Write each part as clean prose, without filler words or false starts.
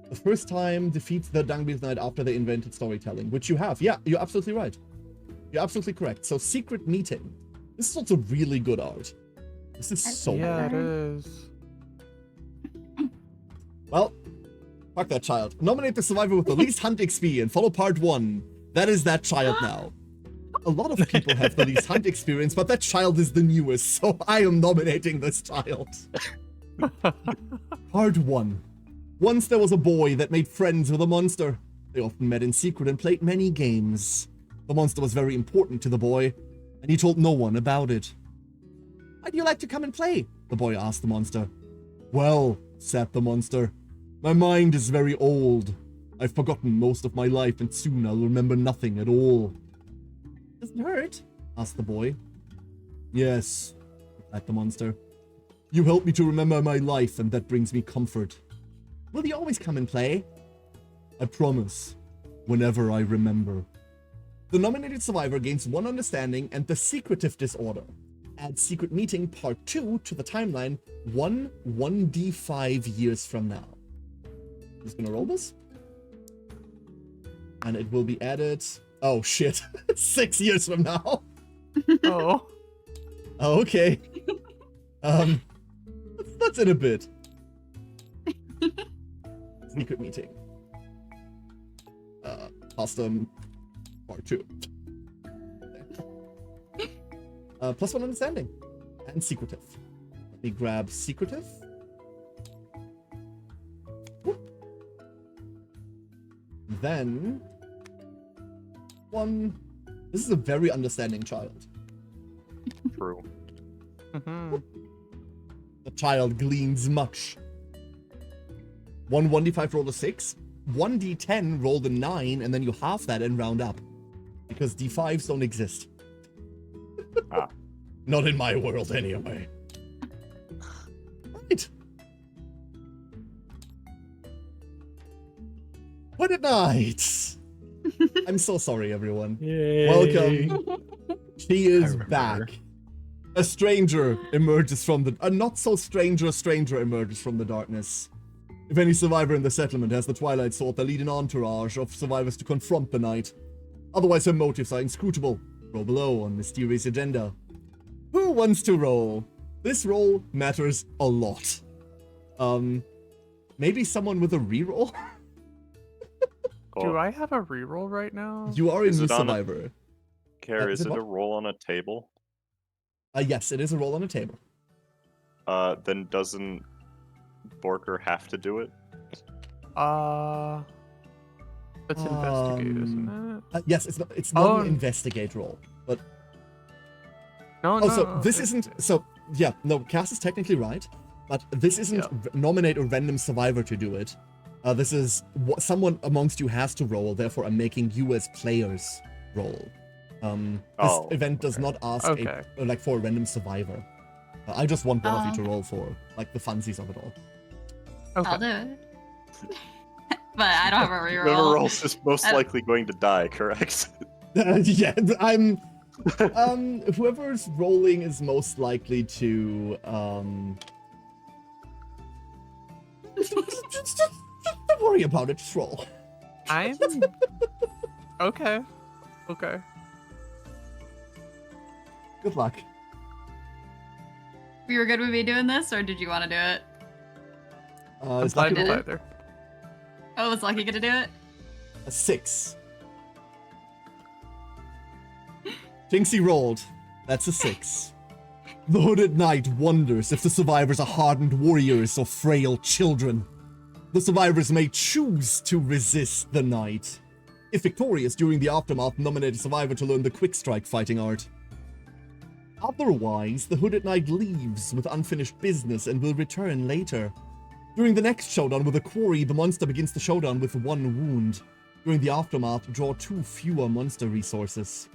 The first time defeats the Dungbeast Knight after they invented storytelling, which you have. Yeah, you're absolutely right. You're absolutely correct. So secret meeting. This is also really good art. This is so Yeah, good. it is. Well, fuck that child. Nominate the survivor with the least hunt XP and follow part 1. That is that child now. A lot of people have the least hunt experience, but that child is the newest, so I am nominating this child. Part 1. Once there was a boy that made friends with a monster. They often met in secret and played many games. The monster was very important to the boy, and he told no one about it. Why do you like to come and play? The boy asked the monster. Well, said the monster, my mind is very old. I've forgotten most of my life and soon I'll remember nothing at all. Doesn't hurt? Asked the boy. Yes, replied the monster. You help me to remember my life and that brings me comfort. Will you always come and play? I promise, whenever I remember. The nominated survivor gains 1 understanding and the secretive disorder. Add secret meeting part 2 to the timeline 1d5 years from now. I'm just gonna roll this. And it will be added. Oh shit. 6 years from now. Oh. Oh, okay. That's in a bit. Secret meeting. Custom part 2. Plus 1 understanding. And secretive. Let me grab secretive. Whoop. Then 1. This is a very understanding child. True. The child gleans much. 1d5 roll a 6. 1d10 roll a 9, and then you half that and round up. Because d5s don't exist. Ah. Not in my world, anyway. Right. Good night. I'm so sorry, everyone. Yay. Welcome. She is back. A stranger emerges from the... A not-so-stranger emerges from the darkness. If any survivor in the settlement has the Twilight Sword, they'll lead an entourage of survivors to confront the knight. Otherwise, her motives are inscrutable. Roll below on mysterious agenda. Who wants to roll? This roll matters a lot. Maybe someone with a reroll? Do I have a reroll right now? You are a Is new it on a- survivor. Care, is is it it what? a roll on a table? Yes, it is a roll on a table. Then doesn't Borker have to do it? That's investigate, isn't it? Yes, it's not Oh. an investigate roll, but No, oh, no. so this isn't. So yeah, no, Cass is technically right, but this isn't nominate a random survivor to do it. This is what someone amongst you has to roll. Therefore, I'm making you as players roll. This event does not ask like for a random survivor. I just want one of you to roll for like the funsies of it all. Okay. I'll do it. But I don't have a Whoever reroll. rolls is most likely going to die, correct? Yeah, I'm. Whoever's rolling is most likely to. Just don't worry about it. Just roll. I'm. Okay. Okay. Good luck. You were good with me doing this, or did you want to do it? Is Lucky did roll? it. Oh, was Lucky gonna do it? A 6. Jinxie rolled. That's a 6. The Hooded Knight wonders if the survivors are hardened warriors or frail children. The survivors may choose to resist the knight. If victorious during the aftermath, nominate a survivor to learn the quick strike fighting art. Otherwise, the Hooded Knight leaves with unfinished business and will return later. During the next showdown with a quarry, the monster begins the showdown with 1 wound. During the aftermath, draw 2 fewer monster resources.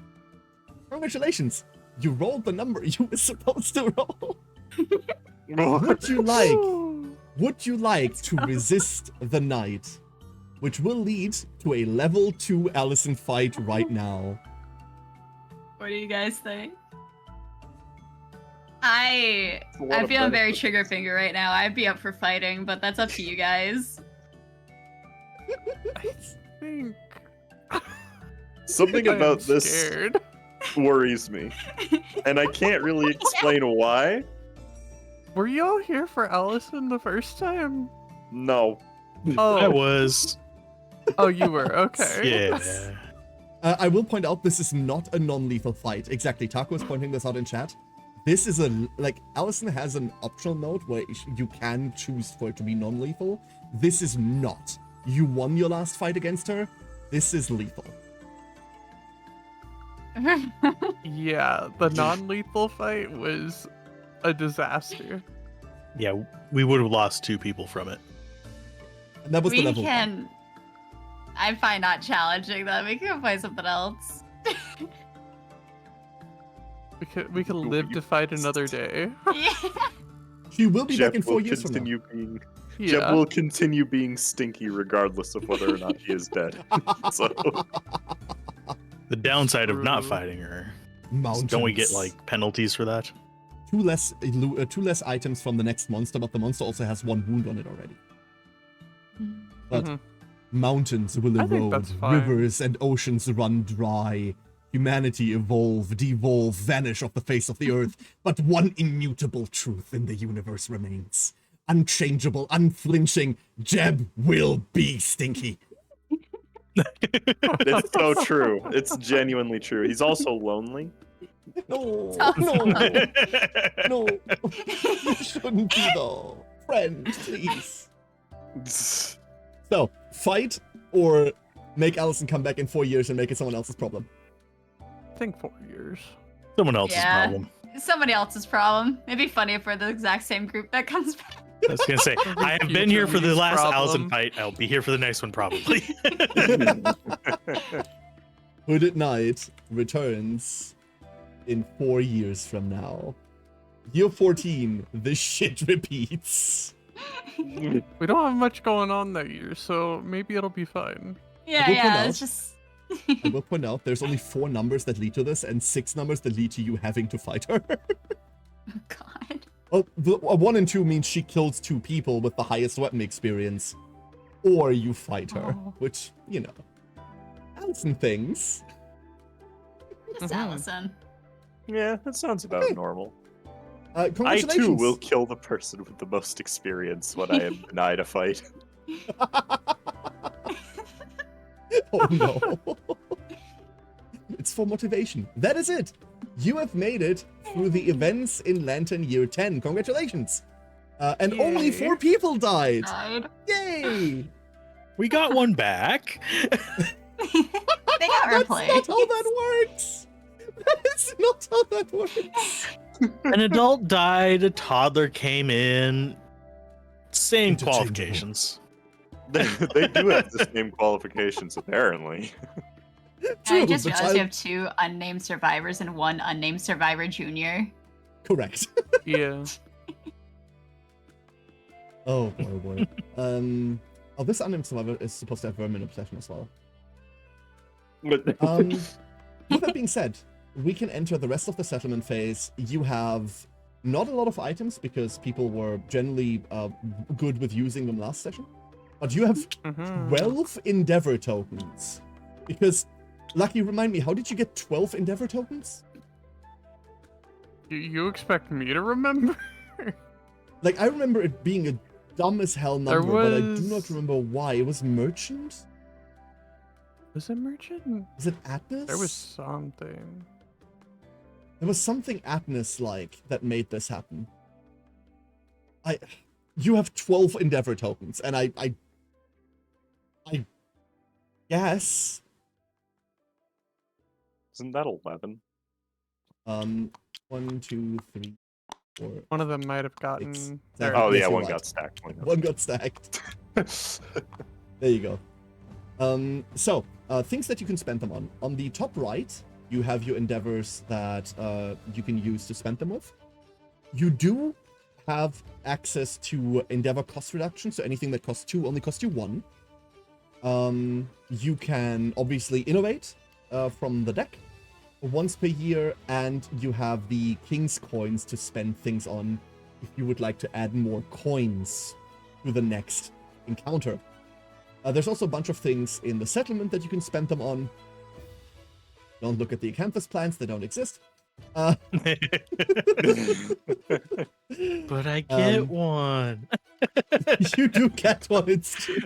Congratulations! You rolled the number you were supposed to roll. Would you like to resist the knight? Which will lead to a level 2 Allison fight right now. What do you guys think? I'm feeling very trigger finger right now. I'd be up for fighting, but that's up to you guys. I think Something I am about this scared. worries me, and I can't really explain why. Were you all here for Allison the first time? No. Oh, I was. oh, you were. Okay. Yeah. I will point out this is not a non-lethal fight. Exactly, Taco is pointing this out in chat. This is Allison has an optional mode where you can choose for it to be non-lethal. This is not. You won your last fight against her. This is lethal. Yeah, the non-lethal fight was a disaster. Yeah, we would have lost 2 people from it. And that was the We level. can. I'm fine not challenging them. We can play something else. We could live to fight another day. Yeah. She will be Jeff back in 4 will years from now. continue being Yeah. Jeff will continue being stinky regardless of whether or not he is dead. So The downside of not True. fighting her. Mountains. Don't we get like penalties for that? 2 less items from the next monster, but the monster also has 1 wound on it already. But Mhm. mountains will I think erode, that's fine. rivers and oceans run dry. Humanity evolve, devolve, vanish off the face of the earth. But one immutable truth in the universe remains. Unchangeable, unflinching, Jeb will be stinky. it's so true. It's genuinely true. He's also lonely. No, Oh, no, no. You shouldn't be the friend, please. So, fight or make Allison come back in 4 years and make it someone else's problem. I think 4 years. Someone else's Yeah. problem. Somebody else's problem. It'd be funny if we're the exact same group that comes back. I was gonna say, I have been here for the Future last problem. Allison fight. I'll be here for the next one probably. Hooded Knight returns in 4 years from now. Year 14, the shit repeats. We don't have much going on that year, so maybe it'll be fine. Yeah, will yeah. point It's just. I will point out there's only 4 numbers that lead to this and 6 numbers that lead to you having to fight her. Oh God. Oh, the 1 and 2 means she kills 2 people with the highest weapon experience. Or you fight her, Oh. which, you know, adds some things. Just Mhm. Allison. Yeah, that sounds about Okay. normal. I Congratulations. too will kill the person with the most experience when I am denied a fight. Oh no. It's for motivation. That is it. You have made it through the events in Lantern Year 10. Congratulations. And only Yay. 4 people died. Died. Yay. We got one back. They got That's replaced. not how that works. That is not how that works. An adult died, a toddler came in. Same Interchangeable. qualifications. They do have the same qualifications, apparently. I just the realized child- we have 2 unnamed survivors and 1 unnamed survivor junior. Correct. Yeah. Oh boy, oh boy. Oh, this unnamed survivor is supposed to have vermin obsession as well. With that being said, we can enter the rest of the settlement phase. You have not a lot of items because people were generally good with using them last session, but you have Mhm. 12 Endeavor tokens. Because, Lucky, remind me, how did you get 12 Endeavor tokens? You expect me to remember? Like, I remember it being a dumb as hell number, but I do not was- remember why. It was Merchant? Was it merchant? Was it Atlas? There was something. There was something Atlas-like that made this happen. You have 12 Endeavor tokens, and I guess. Isn't that 11? 1, 2, 3, 4. One of them might have gotten. Exactly. there. Oh Yes, yeah, you're one right. got stacked. One got stacked. There you go. So, things that you can spend them on. On the top right, you have your endeavors that you can use to spend them with. You do have access to endeavor cost reduction, so anything that costs 2 only costs you 1. You can obviously innovate from the deck once per year, and you have the King's coins to spend things on if you would like to add more coins to the next encounter. There's also a bunch of things in the settlement that you can spend them on. Don't look at the acanthus plants, they don't exist. But I get Um, one. You do get one, it's true.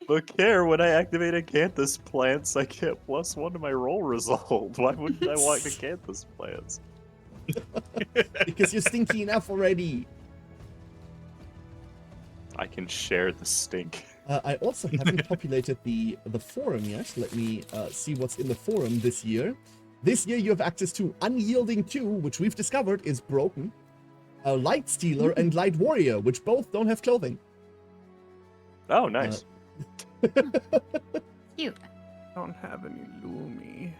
Look here, when I activate acanthus plants, I get +1 to my roll result. Why wouldn't I want acanthus plants? Because you're stinky enough already. I can share the stink. I also haven't populated the forum yet. Let me see what's in the forum this year. This year you have access to Unyielding 2, which we've discovered is broken. Light Stealer and Light Warrior, which both don't have clothing. Oh, nice. Cute. Don't have any Lumi.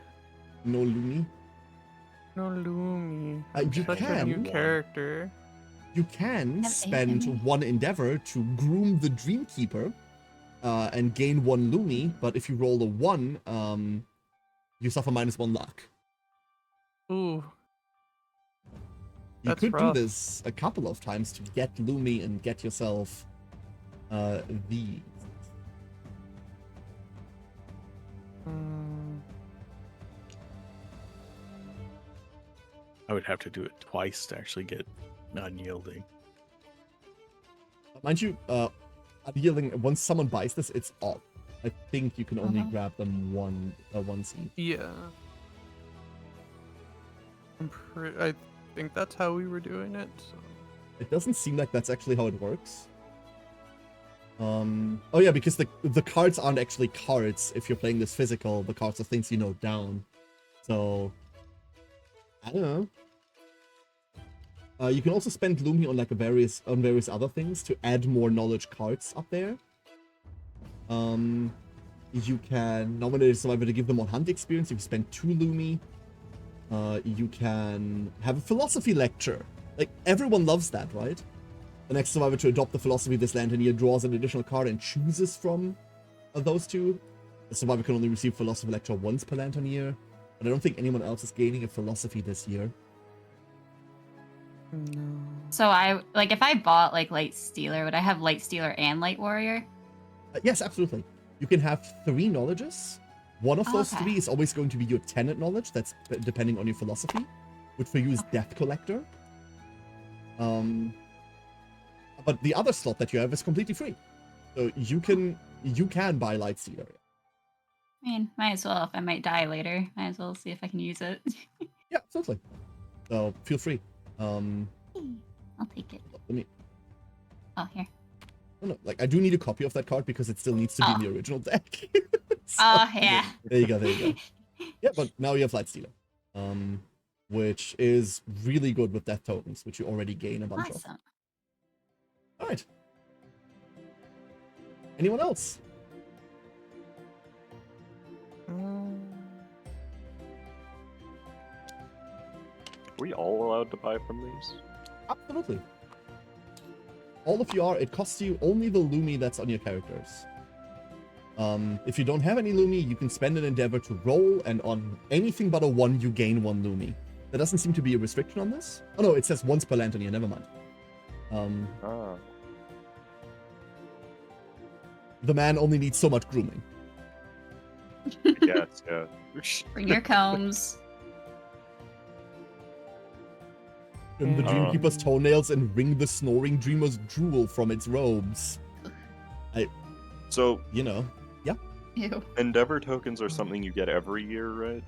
No Lumi. No Lumi. You Such a can. new character. You can Have spend Aiden. 1 endeavor to groom the Dreamkeeper and gain 1 Lumi, but if you roll a 1, you suffer -1 luck. Ooh. You That's could rough. do this a couple of times to get Lumi and get yourself these. Mm, I would have to do it twice to actually get unyielding. Mind you, Unyielding, once someone buys this, it's off. I think you can only grab them once each. yeah. I think that's how we were doing it. So. It doesn't seem like that's actually how it works. Oh yeah, because the cards aren't actually cards. If you're playing this physical, the cards are things you note down. So I don't know. You can also spend Lumi on like various other things to add more knowledge cards up there. You can nominate a survivor to give them more hunt experience. You can spend 2 Lumi. You can have a philosophy lecture. Like, everyone loves that, right? The next survivor to adopt the philosophy of this land and year draws an additional card and chooses from those 2. The survivor can only receive philosophy lecture once per lantern year. But I don't think anyone else is gaining a philosophy this year. No. So if I bought like Light Stealer, would I have Light Stealer and Light Warrior? Yes, absolutely. You can have 3 knowledges. One of those Okay. 3 is always going to be your tenet knowledge. That's depending on your philosophy, which for you is Death Collector. But the other slot that you have is completely free. So you can buy Light Stealer. I mean, might as well. If I might die later, might as well see if I can use it. Yeah, absolutely. So feel free. I'll take it. Let me. Oh, here. No, like I do need a copy of that card because it still needs to be in the original deck. So, Oh, yeah. There you go. Yeah, but now you have Light Stealer, which is really good with death tokens, which you already gain a bunch of. Awesome. All right. Anyone else? Mm, Are we all allowed to buy from these? Absolutely. All of you are. It costs you only the Lumi that's on your characters. If you don't have any Lumi, you can spend an endeavor to roll, and on anything but a 1, you gain 1 Lumi. There doesn't seem to be a restriction on this. Oh no, it says once per lantern year. Never mind. Ah. The man only needs so much grooming. Yes, yeah. Bring your combs. Trim the Dreamkeeper's toenails and wring the snoring dreamer's drool from its robes. So, You know. Ew. endeavor tokens are something you get every year, right?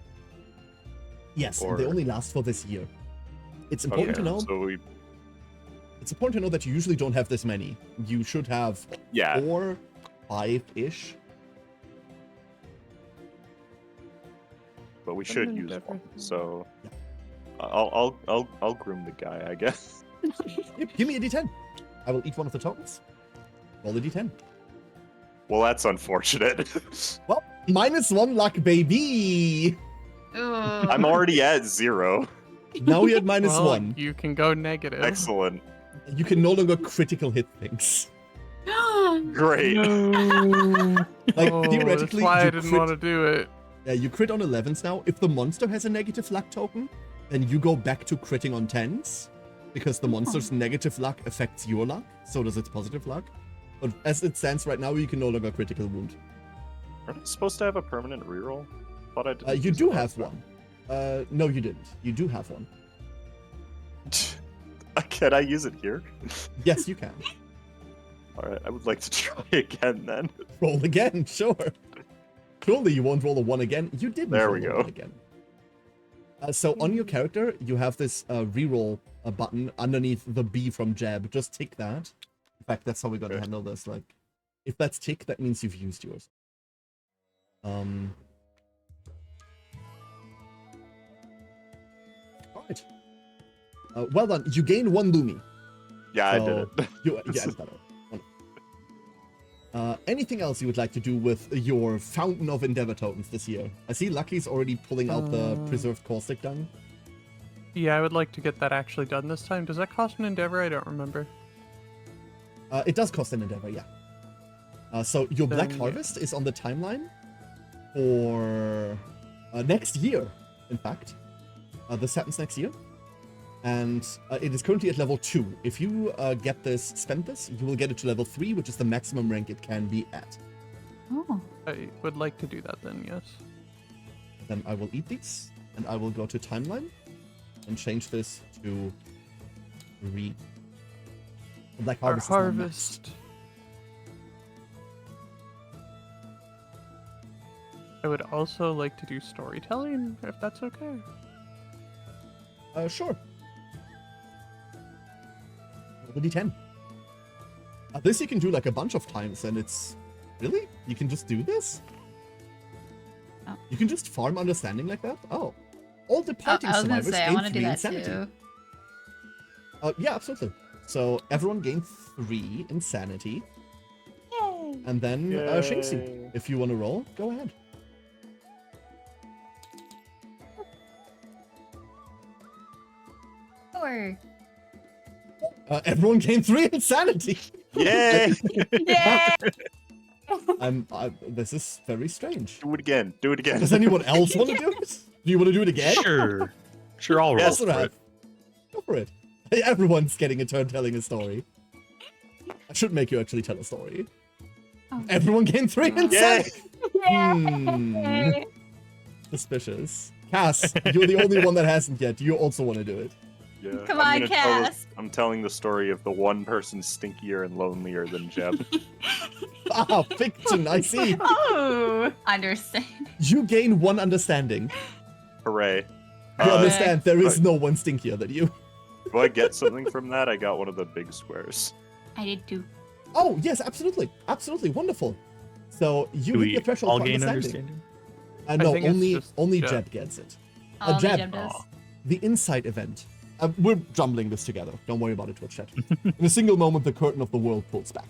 Yes, Or- they only last for this year. It's important to know. So It's important to know that you usually don't have this many. You should have yeah. 4, 5-ish. But we should use endeavor one. thing. So Yeah. I'll groom the guy, I guess. Yep, give me a d10. I will eat one of the tokens. Roll a d10. Well, that's unfortunate. Well, -1 luck, baby. Ooh. I'm already at 0. Now you're at -1. well, you can go negative. Excellent. You can no longer critical hit things. Great. Like, Oh, theoretically, that's why I you didn't crit- want to do it. Yeah, you crit on 11s now. If the monster has a negative luck token, then you go back to critting on 10s. Because the monster's negative luck affects your luck, so does its positive luck. But as it stands right now, you can no longer critical wound. Aren't I supposed to have a permanent reroll? Thought I did. You do have one. No, you didn't. You do have one. Can I use it here? Yes, you can. Alright, I would like to try again then. Roll again, sure. Surely you won't roll a 1 again. You didn't There roll we a go. 1 again. So on your character, you have this reroll button underneath the B from Jab. Just tick that. In fact, that's how we're going to handle this. Like, if that's tick, that means you've used yours. Alright. Well done. You gain 1 Lumi. Yeah, I So, did it. You added that up. Anything else you would like to do with your Fountain of Endeavor tokens this year? I see Lucky's already pulling out the preserved caustic dung. Yeah, I would like to get that actually done this time. Does that cost an endeavor? I don't remember. It does cost an endeavor, yeah. So your Black Then, Harvest is on the timeline for next year, in fact. This happens next year. And it is currently at level 2. If you spend this, you will get it to level 3, which is the maximum rank it can be at. Oh. I would like to do that then, yes. Then I will eat these, and I will go to timeline and change this to 3. The Black Our Harvest is now maxed. harvest. I would also like to do storytelling, if that's okay. Sure. Roll the D10. This you can do like a bunch of times, and it's... Really? You can just do this? Oh. You can just farm understanding like that? Oh. All departing I was gonna survivors say, I gain want to 3 do that insanity. too. Yeah, absolutely. So everyone gain 3 insanity. Yay! And then Shinxu, Yay. if you want to roll, go ahead. Sure. Everyone gained 3 insanity. Yay! Yay! This is very strange. Do it again. Do it again. Does anyone else want to do it? Do you want to do it again? Sure. Sure, I'll roll Yes, for it. Go for it. Hey, everyone's getting a turn telling a story. I should make you actually tell a story. Oh. Everyone gained 3 Yay! insanity. Yay! Suspicious. Cass, you're the only one that hasn't yet. Do you also want to do it? Yeah, Come I'm on, gonna tell Cass. I'm telling the story of the one person stinkier and lonelier than Jeb. Ah, fiction, I see. Oh, understand. You gain 1 understanding. Hooray. You understand there is right. no one stinkier than you. Do I get something from that? I got one of the big squares. I did too. Oh, yes, absolutely. Absolutely. Wonderful. So you Do hit the we threshold all for gain understanding. understanding? No, think it's only just Jeb Jeb. gets it. Oh, Jeb. Jeb does. Aw. The insight event. We're jumbling this together. Don't worry about it, Twitch chat. In a single moment, the curtain of the world pulls back.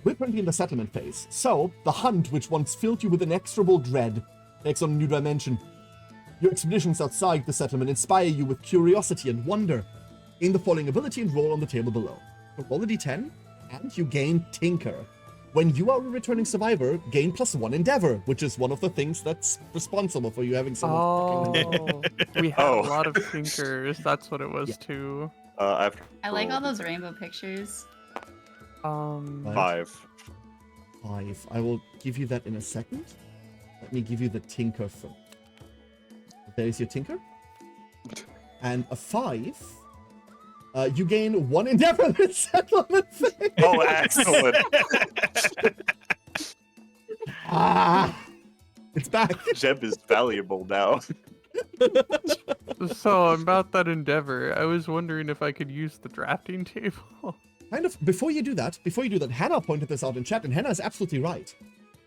We're currently in the settlement phase, so the hunt, which once filled you with inexorable dread, takes on a new dimension. Your expeditions outside the settlement inspire you with curiosity and wonder. Gain the following ability and roll on the table below. So roll a d10, and you gain Tinker. When you are a returning survivor, gain +1 endeavor, which is one of the things that's responsible for you having someone Oh, we have Oh. a lot of thinkers. That's what it was Yeah. too. After I like all those rainbow pictures. Right. 5. 5. I will give you that in a second. Let me give you the Tinker first. There's your Tinker. And a 5. You gain 1 endeavor in this settlement phase. Oh, excellent. It's back. Jeb is valuable now. So about that endeavor, I was wondering if I could use the drafting table. Kind of, before you do that, Hannah pointed this out in chat, and Hannah is absolutely right.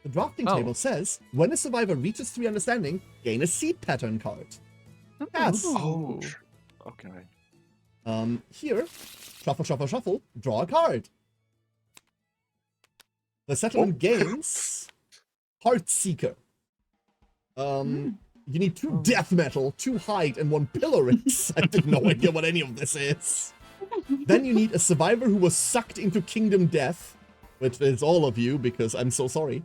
The drafting Oh. table says, when a survivor reaches 3 understanding, gain a seed pattern card. Yes. Oh. Okay. Here, shuffle, shuffle, shuffle, draw a card. The settlement gains Heartseeker. You need 2 death metal, 2 hide, and 1 pillarix. I have no idea what any of this is. Then you need a survivor who was sucked into Kingdom Death, which is all of you, because I'm so sorry.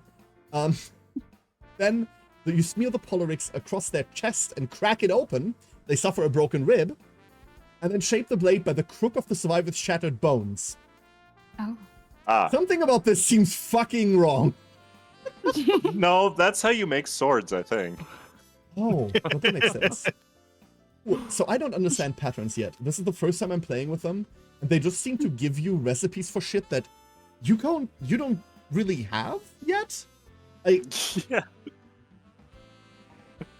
Then you smear the pillarix across their chest and crack it open. They suffer a broken rib. And then shape the blade by the crook of the survivor's shattered bones. Oh. Ah, Something about this seems fucking wrong. no, that's how you make swords, I think. Oh, well, that makes sense. Well, so I don't understand patterns yet. This is the first time I'm playing with them, and they just seem to give you recipes for shit that you don't really have yet. Yeah.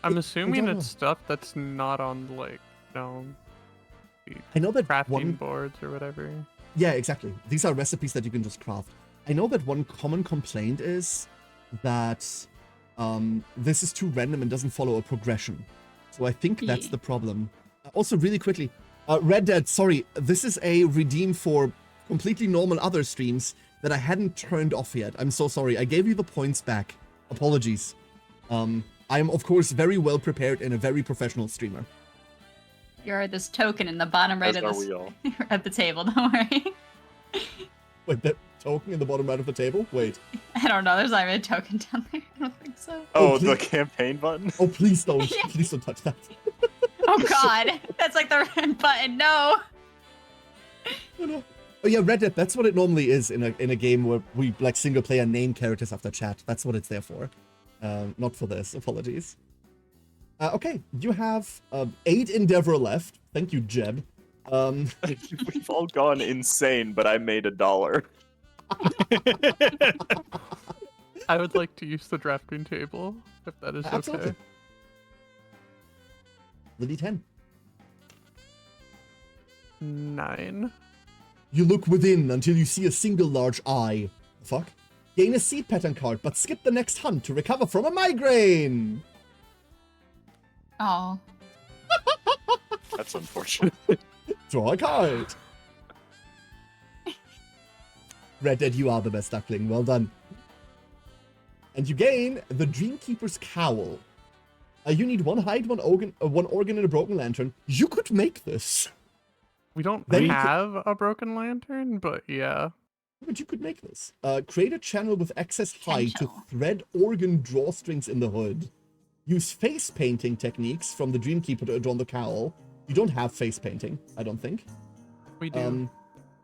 I'm assuming don't it's stuff that's not on like I know that crafting one. boards or whatever. Yeah, exactly. These are recipes that you can just craft. I know that one common complaint is that this is too random and doesn't follow a progression. So I think that's Yeah. the problem. Also, really quickly, Red Dead, sorry, this is a redeem for completely normal other streams that I hadn't turned off yet. I'm so sorry. I gave you the points back. Apologies. I am, of course, very well prepared and a very professional streamer. You're this token in the bottom right As of are this we all. at the table. Don't worry. Wait, that token in the bottom right of the table? Wait. I don't know. There's not even a token down there. I don't think so. Oh, please. the campaign button? Oh, please don't. Please don't touch that. Oh God, that's like the red button. No. Oh yeah, Red Dead, that's what it normally is in a game where we like single player name characters after chat. That's what it's there for. Not for this. Apologies. Okay, you have 8 Endeavor left. Thank you, Jeb. We've all gone insane, but I made $1. I would like to use the drafting table if that is Absolutely. okay. Lily 10. 9. You look within until you see a single large eye. Fuck. Gain a seed pattern card, but skip the next hunt to recover from a migraine. Oh. That's unfortunate. Draw a card. Red Dead, you are the best duckling. Well done. And you gain the Dreamkeeper's Cowl. You need 1 hide, 1 organ, and a broken lantern. You could make this. We don't Then you have a broken lantern, but yeah. But you could make this. Create a channel with excess hide to Potential. thread organ drawstrings in the hood. Use face painting techniques from the Dreamkeeper to adorn the cowl. You don't have face painting, I don't think. We do.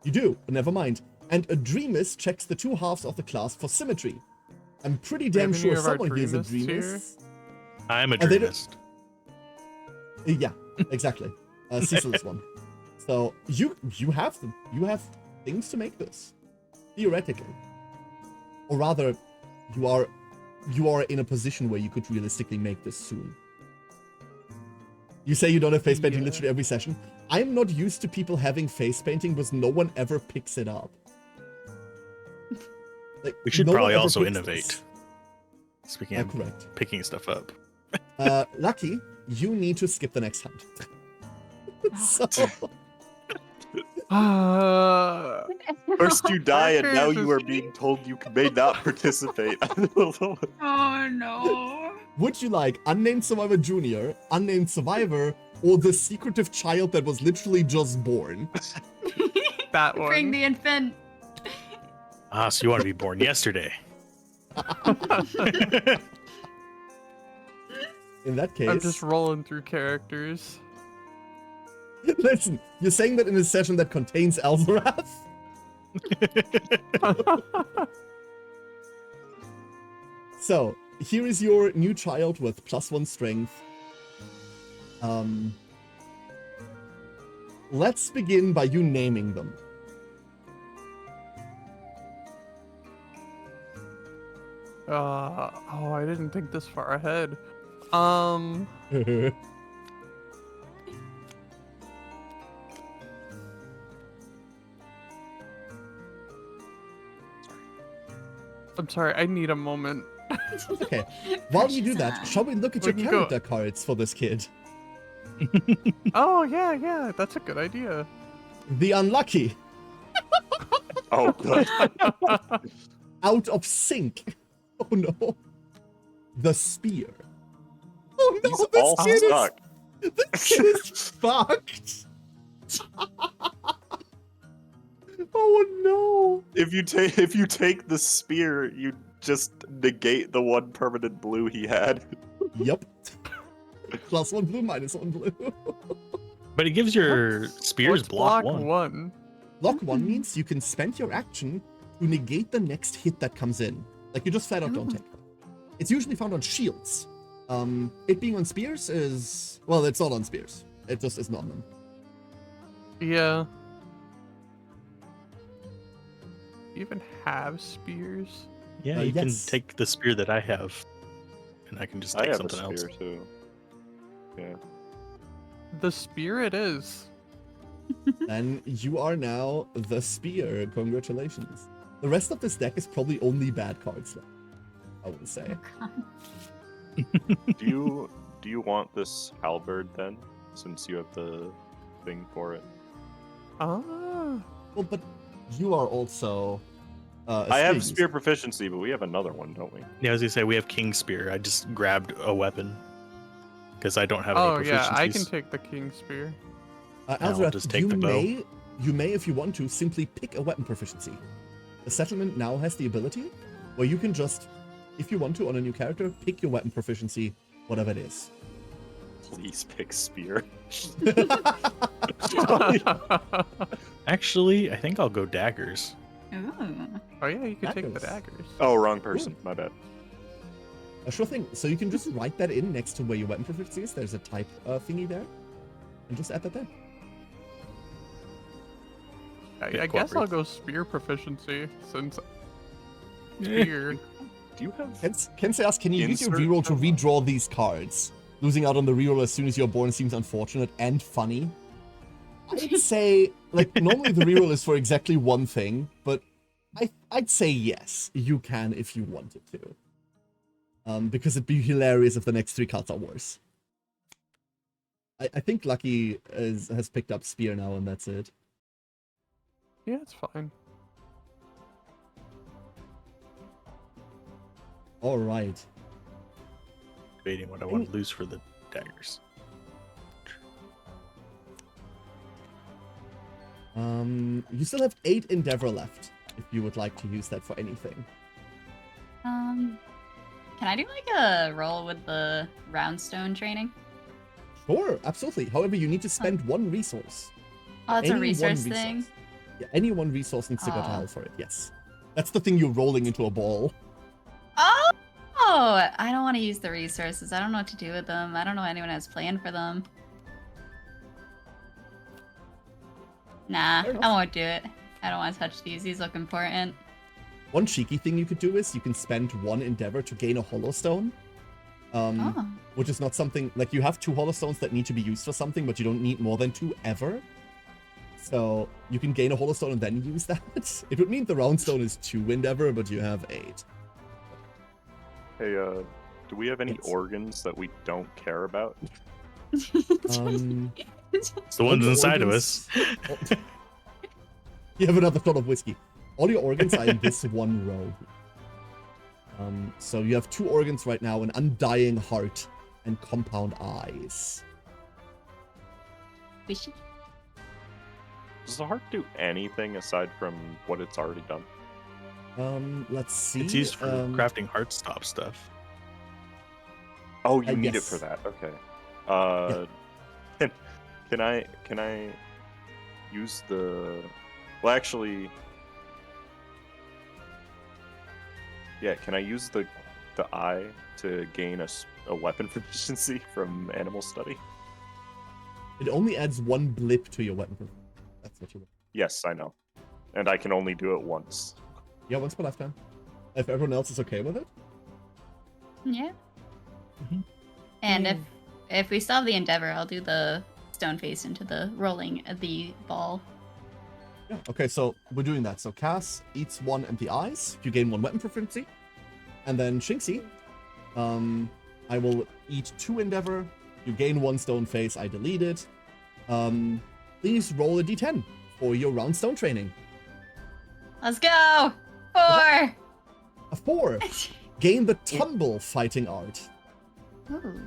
You do, but never mind. And a Dreamist checks the 2 halves of the class for symmetry. I'm pretty damn have any sure of our someone here is a Dreamists here? Dreamist. I'm a And they don't- dreamist. Yeah, exactly. Cecil is one. So you have them. You have things to make this. Theoretically. Or rather, you are in a position where you could realistically make this soon. You say you don't have face painting Yeah. literally every session. I'm not used to people having face painting because no one ever picks it up. Like, We should no one probably ever also picks innovate. this. Speaking of Correct. picking stuff up. Lucky, you need to skip the next hunt. So, First you die, and now Crackers you are is- being told you may not participate. Oh no. would you like Unnamed Survivor Jr., Unnamed Survivor, or the secretive child that was literally just born? That Bring one. the infant. Ah, so you want to be born yesterday. In that case, I'm just rolling through characters. listen, you're saying that in a session that contains Alzorath? So, here is your new child with +1 strength. Let's begin by you naming them. Oh, I didn't think this far ahead. I'm sorry, I need a moment. Okay, while you do Precious that, time. shall we look at We your can go- character cards for this kid? Oh, yeah, that's a good idea. The Unlucky, Oh, good. Out of Sync. Oh no. The Spear. Oh no, These this all kid suck. is, this kid is fucked. Oh no. If you take the spear, you just negate the 1 permanent blue he had. Yep. +1 blue, -1 blue. But it gives your spears What's block block one. one? Block 1 means you can spend your action to negate the next hit that comes in. Like, you just flat out don't take them. It's usually found on shields. It being on spears is... Well, it's not on spears. It just isn't on them. Yeah. You even have spears? Yeah, you yes. can take the spear that I have, and I can just take I have something a else. spear too. Yeah. The spear it is. And you are now the spear. Congratulations. The rest of this deck is probably only bad cards left, I would say. Do you want this halberd then, since you have the thing for it? Ah. Well, but you are also... I have spear proficiency, but we have another one, don't we? Yeah, I was gonna say we have King Spear. I just grabbed a weapon because I don't have any Oh proficiencies. yeah, I can take the king spear. I'll Alzorath, just take you the bow. may, if you want to, simply pick a weapon proficiency. The settlement now has the ability where you can just, if you want to on a new character, pick your weapon proficiency, whatever it is. Please pick spear. Actually, I think I'll go daggers. Ooh. Oh yeah, you could take the Daggers. daggers. Oh, wrong person. My bad. Sure thing. So you can just write that in next to where your weapon proficiency is. There's a type thingy there. And just add that there. I guess I'll go spear proficiency since spear. Do you have? Kensei asks, can you use your Insert reroll to them? redraw these cards? Losing out on the reroll as soon as you're born seems unfortunate and funny. I'd say, like, normally the reroll is for exactly one thing, but I'd say yes, you can if you wanted to. Because it'd be hilarious if the next 3 cards are worse. I think Lucky has picked up Spear now, and that's it. Yeah, it's fine. All right. Debating what I want to lose for the daggers. You still have 8 Endeavor left, if you would like to use that for anything. Can I do like a roll with the roundstone training? Sure, absolutely. However, you need to spend 1 resource. Oh, it's a Any one resource thing. resource. Yeah, any 1 resource needs to go to Oh. hell for it, yes. That's the thing you're rolling into a ball. Oh, I don't want to use the resources. I don't know what to do with them. I don't know anyone has planned for them. Nah, Fair I enough. won't do it. I don't want to touch these. These look important. One cheeky thing you could do is you can spend 1 Endeavor to gain a Hollow Stone. Oh. Which is not something, like, you have 2 Hollow Stones that need to be used for something, but you don't need more than 2 ever. So you can gain a Hollow Stone and then use that. It would mean the Round Stone is 2 Endeavor, but you have 8. Hey, do we have any Yes. organs that we don't care about? It's the ones All your inside organs- of us. You have another shot of whiskey. All your organs are in this 1 row. So you have 2 organs right now, an undying heart and compound eyes. We should. Does the heart do anything aside from what it's already done? Let's see. It's used for crafting heart stop stuff. Oh, you need it yes. for that. Okay. Can I use the? Well, actually, yeah. Can I use the eye to gain a weapon proficiency from animal study? It only adds 1 blip to your weapon. That's what you want. Yes, I know, and I can only do it once. Yeah, once per lifetime. If everyone else is okay with it. Yeah. Mhm. And if we still have the Endeavor, I'll do the stone face into the rolling of the ball. Yeah. Okay, so we're doing that. So Cass eats 1 empty eyes. You gain 1 weapon proficiency. And then Shinxie, I will eat 2 Endeavor. You gain 1 stone face. I delete it. Please roll a d10 for your round stone training. Let's go! 4! A 4. Gain the tumble fighting art. Ooh.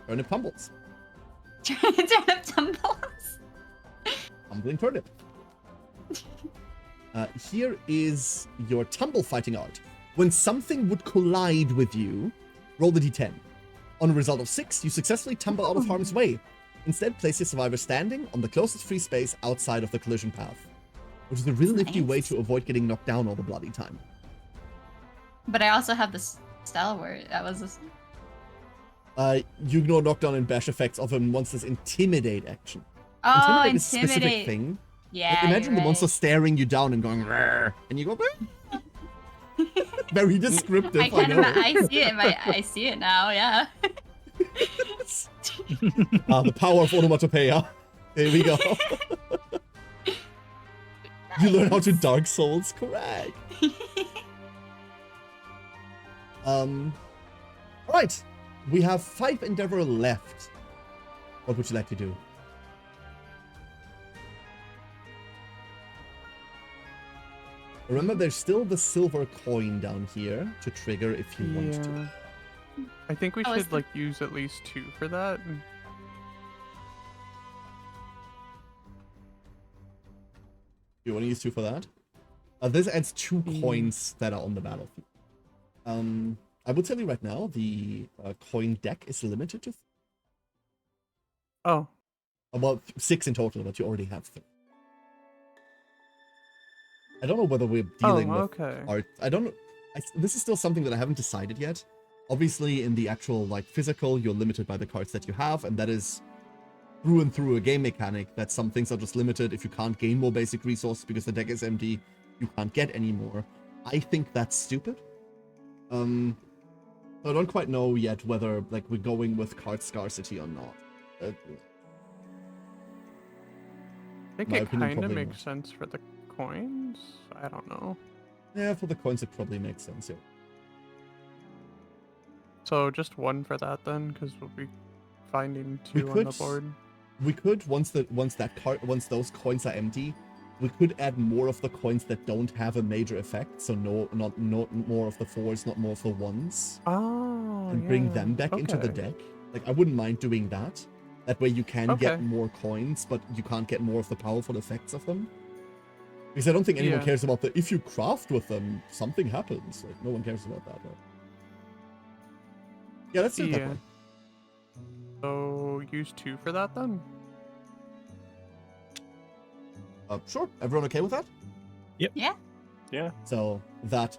Turnip tumbles. Turnip tumbles. Tumbling turnip. Here is your tumble fighting art. When something would collide with you, roll the d10. On a result of 6, you successfully tumble out of harm's way. Instead, place your survivor standing on the closest free space outside of the collision path. which is a really nifty way Nice. to avoid getting knocked down all the bloody time. But I also have this stalwart. That was You ignore knockdown and bash effects of a monster's intimidate action. oh, Intimidate is a specific intimidate. thing. Yeah. Like, imagine you're the monster right. staring you down and going, "Rrr," and you go, "Rrr." Very descriptive, I know. I see it. I see it now. Yeah. The power of onomatopoeia. There we go. You learn how to Dark Souls, correct. Alright. We have 5 Endeavor left. What would you like to do? Remember, there's still the silver coin down here to trigger if you want to. I think we Oh, is should the- like use at least 2 for that. You want to use 2 for that? This adds 2 coins that are on the battlefield. I will tell you right now, the coin deck is limited to Oh, about 6 in total, but you already have 3. I don't know whether we're dealing with okay. art. I don't know. This is still something that I haven't decided yet. Obviously, in the actual like physical, you're limited by the cards that you have, and that is through and through a game mechanic that some things are just limited. If you can't gain more basic resources because the deck is empty, you can't get any more. I think that's stupid. So I don't quite know yet whether like we're going with card scarcity or not. I think my it opinion, kind of probably makes not. sense for the coins. I don't know. Yeah, for the coins, it probably makes sense. Yeah. So just 1 for that then, because we'll be finding 2 on the could- board. We could once those coins are empty, we could add more of the coins that don't have a major effect. So not more of the 4s, not more of the 1s, Oh, and bring yeah. them back into the Okay. deck. Like I wouldn't mind doing that. That way you can get Okay. more coins, but you can't get more of the powerful effects of them. Because I don't think anyone Yeah. cares about the if you craft with them, something happens. Like no one cares about that. Right? Yeah, let's do it that Yeah. way. So use 2 for that then? Sure. Everyone okay with that? Yeah. Yeah. So that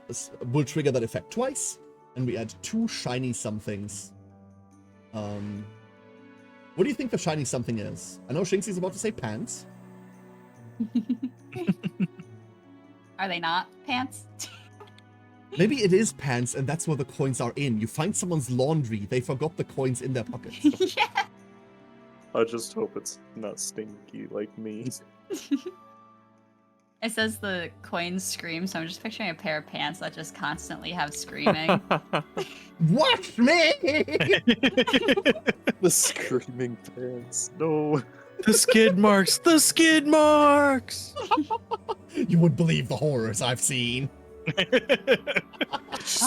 will trigger that effect twice, and we add 2 shiny somethings. What do you think the shiny something is? I know Shinxie's about to say pants. Are they not pants? Maybe it is pants, and that's where the coins are in. You find someone's laundry, they forgot the coins in their pockets. Yeah. I just hope it's not stinky like me. It says the coins scream, so I'm just picturing a pair of pants that just constantly have screaming. Watch me! The screaming pants. No. The skid marks! The skid marks! You would believe the horrors I've seen.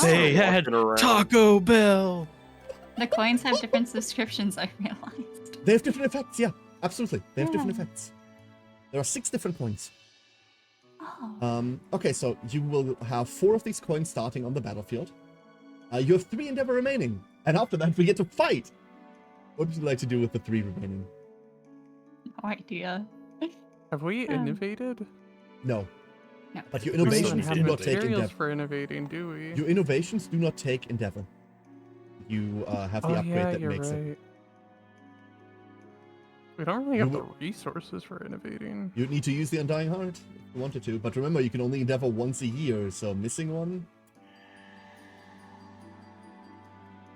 They had Walking around. Taco Bell! The coins have different subscriptions, I realized. They have different effects, yeah. Absolutely. They have different Yeah. effects. There are 6 different coins. Oh. Okay, so you will have 4 of these coins starting on the battlefield. You have 3 Endeavor remaining. And after that, we get to fight. What would you like to do with the 3 remaining? No idea. Have we Um, innovated? No. No. But your We still innovations have do not take materials Endeavor. for innovating, do we? Your innovations do not take Endeavor. You have the Oh upgrade yeah, that you're makes right. it. We don't really You have the will- resources for innovating. You'd need to use the Undying Heart if you wanted to. But remember, you can only Endeavor once a year, so missing one.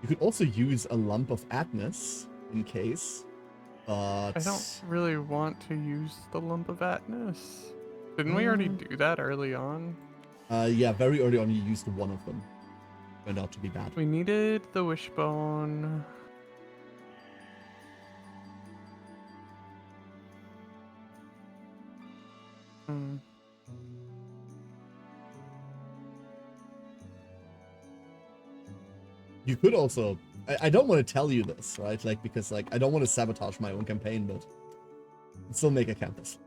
You could also use a Lump of Adness in case. But I don't really want to use the lump of Atnus. Didn't we already do that early on? Yeah, very early on you used one of them. Turned out to be bad. We needed the wishbone. Hmm. You could also. I don't want to tell you this, right? Like because like I don't want to sabotage my own campaign, but still make a campus.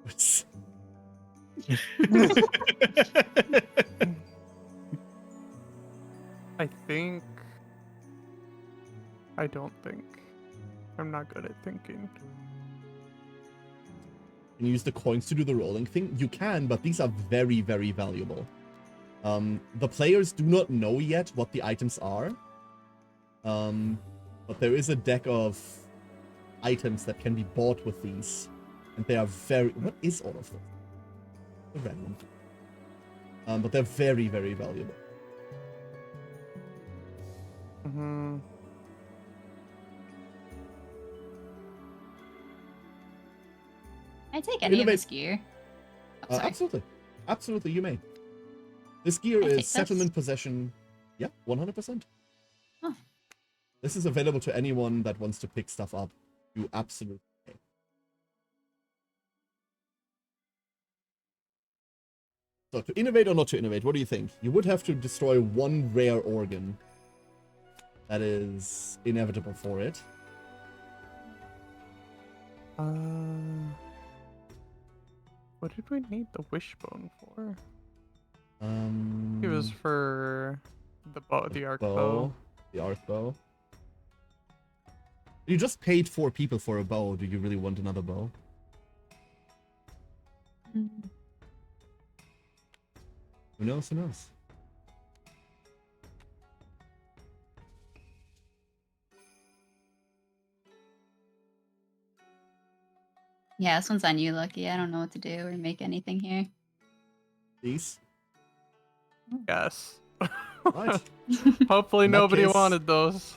I think. I don't think. I'm not good at thinking. and use the coins to do the rolling thing, you can, but these are very, very valuable. The players do not know yet what the items are, but there is a deck of items that can be bought with these, and they are very... What is all of this? A random. But they're very, very valuable. Mm-hmm. I take any of Innovate- this gear. Oh, sorry. Absolutely. Absolutely, you may. This gear I take is this. settlement possession. Yeah, 100%. Oh. This is available to anyone that wants to pick stuff up. You absolutely may. So to innovate or not to innovate, what do you think? You would have to destroy one rare organ. That is inevitable for it. What did we need the wishbone for? Um, It was for the bow, the arc bow. The arc bow. You just paid 4 people for a bow. Do you really want another bow? Mm. Who knows? Who knows? Yeah, this one's on you, Lucky. I don't know what to do or make anything here. These? Yes. Right. Hopefully In that nobody case- wanted those.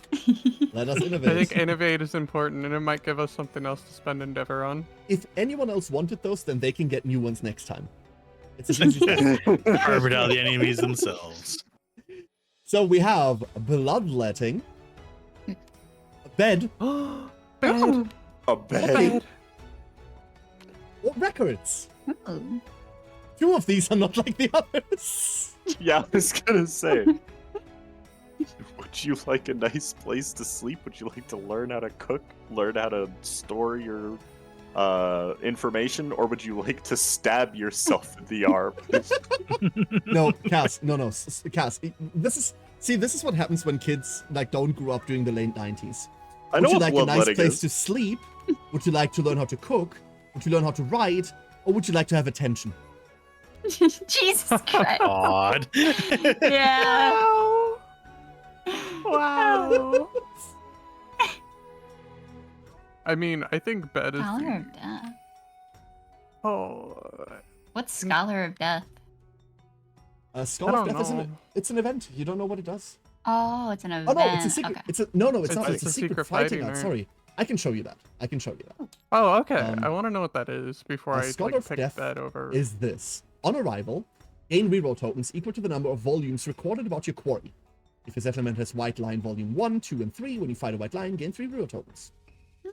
Let us I innovate. think innovate is important, and it might give us something else to spend endeavor on. If anyone else wanted those, then they can get new ones next time. It's as easy as that. Carve it out the enemies themselves. So we have bloodletting, a bed, Bad. A bed. or records. Ooh. 2 of these are not like the others. Yeah, I was gonna say. Would you like a nice place to sleep? Would you like to learn how to cook? Learn how to store your information? Or would you like to stab yourself in the arm? No, Cass, no, Cass. This is what happens when kids like don't grow up during the late 90s. I Would know you what like a nice bloodletting place is. to sleep? Would you like to learn how to cook? Would you learn how to write? Or would you like to have attention? Jesus Christ. Odd. Yeah. Wow. I mean, I think bed is. Scholar of Death. Oh, What's Scholar of Death? Skull of don't Death know. it's an event. You don't know what it does. Oh, it's an event. Oh no, it's a secret. Okay. It's a no, it's It's not. like It's a the secret secret fighting fighting, art. right? Sorry, I can show you that. oh, okay. Um, I want to know what that is before I Scholar like, of pick Death bed over. Is this on arrival? Gain reroll tokens equal to the number of volumes recorded about your quarry. If your settlement has White Line Volume 1, 2, and 3, when you fight a White Line, gain 3 reroll tokens.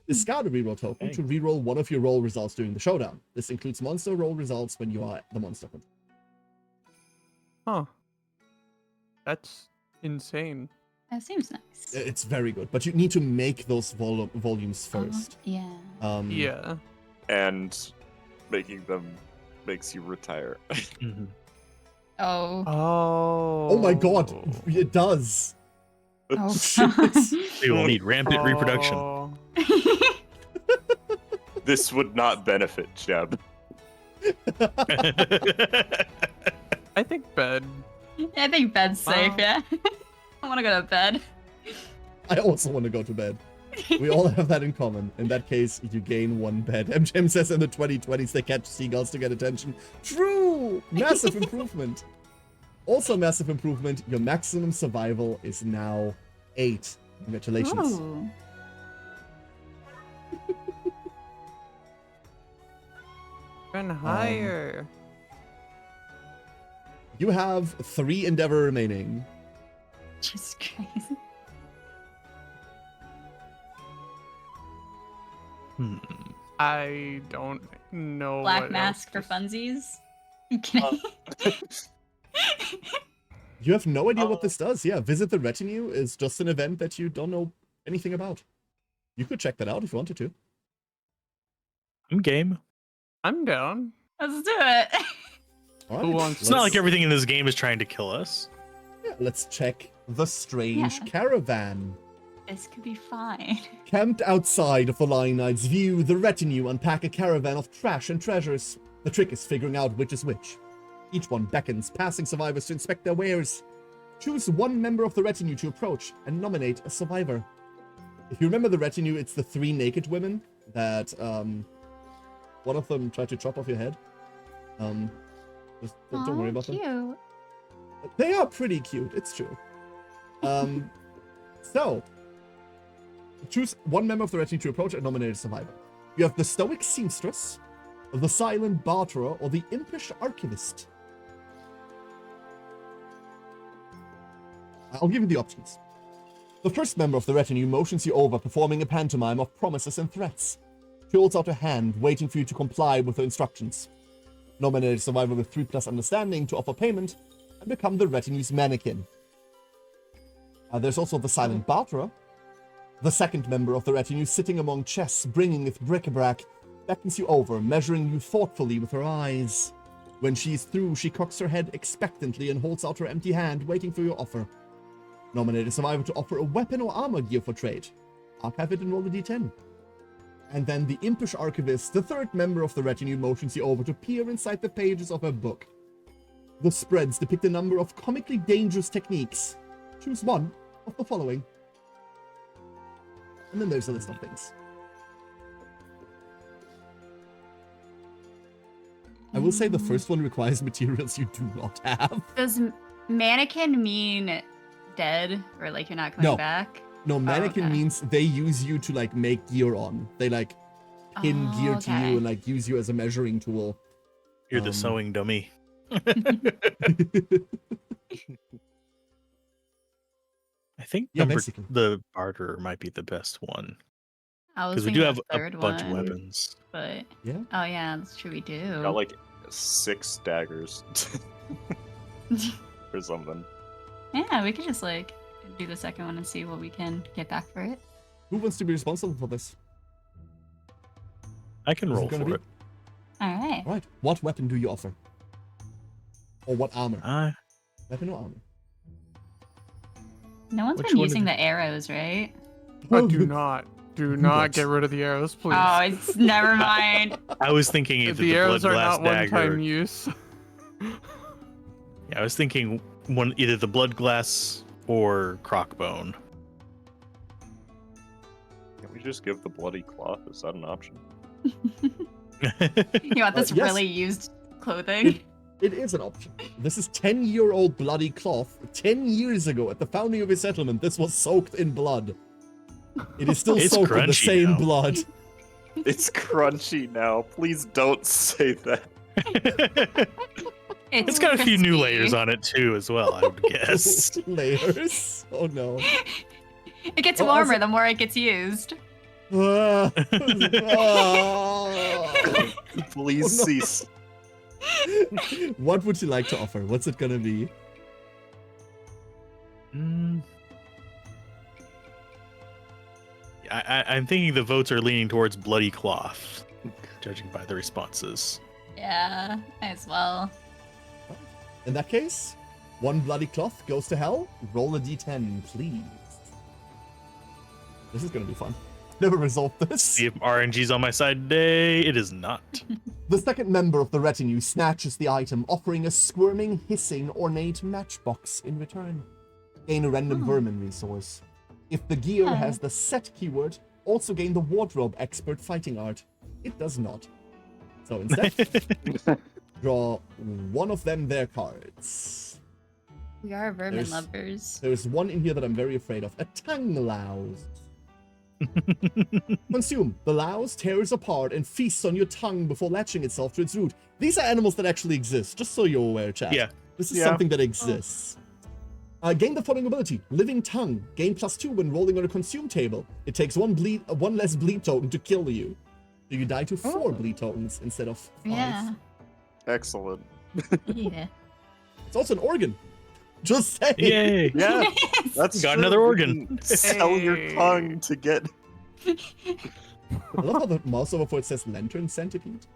Discard a reroll token to reroll one of your roll results during the showdown. This includes monster roll results when you are the monster hunter. Huh. That's insane. That seems nice. It's very good, but you need to make those volumes first. Yeah. Yeah. And making them makes you retire. Mhm. Oh. Oh. Oh my god, it does. Oh. We will need rampant reproduction. Oh. This would not benefit Jeb. I think bed. I think bed's safe, Wow. yeah. I want to go to bed. I also want to go to bed. We all have that in common. In that case, you gain 1 bed. MJM says in the 2020s they catch seagulls to get attention. True! Massive improvement. Also massive improvement, your maximum survival is now 8. Congratulations. Ooh. Even higher. You have 3 endeavor remaining. Jesus Christ. I don't know. Black what mask for else funsies? Can I- You have no idea what this does. Yeah, Visit the Retinue is just an event that you don't know anything about. You could check that out if you wanted to. I'm game. I'm down. Let's do it. All Who right, wants- It's not like let's- everything in this game is trying to kill us. Yeah, let's check the strange Yeah. caravan. This could be fine. Camped outside of the Lion Knight's view, the retinue unpack a caravan of trash and treasures. The trick is figuring out which is which. Each one beckons passing survivors to inspect their wares. Choose one member of the retinue to approach and nominate a survivor. If you remember the retinue, it's the 3 naked women that one of them tried to chop off your head. Just don't worry about them. Cute. They are pretty cute, it's true. So, choose one member of the retinue to approach and nominate a survivor. You have the stoic seamstress, the silent barterer, or the impish archivist. I'll give you the options. The first member of the retinue motions you over, performing a pantomime of promises and threats. She holds out a hand, waiting for you to comply with her instructions. Nominate a survivor with 3+ understanding to offer payment and become the retinue's mannequin. There's also the silent barterer. The second member of the retinue, sitting among chests, bringing with bric-a-brac, beckons you over, measuring you thoughtfully with her eyes. When she's through, she cocks her head expectantly and holds out her empty hand, waiting for your offer. Nominate a survivor to offer a weapon or armor gear for trade. Archive it and roll a d10. And then the impish archivist, the third member of the retinue, motions you over to peer inside the pages of her book. The spreads depict a number of comically dangerous techniques. Choose one of the following. And then there's a list of things. I will say the first one requires materials you do not have. Does mannequin mean dead or like you're not coming back? No, mannequin okay. means they use you to like make gear on. They like pin gear to you and like use you as a measuring tool. You're the sewing dummy. I think the barter might be the best one. Because we do have a bunch of weapons. But yeah. Oh yeah, that's true. We do. Got like 6 daggers or something. Yeah, we could just like do the second one and see what we can get back for it. Who wants to be responsible for this? I can roll for it. All right. All right. What weapon do you offer? Or what armor? Weapon or armor? No one's been using the arrows, right? Oh, do not get rid of the arrows, please. Oh, it's never mind. I was thinking either the arrows blood are glass not dagger. one-time use. Yeah, I was thinking either the blood glass or crockbone. Can't we just give the bloody cloth? Is that an option? You want this yes. really used clothing? It is an option. This is 10-year-old bloody cloth. 10 years ago, at the founding of a settlement, this was soaked in blood. It is still soaked in the same blood. It's crunchy now. Please don't say that. It's got a few new layers on it too, as well, I would guess. Layers? Oh no. It gets warmer the more it gets used. Please cease. What would you like to offer? What's it gonna be? I'm thinking the votes are leaning towards bloody cloth, judging by the responses. Yeah, as well. In that case, one bloody cloth goes to hell. Roll a d10, please. This is gonna be fun. Never resolved this. See if RNG's on my side today. It is not. The second member of the retinue snatches the item, offering a squirming, hissing, ornate matchbox in return. Gain a random vermin resource. If the gear has the set keyword, also gain the wardrobe expert fighting art. It does not. So instead, draw one of them their cards. We are vermin lovers. There's one in here that I'm very afraid of. A tongue louse. Consume. The louse tears apart and feasts on your tongue before latching itself to its root. These are animals that actually exist, just so you're aware, chat. Yeah. This is something that exists. Gain the following ability. Living Tongue. Gain +2 when rolling on a consume table. It takes one less bleed token to kill you. So you die to 4 bleed tokens instead of 5. Yeah. Excellent. Yeah. It's also an organ. Just saying. Yay. Yeah. That's got true. another You organ. can sell your tongue to get. I love how the mouse over for it says lantern centipede.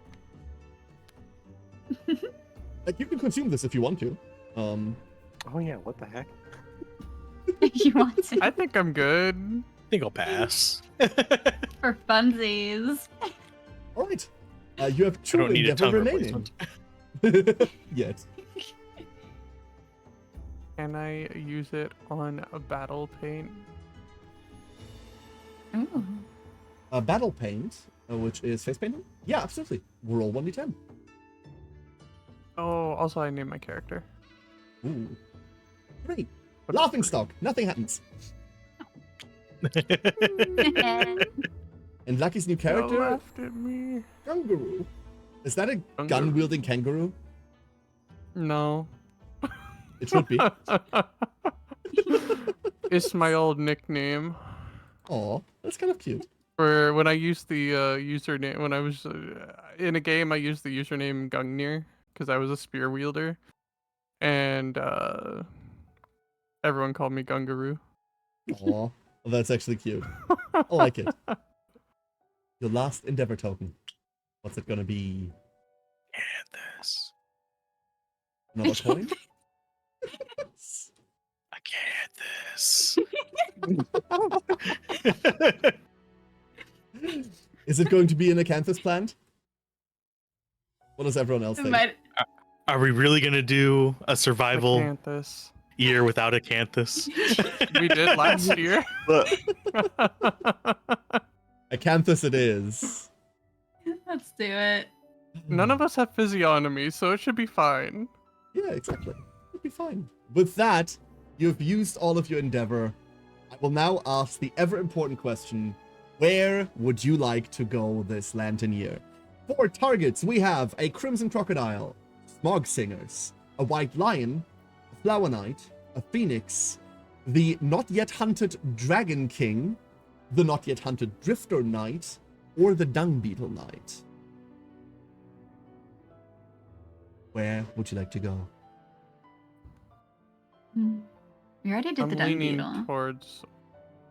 Like, you can consume this if you want to. Oh yeah, what the heck? You want to? I think I'm good. think I'll pass. For funsies. All right. You have I 2 don't need a endeavor tongue remaining. replacement. Yet. Can I use it on a battle paint? Ooh. Battle paint, which is face painting? Yeah, absolutely. Roll 1d10. Oh, also I named my character. Ooh. 3. But Laughing stock. Nothing happens. And Lucky's new character, laughed at me. Kangaroo. Is that a Kangaroo. gun-wielding kangaroo? No. It should be. It's my old nickname. Aw, that's kind of cute. For when I used the username, when I was in a game, I used the username Gungnir because I was a spear wielder, and everyone called me Gungaroo. Aw, well, that's actually cute. I like it. Your last endeavor token. What's it gonna be? And this. Another coin? I can't this. Is it going to be an acanthus plant? What does everyone else think? Are we really gonna do a survival Acanthus. year without acanthus? We did last year. Look, Acanthus it is. Let's do it. None of us have physiognomy, so it should be fine. Yeah, exactly. It'll be fine. With that, you've used all of your endeavor. I will now ask the ever-important question. Where would you like to go this lantern year? For targets, we have a Crimson Crocodile, Smog Singers, a White Lion, a Flower Knight, a Phoenix, the not yet hunted Dragon King, the not yet hunted Drifter Knight, or the Dung Beetle Knight. Where would you like to go? We already did I'm the dung leaning beetle. towards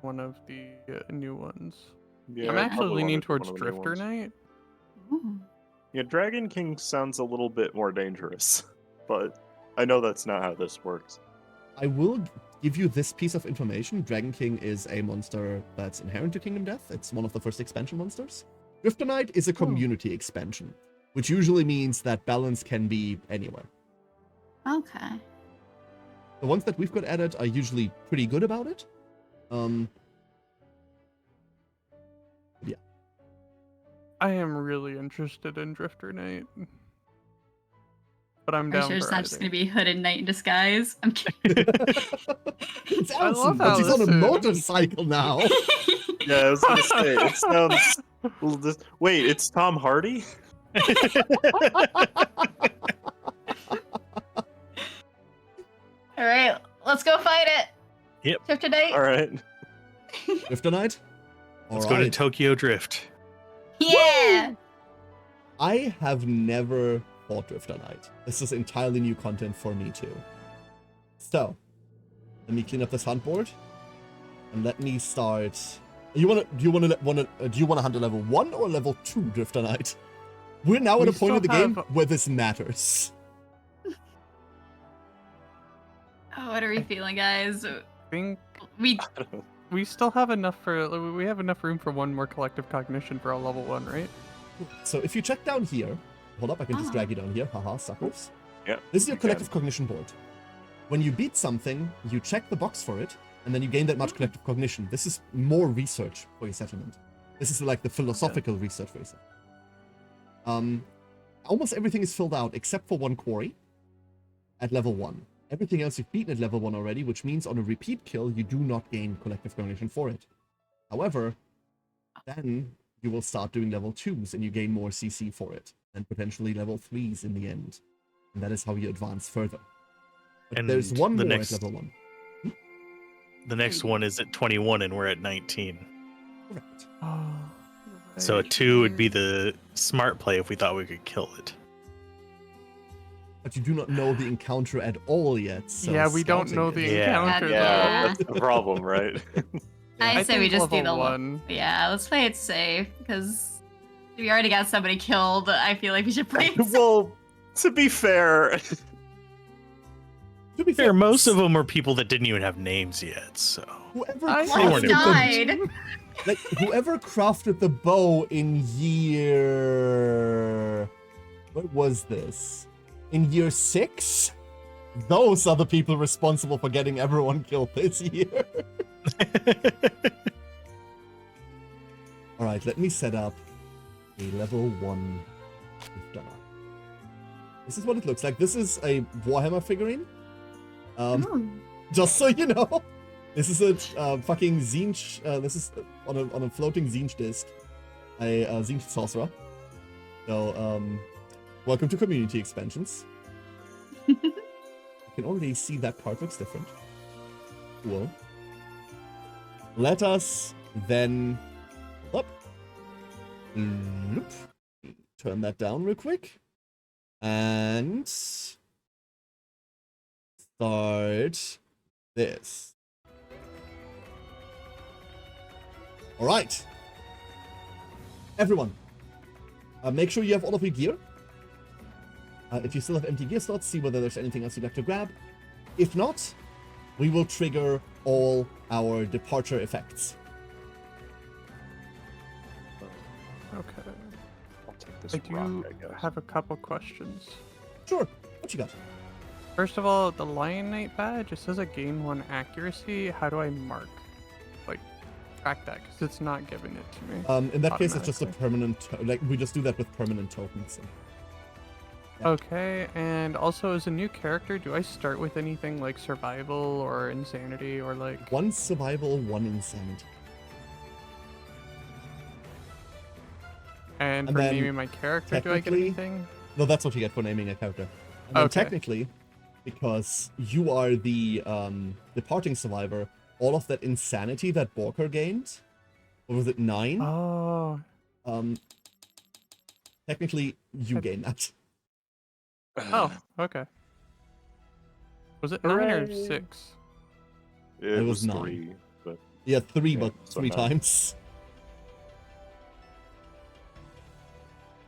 one of the new ones. yeah, I'm actually probably leaning one towards of the new Drifter ones. Knight. Ooh. Yeah, Dragon King sounds a little bit more dangerous, but I know that's not how this works. I will give you this piece of information. Dragon King is a monster that's inherent to Kingdom Death. It's one of the first expansion monsters. Drifter Knight is a community expansion, which usually means that balance can be anywhere. Okay. The ones that we've got added are usually pretty good about it. Yeah. I am really interested in Drifter Knight. But I'm Are you down sure it's for not just either. gonna be hooded knight in disguise? I'm kidding. It's I love Allison, but how she's on a this is. motorcycle now. Yeah, I was gonna say it sounds. Well, wait, it's Tom Hardy. All right, let's go fight it. Yep. Drifter Knight. All right. Drifter Knight? Let's go to Alright. Tokyo Drift. Yeah. I have never fought Drifter Knight. This is entirely new content for me too. So, let me clean up this hunt board, and let me start. Do you want to hunt a level 1 or level 2 Drifter Knight? We're now at We a point of the still game have- where this matters. Oh, what are we feeling, guys? I think We we still have enough for we have enough room for one more collective cognition for a level 1, right? So if you check down here, hold up, I can just Ah. drag you down here. Haha, suckers. Yeah. This is your you collective cognition board. When you beat something, you check the box for it, and then you gain that much collective cognition. This is more research for your settlement. This is like the philosophical research for your settlement. Almost everything is filled out except for one quarry at level 1. Everything else you've beaten at level 1 already, which means on a repeat kill, you do not gain collective cognition for it. However, then you will start doing level 2s and you gain more CC for it, and potentially level 3s in the end. And that is how you advance further. But And there's one the more next- at level 1. The next one is at 21 and we're at 19. Correct. Oh, So a 2 would be the smart play if we thought we could kill it. But you do not know the encounter at all yet. So yeah, we don't scouting know it- the Yeah. encounter Yeah, though. that's the problem, right? I say we think just do level the 1. Yeah, let's play it safe because we already got somebody killed. I feel like we should play it safe. Well, to be fair, To be fair, most of them were people that didn't even have names yet, so... Whoever crafted the bow in year... What was this? In year 6? Those are the people responsible for getting everyone killed this year. Alright, let me set up a level 1 Drifter. This is what it looks like. This is a Warhammer figurine. Just so you know. This is a fucking Zinch, this is on a floating Zinch disc. A Zinch Sorcerer. So, welcome to community expansions. You can already see that part looks different. Cool. Let us then... Up. Turn that down real quick. And... start this. Alright. Everyone. Make sure you have all of your gear. If you still have empty gear slots, see whether there's anything else you'd like to grab. If not, we will trigger all our departure effects. Okay. I'll take this I rock, do I guess. have a couple questions. Sure. What you got? First of all, the Lion Knight badge, it says a gain 1 accuracy. How do I mark? Like, track that, because it's not giving it to me. In that case, it's just a permanent... like, we just do that with permanent tokens. So. Yeah. Okay, and also as a new character, do I start with anything like survival or insanity or like... 1 survival, 1 insanity. And for naming my character, do I get anything? No, that's what you get for naming a character. And then technically, because you are the departing survivor, all of that insanity that Borker gained, or was it 9? Oh. Technically, you gain that. Oh, okay. Was it 9 or 6? It was 9. 3, but... Yeah, 3, yeah, but so 3 9. times.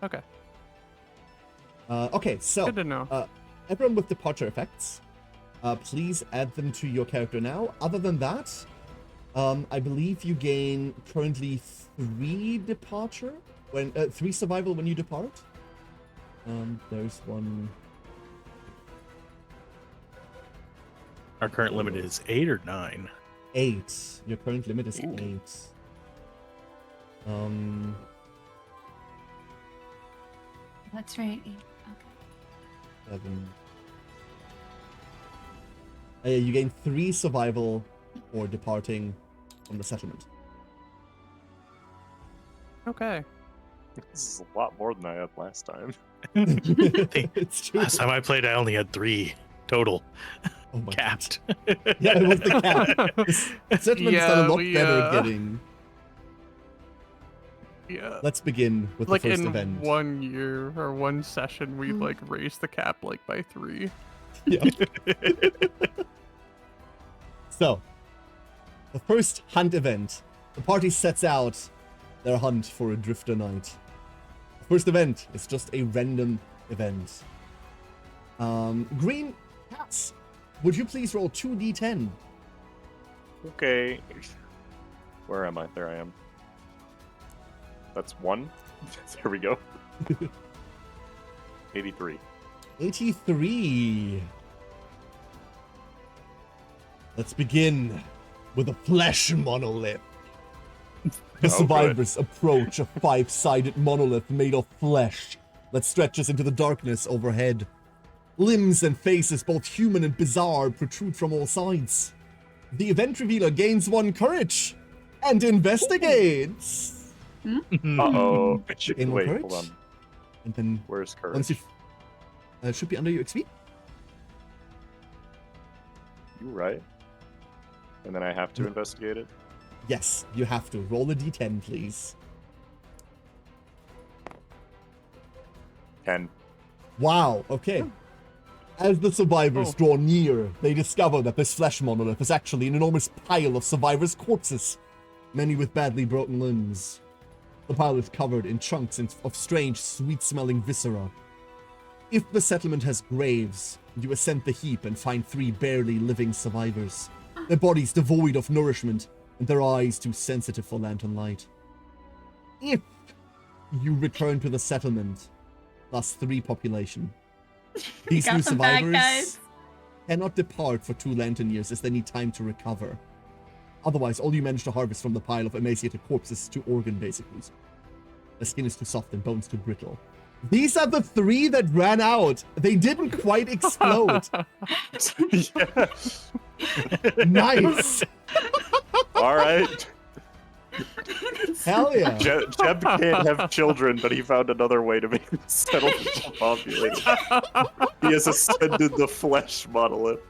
Okay. Okay, so... Good to know. Everyone with departure effects, please add them to your character now. Other than that, I believe you gain currently 3 departure, 3 survival when you depart. There's 1. Our current limit is 8 or 9? 8. Your current limit is 8. That's right. Okay. 7. You gain 3 survival for departing from the settlement. Okay. This is a lot more than I had last time. It's true. Last time I played, I only had 3 total. Oh my capped. Yeah, it was the cap. The settlement's done a lot better at getting. Yeah. Let's begin with like the first in event. 1 year or 1 session, we like raised the cap like by 3. Yeah. So, the first hunt event. The party sets out their hunt for a Drifter Knight. The first event is just a random event. Green, Cass, would you please roll 2d10? Okay. Where am I? There I am. That's 1. There we go. 83. 83. Let's begin with a flesh monolith. The survivors approach a 5-sided monolith made of flesh that stretches into the darkness overhead. Limbs and faces, both human and bizarre, protrude from all sides. The event revealer gains 1 courage and investigates. Uh-oh. Gain 1 Wait, courage. hold on. And then Where's courage? once you should be under your XP. You right. And then I have to investigate it? Yes, you have to. Roll a d10, please. 10. Wow, okay. As the survivors draw near, they discover that this flesh monolith is actually an enormous pile of survivors' corpses, many with badly broken limbs. The pile is covered in chunks of strange, sweet-smelling viscera. If the settlement has graves, you ascend the heap and find 3 barely living survivors. Their bodies devoid of nourishment, and their eyes too sensitive for lantern light. If you return to the settlement, +3 population, these new survivors cannot depart for 2 lantern years as they need time to recover. Otherwise, all you manage to harvest from the pile of emaciated corpses is 2 organ basically. The skin is too soft and bones too brittle. These are the 3 that ran out. They didn't quite explode. Yeah. Nice. All right. Hell yeah. Jeb can't have children, but he found another way to make the settlement populated. He has ascended the flesh monolith.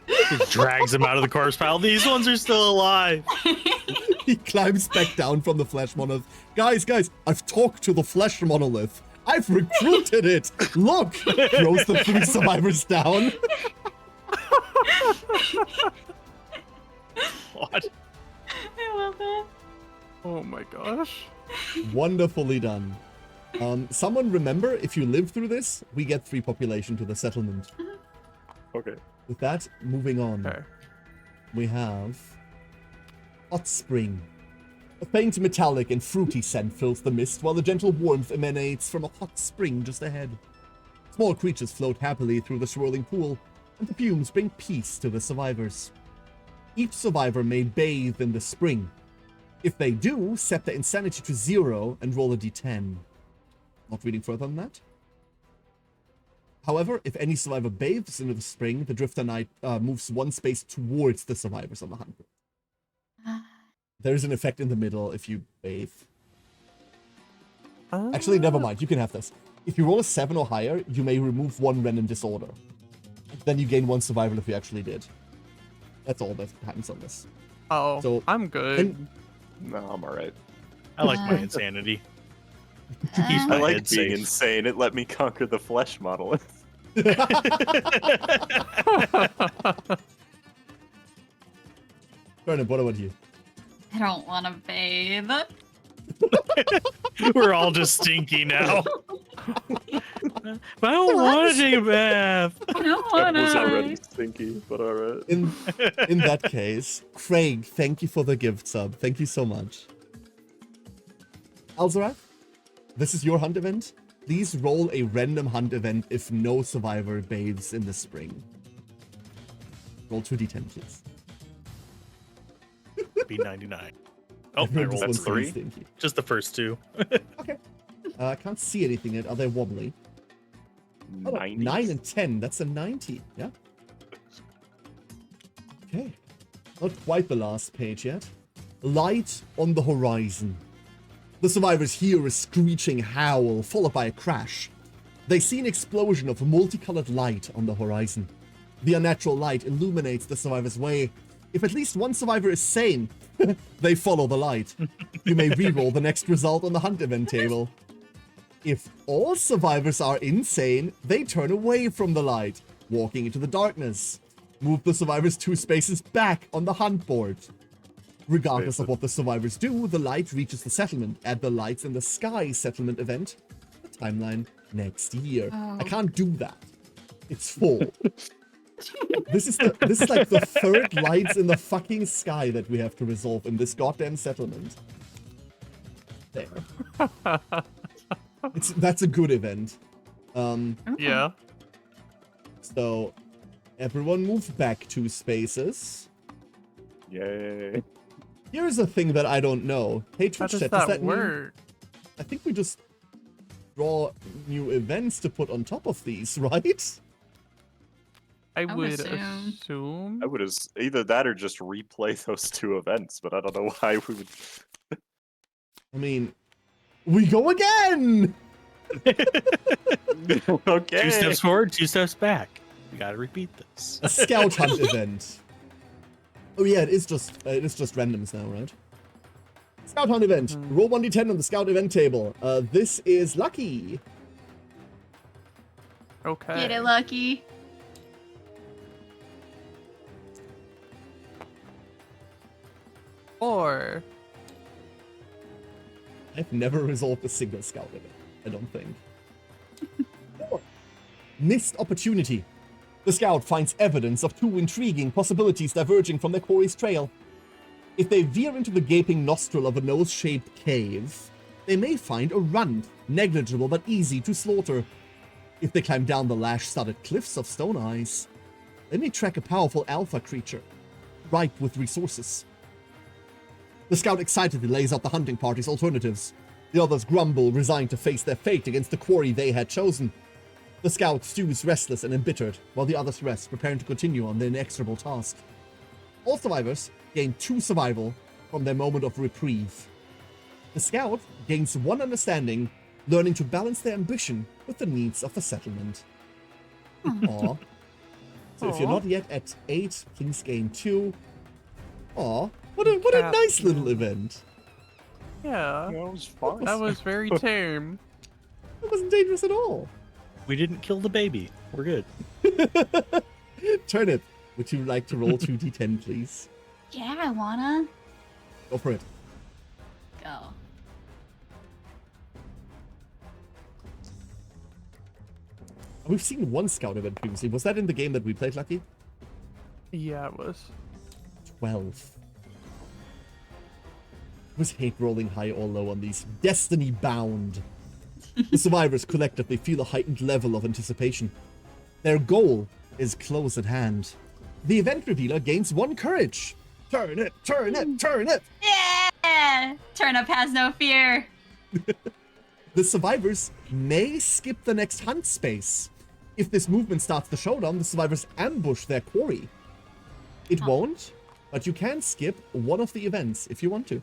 He drags him out of the corpse pile. These ones are still alive. He climbs back down from the flesh monolith. Guys, I've talked to the flesh monolith. I've recruited it. Look. Throws the 3 survivors down. What? I love it. Oh my gosh. Wonderfully done. Someone remember, if you live through this, we get 3 population to the settlement. Okay. With that, moving on. Okay. We have Hot Spring. A faint metallic and fruity scent fills the mist, while the gentle warmth emanates from a hot spring just ahead. Small creatures float happily through the swirling pool, and the fumes bring peace to the survivors. Each survivor may bathe in the spring. If they do, set the insanity to 0 and roll a d10. Not reading further than that. However, if any survivor bathes into the spring, the Drifter Knight moves 1 space towards the survivors on the hunt. There's an effect in the middle if you bathe. Actually, never mind. You can have this. If you roll a 7 or higher, you may remove 1 random disorder. Then you gain 1 survival if you actually did. That's all that happens on this. Oh, so, I'm good. No, I'm alright. I like my insanity. I like being insane. It let me conquer the flesh monolith. Bernard, what about you? I don't want to bathe. We're all just stinky now. But I don't want to take a bath. I don't want I was to. already stinky, but alright. In that case, Craig, thank you for the gift sub. Thank you so much. Alzorath, this is your hunt event. Please roll a random hunt event if no survivor bathes in the spring. Roll 2d10, please. B99. Oh, I rolled That's 3. Stinky. just the first 2. Okay. I can't see anything yet. Are they wobbly? 90. 9 and 10. That's a 90. Yeah. Okay. Not quite the last page yet. Light on the horizon. The survivors hear a screeching howl, followed by a crash. They see an explosion of multicolored light on the horizon. The unnatural light illuminates the survivors' way. If at least 1 survivor is sane, they follow the light. You may reroll the next result on the hunt event table. If all survivors are insane, they turn away from the light, walking into the darkness. Move the survivors 2 spaces back on the hunt board. Regardless of what the survivors do, the light reaches the settlement. Add the lights in the sky settlement event, the timeline next year. Oh. I can't do that. It's full. This is like the 3rd lights in the fucking sky that we have to resolve in this goddamn settlement. There. That's a good event. Yeah. So everyone move back 2 spaces. Yay. Here's a thing that I don't know. Hey, How Twitch does chat, that work? mean, I think we just draw new events to put on top of these, right? I would would assume. assume. I would either that or just replay those 2 events, but I don't know why we would. I mean, we go again! Okay. 2 steps forward, 2 steps back. We gotta repeat this. A scout hunt event. Oh yeah, it is just randoms now, right? Scout hunt event. Roll 1d10 on the scout event table. This is Lucky. Okay. Get it, Lucky. Or I've never resolved a single scout event. I don't think. Missed opportunity. The scout finds evidence of two intriguing possibilities diverging from their quarry's trail. If they veer into the gaping nostril of a nose-shaped cave, they may find a runt, negligible but easy to slaughter. If they climb down the lash-studded cliffs of Stone Eyes, they may track a powerful alpha creature, ripe with resources. The scout excitedly lays out the hunting party's alternatives. The others grumble, resigned to face their fate against the quarry they had chosen. The scout stews restless and embittered, while the others rest, preparing to continue on their inexorable task. All survivors gain 2 survival from their moment of reprieve. The scout gains 1 understanding, learning to balance their ambition with the needs of the settlement. Aww. So if you're not yet at 8, please gain 2. Aw, what a nice little event. Yeah, That was fun. that was very tame. It wasn't dangerous at all. We didn't kill the baby. We're good. Turnip, would you like to roll 2d10, please? Yeah, I wanna. Go for it. Go. We've seen 1 scout event previously. Was that in the game that we played, Lucky? Yeah, it was. 12. I was hate rolling high or low on these. Destiny bound. The survivors collectively feel a heightened level of anticipation. Their goal is close at hand. The event revealer gains 1 courage. Turn it, turn it, turn it! Yeah! Turnip has no fear. The survivors may skip the next hunt space. If this movement starts the showdown, the survivors ambush their quarry. It won't, but you can skip one of the events if you want to.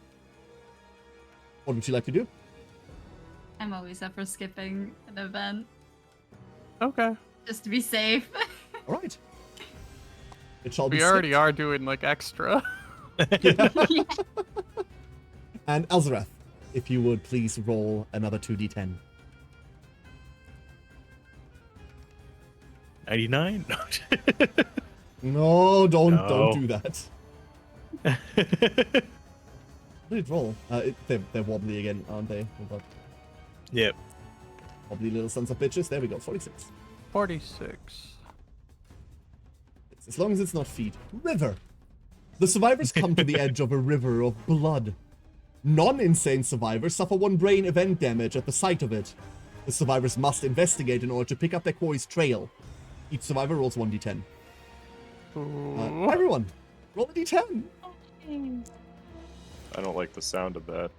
What would you like to do? I'm always up for skipping an event, Okay. just to be safe. All right. It shall be We already skipped. are doing like extra. And Alzorath, if you would please roll another 2d10. 99? No, don't No. do that. What did it roll? They're wobbly again, aren't they? Hold up. Yep. Wobbly little sons of bitches. There we go. 46. 46. As long as it's not feet. River. The survivors come to the edge of a river of blood. Non-insane survivors suffer 1 brain event damage at the sight of it. The survivors must investigate in order to pick up their quarry's trail. Each survivor rolls 1d10. Ooh. Everyone, roll a d10. I don't like the sound of that.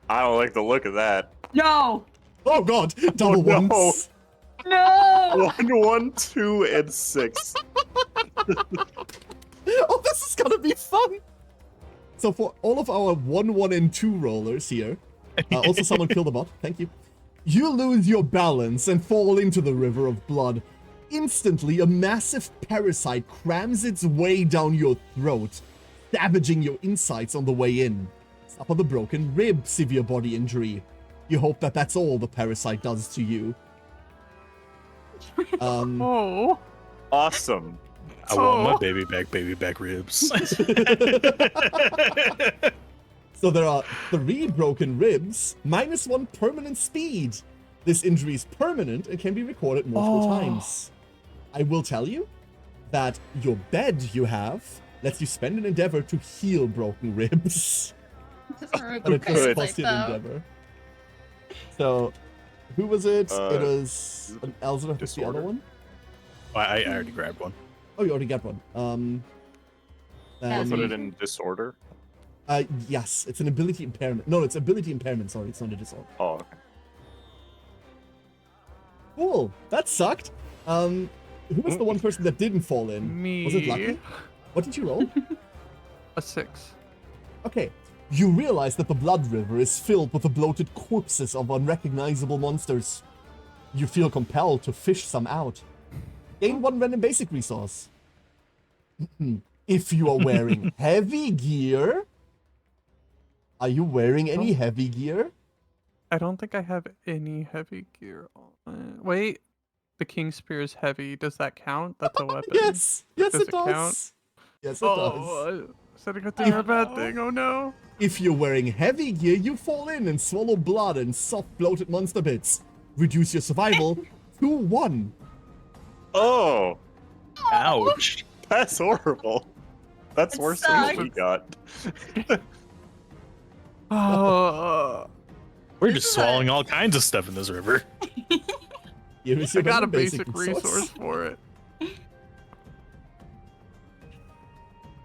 I don't like the look of that. No! Oh god, double no. ones. No! 1, 1, 2, and 6. Oh, this is gonna be fun. So for all of our 1, 1, and 2 rollers here, also someone kill the bot, thank you. You lose your balance and fall into the river of blood. Instantly, a massive parasite crams its way down your throat, savaging your insides on the way in. Suffer the broken rib, severe body injury. You hope that that's all the parasite does to you. Oh. Awesome. I want my baby back ribs. So there are 3 broken ribs, -1 permanent speed. This injury is permanent and can be recorded multiple times. I will tell you that your bed you have lets you spend an endeavor to heal broken ribs. And it just costs you an endeavor. So, who was it? It was an Alzorath. Was the other one? I already grabbed one. Oh, you already got one. Put it in disorder. Yes, it's an ability impairment. No, it's ability impairment. Sorry, it's not a disorder. Oh, okay. Cool. That sucked. Who was the one person that didn't fall in? Me. Was it Lucky? What did you roll? A 6. Okay. You realize that the blood river is filled with the bloated corpses of unrecognizable monsters. You feel compelled to fish some out. Gain 1 random basic resource. If you are wearing heavy gear... Are you wearing any heavy gear? I don't think I have any heavy gear on. Wait. The King Spear is heavy. Does that count? That's a weapon. Yes! Yes, Does it it does! count? Yes, it does. Is that a good thing or a bad thing? Oh no. If you're wearing heavy gear, you fall in and swallow blood and soft bloated monster bits. Reduce your survival to 1. Oh, Ouch. that's horrible. That's It worse than what we sucks. got. Oh, We're just swallowing all kinds of stuff in this river. Here is I your got a random basic resource for it.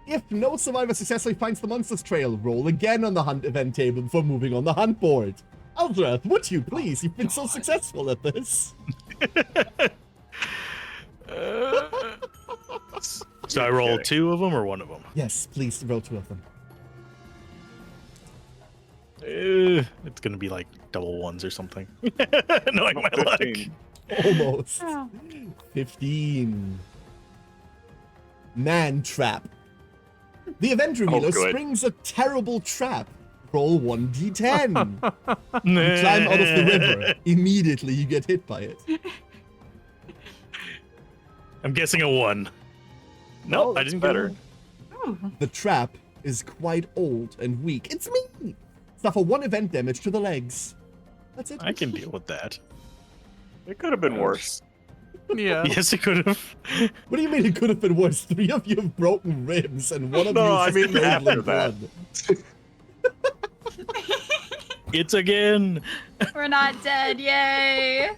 If no survivor successfully finds the monster's trail, roll again on the hunt event table before moving on the hunt board. Alzorath, would you please? You've been so successful at this. So I roll 2 of them or 1 of them? Yes, please roll 2 of them. It's gonna be like double ones or something. Knowing my luck. 15. Almost. 15. Man trap. The event revealer good. springs a terrible trap. Roll 1d10. You climb out of the river. Immediately you get hit by it. I'm guessing a 1. No, I that's didn't better. get The trap is quite old and weak. It's me! Suffer 1 event damage to the legs. That's it. I can deal with that. It could have been worse. Yeah. Yes, it could have. What do you mean it could have been worse? 3 of you have broken ribs and 1 of No, you I is mean just after curdling that. blood. It's again. We're not dead, yay!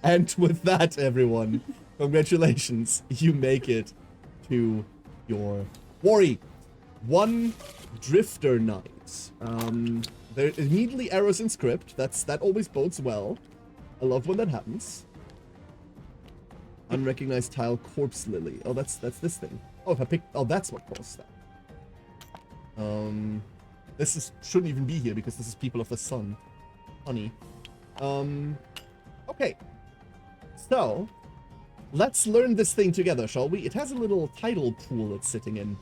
And with that, everyone, congratulations. You make it to your quarry. 1 drifter knight. There immediately arrows in script. That always bodes well. I love when that happens. Unrecognized tile, corpse lily. Oh, that's this thing. Oh, if I pick, oh, that's what caused that. This shouldn't even be here because this is people of the sun. Honey. Okay. So, let's learn this thing together, shall we? It has a little tidal pool it's sitting in.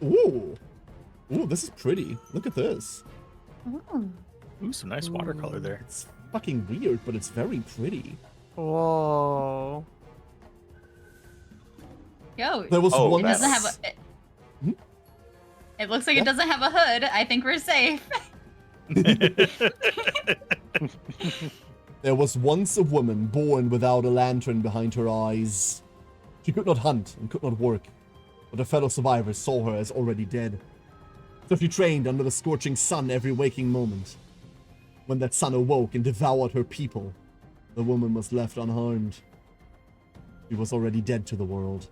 Ooh. Ooh, this is pretty. Look at this. Ooh, some nice watercolor there. It's fucking weird, but it's very pretty. Whoa. Yo, There was Oh, one. it doesn't have a. Hmm? It looks like it doesn't have a hood. I think we're safe. There was once a woman born without a lantern behind her eyes. She could not hunt and could not work, but her fellow survivors saw her as already dead. So she trained under the scorching sun every waking moment. When that sun awoke and devoured her people, the woman was left unharmed. She was already dead to the world.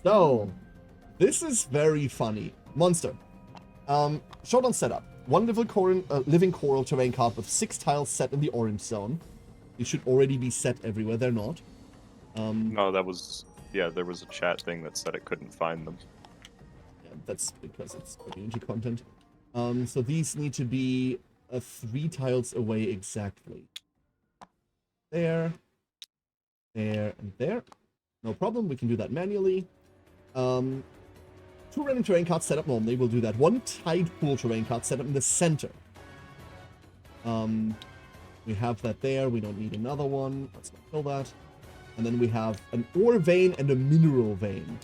So, this is very funny. Monster. Short on setup. 1 living coral terrain card with 6 tiles set in the orange zone. These should already be set everywhere. They're not. No, that was... Yeah, there was a chat thing that said it couldn't find them. Yeah, that's because it's community content. So these need to be 3 tiles away exactly. There, there, and there. No problem, we can do that manually. 2 random terrain cards set up normally, we'll do that. 1 tide pool terrain card set up in the center. We have that there, we don't need another one. Let's not kill that. And then we have an ore vein and a mineral vein.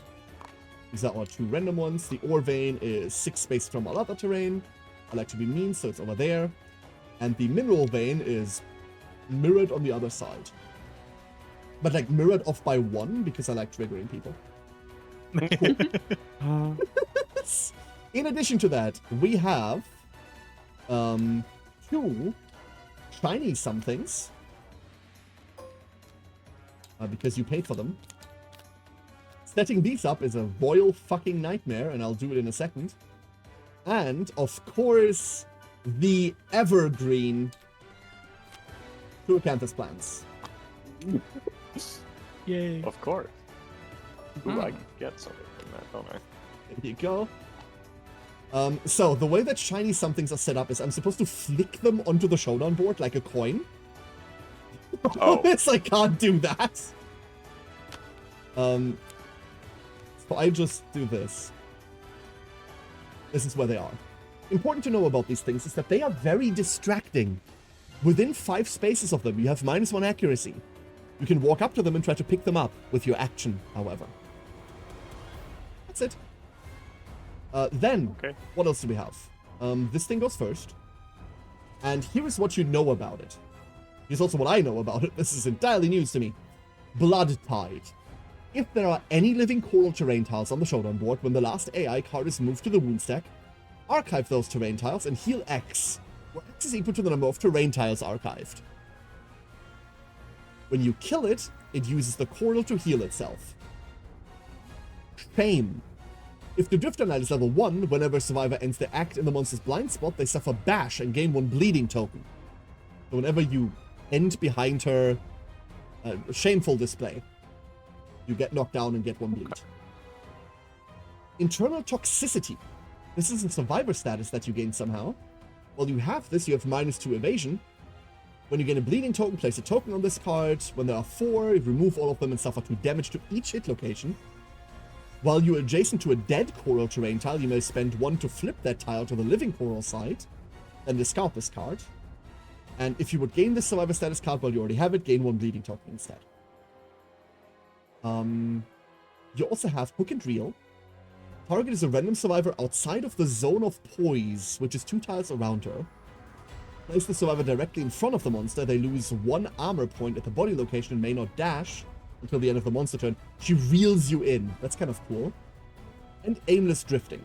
These are our 2 random ones. The ore vein is 6 space from all other terrain. I like to be mean, so it's over there. And the mineral vein is mirrored on the other side. But like mirrored off by 1 because I like triggering people. Cool. In addition to that, we have 2 shiny somethings. Because you paid for them. Setting these up is a royal fucking nightmare, and I'll do it in a second. And, of course, the evergreen Acanthus plants. Yay. Of course. Ooh, I can get something from that, don't I? There you go. So, the way that shiny somethings are set up is I'm supposed to flick them onto the showdown board like a coin. Oh. Yes, I can't do that. So I just do this. This is where they are. Important to know about these things is that they are very distracting. Within 5 spaces of them, you have -1 accuracy. You can walk up to them and try to pick them up with your action, however. That's it. Then, Okay. what else do we have? This thing goes first. And here is what you know about it. Here's also what I know about it. This is entirely news to me. Blood Tide. If there are any living coral terrain tiles on the showdown board when the last AI card is moved to the wound stack, archive those terrain tiles and heal X, where X is equal to the number of terrain tiles archived. When you kill it, it uses the coral to heal itself. Shame. If the Drifter Knight is level 1, whenever a survivor ends their act in the monster's blind spot, they suffer bash and gain 1 bleeding token. So whenever you end behind her shameful display, you get knocked down and get 1 bleed. Internal Toxicity. This is a survivor status that you gain somehow. While you have this, you have -2 evasion. When you gain a bleeding token, place a token on this card. When there are 4, you remove all of them and suffer 2 damage to each hit location. While you're adjacent to a dead coral terrain tile, you may spend 1 to flip that tile to the living coral side, then discard this card. And if you would gain this survivor status card while you already have it, gain 1 bleeding token instead. You also have Hook and Reel. Target is a random survivor outside of the zone of poise, which is 2 tiles around her. Place the survivor directly in front of the monster. They lose 1 armor point at the body location and may not dash until the end of the monster turn. She reels you in. That's kind of cool. And Aimless Drifting.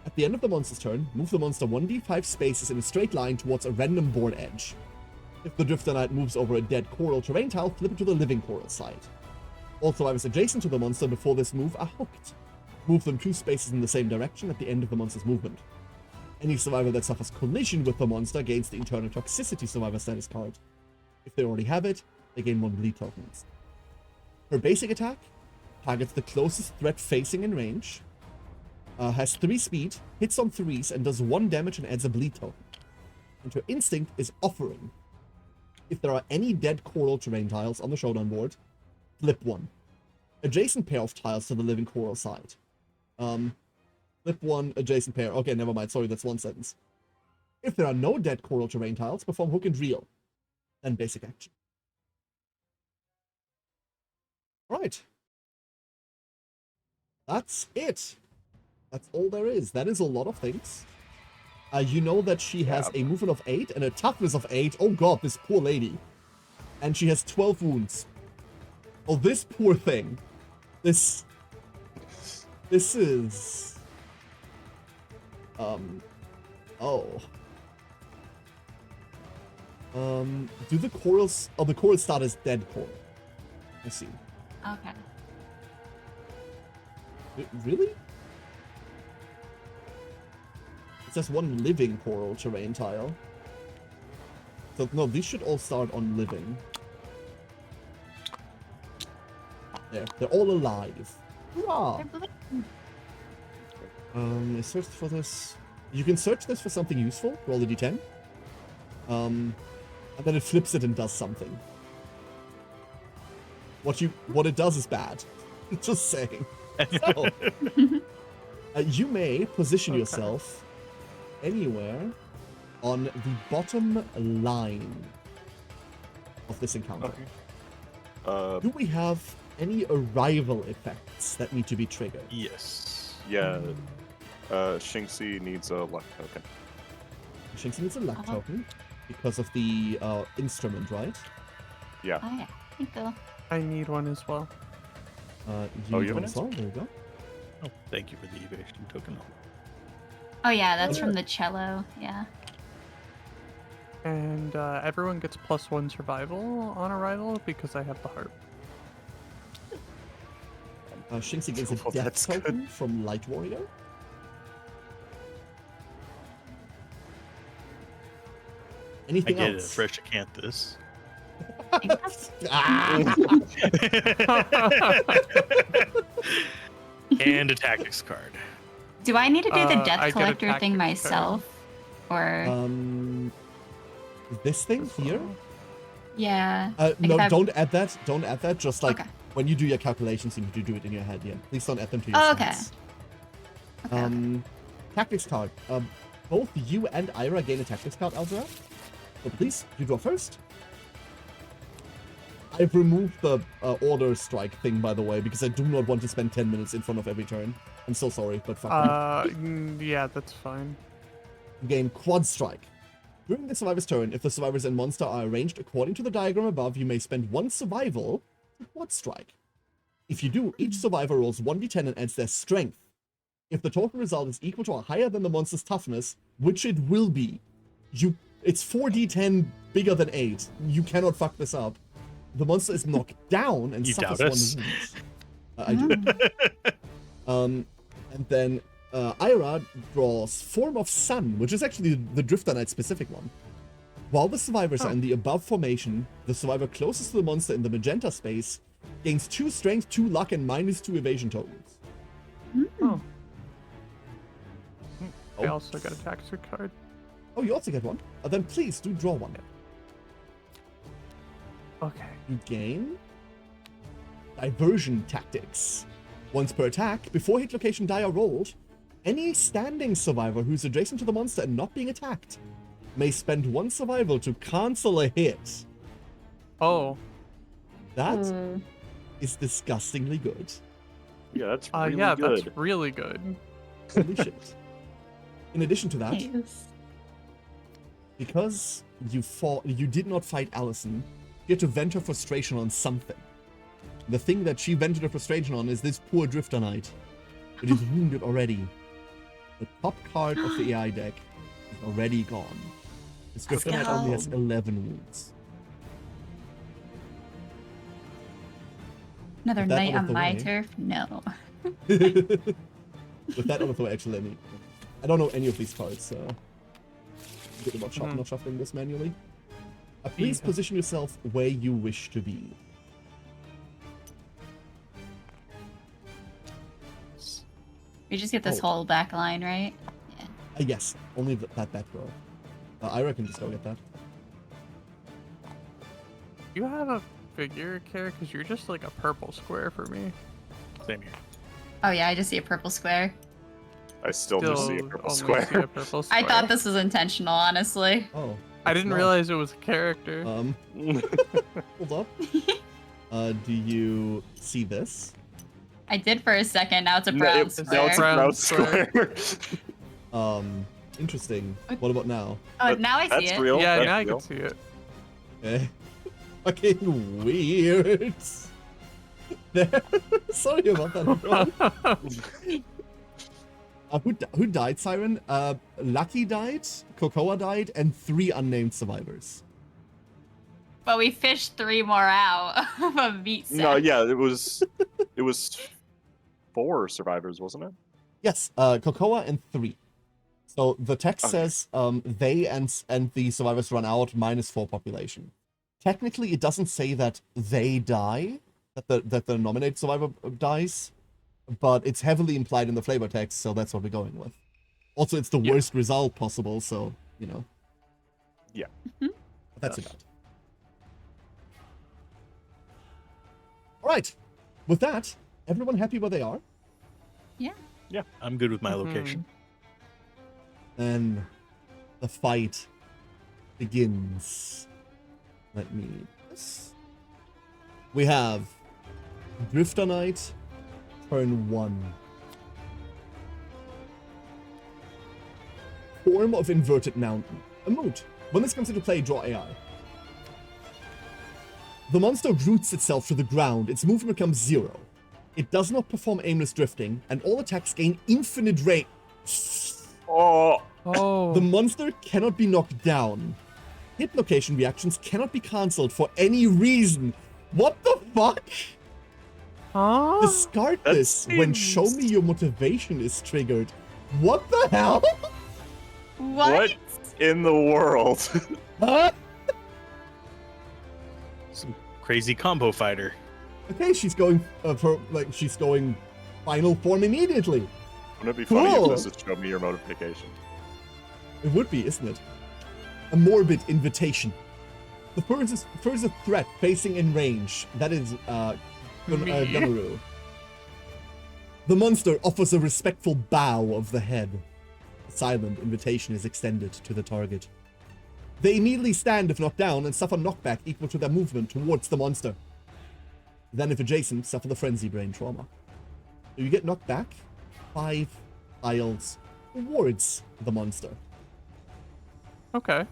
At the end of the monster's turn, move the monster 1d5 spaces in a straight line towards a random board edge. If the Drifter Knight moves over a dead coral terrain tile, flip it to the living coral side. All survivors adjacent to the monster before this move are hooked. Move them 2 spaces in the same direction at the end of the monster's movement. Any survivor that suffers collision with the monster gains the Internal Toxicity survivor status card. If they already have it, they gain 1 bleed tokens. Her basic attack targets the closest threat facing in range, has 3 speed, hits on 3s, and does 1 damage and adds a bleed token. And her instinct is Offering. If there are any dead coral terrain tiles on the showdown board, flip 1. Adjacent pair of tiles to the living coral side. Flip 1, adjacent pair. Okay, never mind. Sorry, that's 1 sentence. If there are no dead coral terrain tiles, perform Hook and Reel. Then basic action. Right. That's it. That's all there is. That is a lot of things. You know that she has a movement of 8 and a toughness of 8. Oh god, this poor lady. And she has 12 wounds. Oh, this poor thing. This is... do the corals... Oh, the corals start as dead coral. I see. Okay. Really? It says 1 living coral terrain tile. So, no, these should all start on living. There, they're all alive. Hurrah! I searched for this. You can search this for something useful. Roll a d10. And then it flips it and does something. What it does is bad. Just saying. So, you may position yourself anywhere on the bottom line of this encounter. Okay. Do we have any arrival effects that need to be triggered? Yes. Yeah. Shinxy needs a luck token. Shinxy needs a luck token because of the instrument, right? Yeah. Oh, yeah. Thank you. I need one as well. You have an as well? There you go. Oh, thank you for the evasion token. Oh, yeah, that's from the cello. Yeah. And everyone gets +1 survival on arrival because I have the harp. Shinxy gets a Oh, death that's token good. from Light Warrior. Anything I get else? a fresh acanthus. Ah! And a tactics card. Do I need to do the I Death get a Collector thing tactics myself? Or... This thing here? yeah. No, I've- don't add that. Don't add that. Just like Okay. when you do your calculations, you need to do it in your head. Yeah, please don't add them to your Oh, okay. stats. Okay. Tactics card. Both you and Ira gain a tactics card, Alzorath. So please, you draw first. I've removed the order strike thing, by the way, because I do not want to spend 10 minutes in front of every turn. I'm so sorry, but fuck me. Yeah, that's fine. You gain quad strike. During the survivor's turn, if the survivors and monster are arranged according to the diagram above, you may spend 1 survival to quad strike. If you do, each survivor rolls 1d10 and adds their strength. If the total result is equal to or higher than the monster's toughness, which it will be, it's 4d10 bigger than 8. You cannot fuck this up. The monster is knocked down and suffers 1 wound. I do. And then Ira draws Form of Sun, which is actually the Drifter Knight specific one. While the survivors are in the above formation, the survivor closest to the monster in the magenta space gains 2 strength, 2 luck, and -2 evasion tokens. Oh. I also got a taxer card. Oh, you also get one? Then please do draw one. Okay. You gain Diversion Tactics. Once per attack, before hit location die are rolled, any standing survivor who's adjacent to the monster and not being attacked may spend 1 survival to cancel a hit. Oh. That is disgustingly good. Yeah, that's really good. That's really good. Holy shit. In addition to that, Nice. because you did not fight Allison, you get to vent her frustration on something. The thing that she vented her frustration on is this poor Drifter Knight. It is wounded already. The top card of the AI deck is already gone. This Drifter Knight only has 11 wounds. Another With that night out of on the my way- turf? No. With that out of the way, actually, I don't know any of these cards, so I'm good about not shuffling this manually. Please position yourself where you wish to be. We just get this whole back line, right? Yeah. Yes, only that back row. Ira can just go get that. You have a figure, Kara, because you're just like a purple square for me. Same here. Oh yeah, I just see a purple square. I still just see a purple only square. see a purple square. I thought this was intentional, honestly. Oh. I it's didn't not. realize it was a character. Hold up. Do you see this? I did for a second. Now it's a brown square. Now it's a brown square. Interesting. What about now? Oh, now I see That's it. real. Yeah, that's now I real. can see it. Okay. Fucking weird. Sorry about that. Who died, Siren? Lucky died, Cocoa died, and 3 unnamed survivors. But we fished 3 more out of a meat set. No, yeah, it was 4 survivors, wasn't it? Yes, Cocoa and 3. So the text says they and the survivors run out -4 population. Technically, it doesn't say that they die, that the nominated survivor dies, but it's heavily implied in the flavor text, so that's what we're going with. Also, it's the worst result possible, so, you know. Yeah. But that's about it. Alright, with that, everyone happy where they are? Yeah. Yeah, I'm good with my location. And the fight begins. Let me... We have Drifter Knight, turn 1. Form of Inverted Mountain. A mood. When this comes into play, draw AI. The monster roots itself to the ground. Its movement becomes 0. It does not perform aimless drifting, and all attacks gain infinite range. Oh. Oh. The monster cannot be knocked down. Hit location reactions cannot be cancelled for any reason. What the fuck? Huh? Discard this when show me your motivation is triggered. What the hell? What? In the world? Huh? Some crazy combo fighter. Okay, she's going she's going final form immediately. Wouldn't it be funny Cool. if this would show me your motivation? It would be, isn't it? A morbid invitation. The furthest threat facing in range. That is Gunnaru. The monster offers a respectful bow of the head. A silent invitation is extended to the target. They immediately stand if knocked down and suffer knockback equal to their movement towards the monster. Then if adjacent, suffer the frenzy brain trauma. So you get knocked back 5 tiles towards the monster. Okay.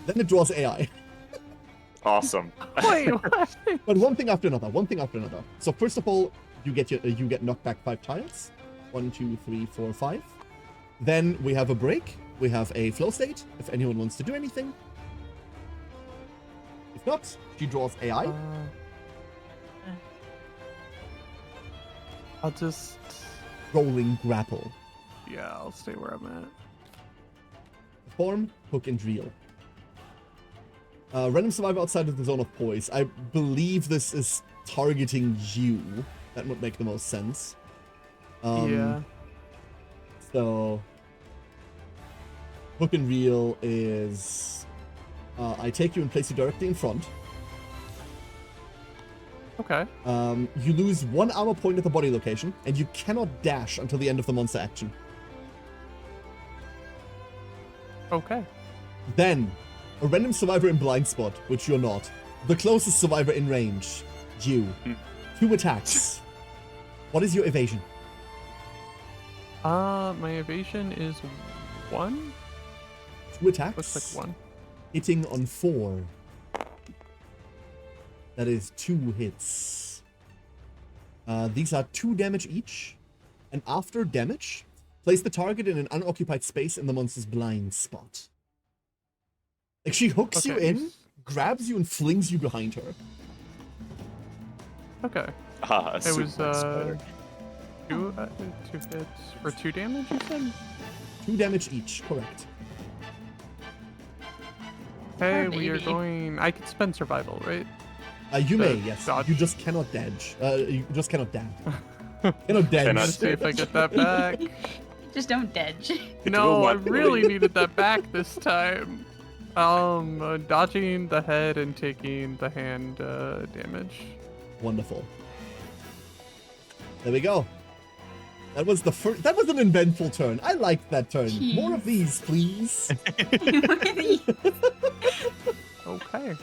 Okay. Then it draws AI. Awesome. Wait, what? But one thing after another. So first of all, you get knocked back 5 tiles. 1, 2, 3, 4, 5. Then we have a break. We have a flow state, if anyone wants to do anything. If not, she draws AI. I'll just... Rolling grapple. Yeah, I'll stay where I'm at. Form, hook, and reel. Random survivor outside of the zone of poise. I believe this is targeting you. That would make the most sense. Yeah. So, hook and reel is... I take you and place you directly in front. Okay. You lose 1 armor point at the body location, and you cannot dash until the end of the monster action. Okay. Then, a random survivor in blind spot, which you're not. The closest survivor in range, you. 2 attacks. What is your evasion? My evasion is 1. 2 attacks. Looks like 1. Hitting on 4. That is 2 hits. These are 2 damage each. And after damage, place the target in an unoccupied space in the monster's blind spot. Like, she hooks you in, grabs you, and flings you behind her. Okay. It was 2 hits for 2 damage, you said? 2 damage each, correct. Poor Hey, we are baby. going... I could spend survival, right? You may, The yes. dodge. You just cannot dodge. You just cannot dab. Cannot dodge. Cannot Let's see if I get that back. Just don't dedge. No, I not really really. needed that back this time. Dodging the head and taking the hand damage. Wonderful. There we go. That was the first. That was an eventful turn. I liked that turn. Jeez. More of these, please. Okay.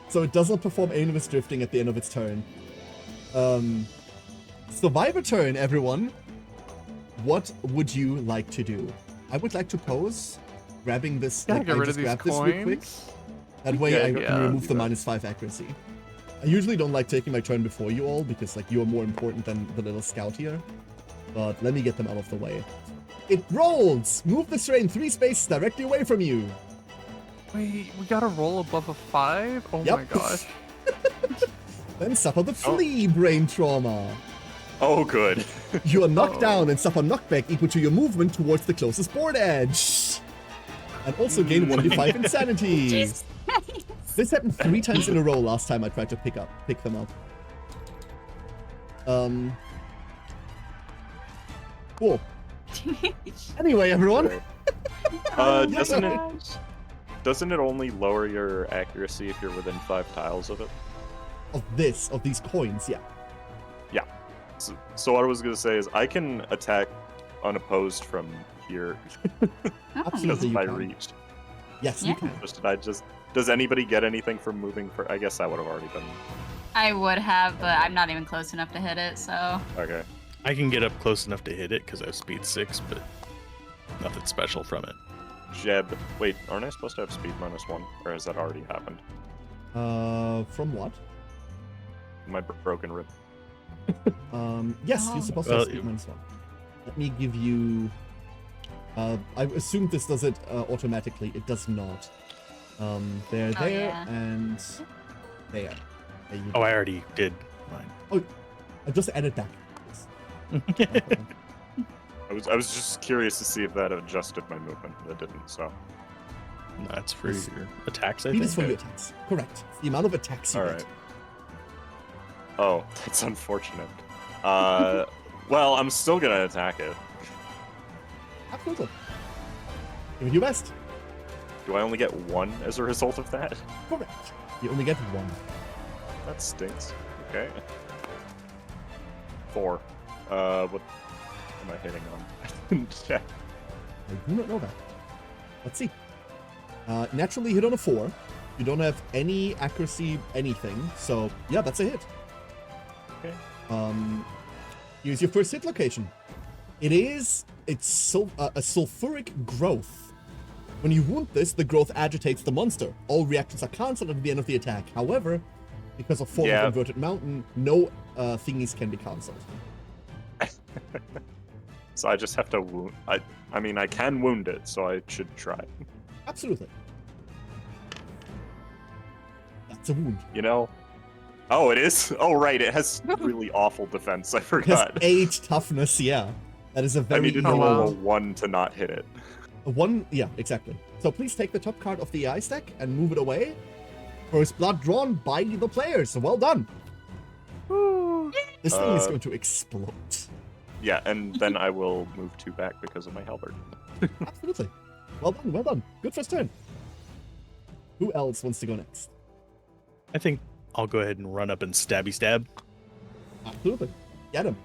So it does not perform aimless drifting at the end of its turn. Survivor turn, everyone. What would you like to do? I would like to pose, grabbing this. Gotta Like, get I rid just of these grab this real quick. coins. That way Yeah, I yeah, can remove do the that. -5 accuracy. I usually don't like taking my turn before you all, because like you are more important than the little scout here. But let me get them out of the way. It rolls! Move the terrain 3 spaces directly away from you. Wait, we gotta roll above a 5? Oh Yep. my gosh. Then suffer the flea brain trauma. Oh, good. You are knocked Uh-oh. down and suffer knockback equal to your movement towards the closest board edge. And also gain 1d5 insanity. Jeez. This happened 3 times in a row last time I tried to pick them up. Cool. Anyway, everyone. Doesn't it only lower your accuracy if you're within 5 tiles of it? Of these coins, yeah. Yeah. So what I was gonna say is I can attack unopposed from here because Absolutely, of you my can. reach. Yes, you Yeah. can. Does anybody get anything from moving for? I guess I would have already been. I would have, but I'm not even close enough to hit it, so. Okay. I can get up close enough to hit it because I have speed 6, but nothing special from it. Jeb. Wait, aren't I supposed to have speed -1? Or has that already happened? From what? My broken rib. Yes, Oh. you're supposed to have Well, speed -1. Let me give you... I assume this does it automatically. It does not. There, Oh, there, yeah. and there. There you Oh, go. I already did mine. I just added that. Yes. I was just curious to see if that adjusted my movement. It didn't. So. That's for your attacks, I Speed think. is for your attacks. Correct. It's the amount of attacks you All get. right. Oh, that's unfortunate. Well, I'm still gonna attack it. Absolutely. Give it your best. Do I only get 1 as a result of that? Correct. You only get 1. That stinks. Okay. 4. What am I hitting on? Check. I do not know that. Let's see. Naturally hit on a 4. You don't have any accuracy, anything. So, yeah, that's a hit. Okay. Here's your first hit location. It's a sulfuric growth When you wound this, the growth agitates the monster. All reactions are cancelled at the end of the attack. However, because of form of inverted mountain, no thingies can be cancelled. So I just have to wound. I mean, I can wound it, so I should try. Absolutely. That's a wound. You know? Oh, it is? Oh, right. It has really awful defense. I forgot. It has 8 toughness, yeah. That is a very I need to roll a 1 to not hit it. A 1, yeah, exactly. So please take the top card of the AI stack and move it away. First blood drawn by the players. So well done. This thing is going to explode. Yeah, and then I will move 2 back because of my halberd. Absolutely. Well done, well done. Good first turn. Who else wants to go next? I think I'll go ahead and run up and stabby stab. Absolutely. Get him.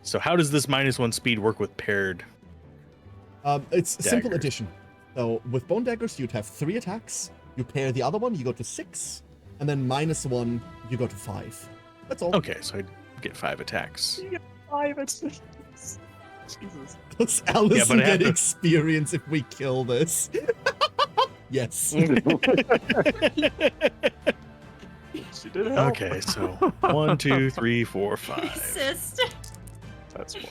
So how does this -1 speed work with paired? It's dagger? simple addition. So with bone daggers, you'd have 3 attacks. You pair the other one, you go to 6. And then -1, you go to 5. That's all. Okay, so I get 5 attacks. You get 5 attacks. Jesus. Does Allison but I have get to- experience if we kill this? Yes. She did help. Okay, so 1, 2, 3, 4, 5. Racist. That's 1.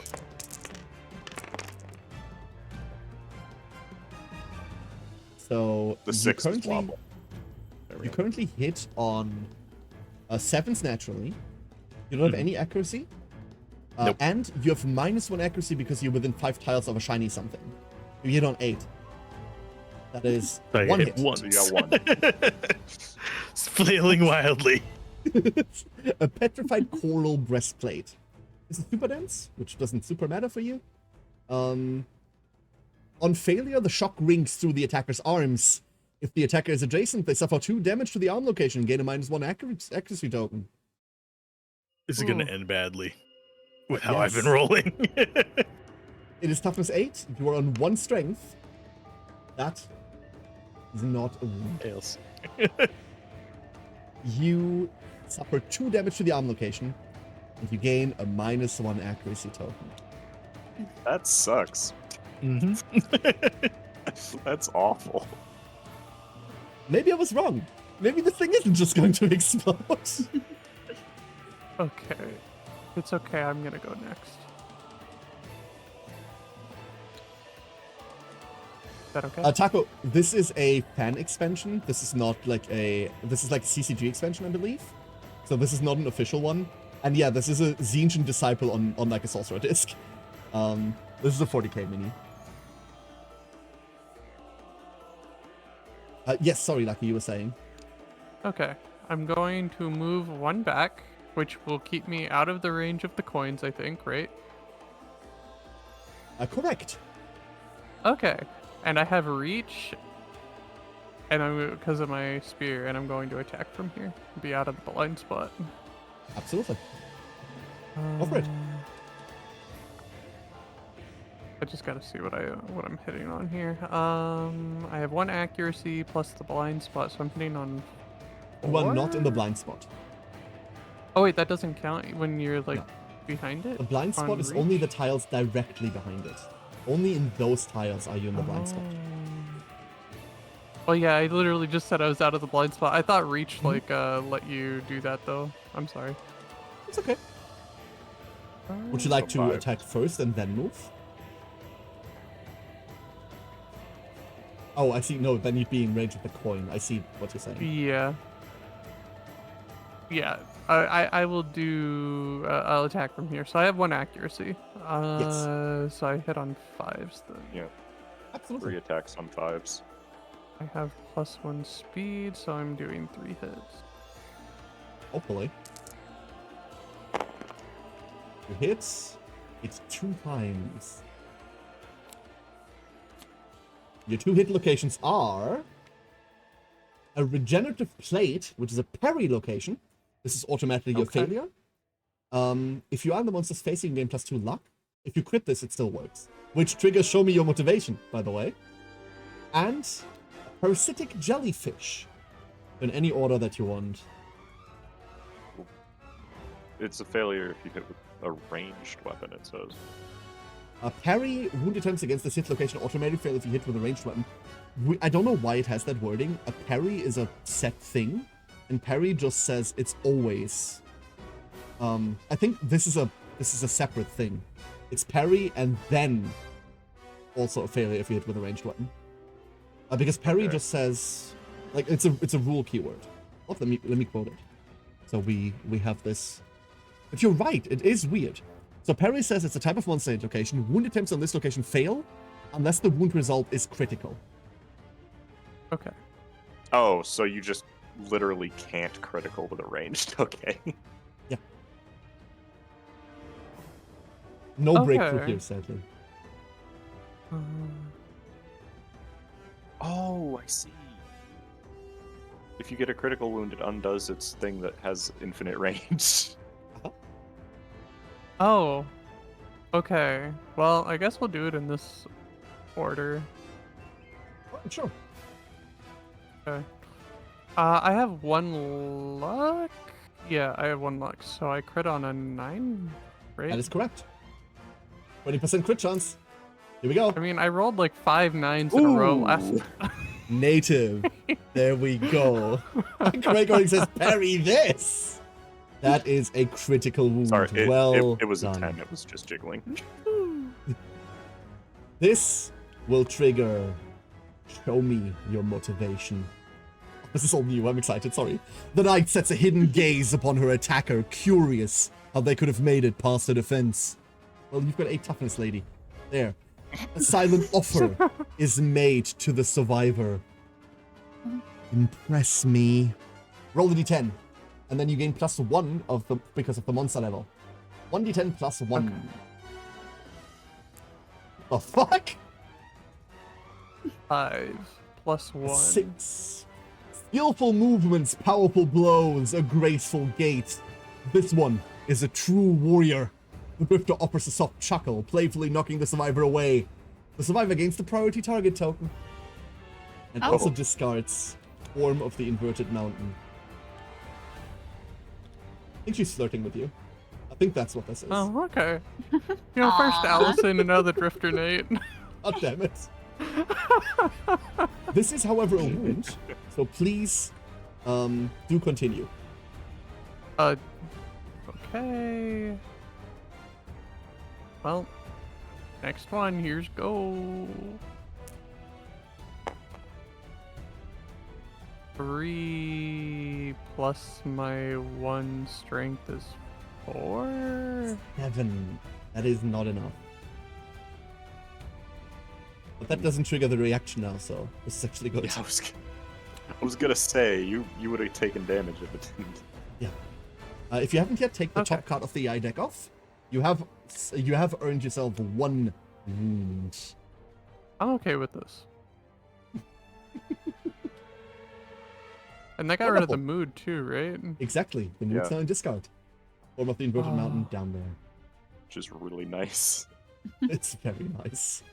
So The you 6 is currently, wobble. There we you go. currently hit on 7s naturally. You don't have any accuracy. Nope. And you have -1 accuracy because you're within 5 tiles of a shiny something. You hit on 8. That is So I 1 hit hit. once. So you got 1. Flailing wildly. A petrified coral breastplate. This is super dense, which doesn't super matter for you. On failure, the shock rings through the attacker's arms. If the attacker is adjacent, they suffer 2 damage to the arm location and gain a -1 accuracy token. This is going to end badly with how Yes. I've been rolling. It is toughness 8. You are on 1 strength. That is not a wound. Fails. You suffer 2 damage to the arm location, and you gain a -1 accuracy token. That sucks. Mm-hmm. That's awful. Maybe I was wrong. Maybe the thing isn't just going to explode. Okay. It's okay, I'm gonna go next. Is that okay? Taco, this is a fan expansion. This is not like this is like a CCG expansion, I believe. So this is not an official one. And yeah, this is a Xinjiang Disciple on like a Sorcerer disc. This is a 40k mini. Yes, sorry, Lucky, you were saying. Okay. I'm going to move 1 back, which will keep me out of the range of the coins, I think, right? Correct. Okay. And I have reach, and I'm because of my spear, and I'm going to attack from here. Be out of the blind spot. Absolutely. Go for it. I just gotta see what I'm hitting on here. I have 1 accuracy plus the blind spot, so I'm hitting on. You are not in the 4? blind spot. Oh wait, that doesn't count when you're like No. behind it. The blind spot On is only the reach? tiles directly behind it. Only in those tiles are you in the blind spot. Oh yeah, I literally just said I was out of the blind spot. I thought reach like let you do that though. I'm sorry. It's okay. Would you like to Five. attack first and then move? Oh, I see. No, then you'd be in range of the coin. I see what you're saying. Yeah. Yeah. I will do. I'll attack from here. So I have 1 accuracy. Yes. So I hit on 5s then. Yeah, Absolutely. 3 attacks on 5s. I have +1 speed, so I'm doing 3 hits. Hopefully. You hit. It's 2 times. Your 2 hit locations are a regenerative plate, which is a parry location. This is automatically your Okay. failure. If you are in the monster's face, you can gain +2 luck. If you crit this, it still works. Which triggers show me your motivation, by the way. And a parasitic jellyfish. In any order that you want. It's a failure if you hit with a ranged weapon, it says. Parry wound attempts against this hit location automatically fail if you hit with a ranged weapon. I don't know why it has that wording. A parry is a set thing, and parry just says it's always. I think this is a separate thing. It's parry and then also a failure if you hit with a ranged weapon. Because parry just says like it's a rule keyword. Oh, let me quote it. So we have this. But you're right, it is weird. So parry says it's a type of monster hit location. Wound attempts on this location fail unless the wound result is critical. Okay. Oh, so you just literally can't critical with a ranged. Okay. Yeah. No breakthrough here, sadly. Oh, I see. If you get a critical wound, it undoes its thing that has infinite range. Oh. Okay. Well, I guess we'll do it in this order. Oh, sure. Okay. I have 1 luck. Yeah, I have 1 luck, so I crit on a 9, right? That is correct. 20% crit chance. Here we go. I mean, I rolled like 5 9s in a row last. Native. There we go. Gregory says, parry this. That is a critical wound. Sorry, it was done. a 10. It was just jiggling. This will trigger. Show me your motivation. This is all new. I'm excited. Sorry. The knight sets a hidden gaze upon her attacker, curious how they could have made it past the defense. Well, you've got 8 toughness, lady. There. A silent offer is made to the survivor. Impress me. Roll the d10, and then you gain +1 because of the monster level. 1d10 plus 1. Okay. The fuck? 5 plus 1. 6. Skillful movements, powerful blows, a graceful gait. This one is a true warrior. The drifter offers a soft chuckle, playfully knocking the survivor away. The survivor gains the priority target token. And also discards Form of the Inverted Mountain. I think she's flirting with you. I think that's what this is. Oh, okay. First Allison and now the Drifter Knight. God damn it. This is, however, a wound, so please do continue. Okay. Well, next one, here's go. 3 plus my 1 strength is 4. 7. That is not enough. But that doesn't trigger the reaction now, so this is actually good. Yeah, I was gonna say you would have taken damage if it didn't. Yeah. If you haven't yet taken the top card of the eye deck off, you have earned yourself 1 wound. I'm okay with this. And that got rid of the mood too, right? Exactly. The mood's now in discard. Form of the Inverted Mountain down there. Which is really nice. It's very nice.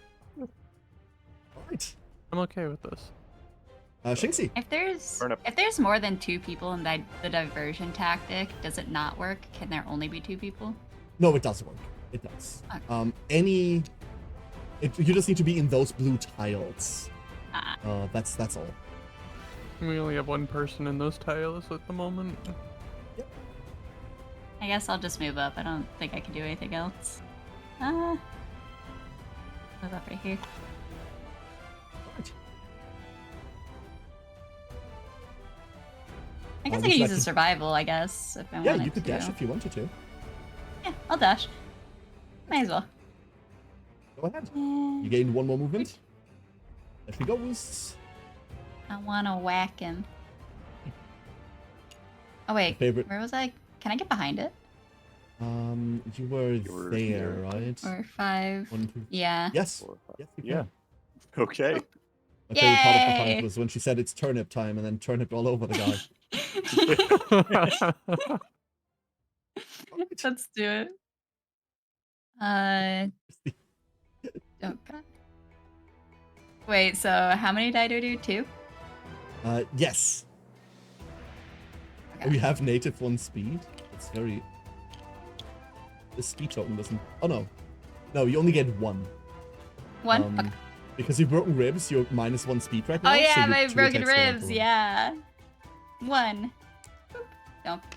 Alright. I'm okay with this. Shinxie. If there's more than 2 people in the diversion tactic, does it not work? Can there only be 2 people? No, it does work. It does. Okay. You just need to be in those blue tiles. That's all. We only have 1 person in those tiles at the moment. Yep. I guess I'll just move up. I don't think I can do anything else. Move up right here. Right. I guess I could use a survival, I guess, if I wanted to. Yeah, you could dash if you wanted to. Yeah, I'll dash. Might as well. Go ahead. You gain 1 more movement. There she goes. I want to whack him. Oh, wait. Where was I? Can I get behind it? You were there, here. Right? Or 5. 1, 2. Yeah. Yes. 4, 5. Yes, you Yeah. can. Okay. My favorite part of the fight was when she said it's turnip time and then turnip all over the guy. Let's do it. Oh god. Wait, so how many die do I do? 2? Yes. Okay. We have native 1 speed. It's very. The speed token doesn't. Oh no. No, you only get 1. 1? Okay. Because you've broken ribs, you're -1 speed right now. Oh yeah, so my two broken attacks go ribs, for yeah. 1.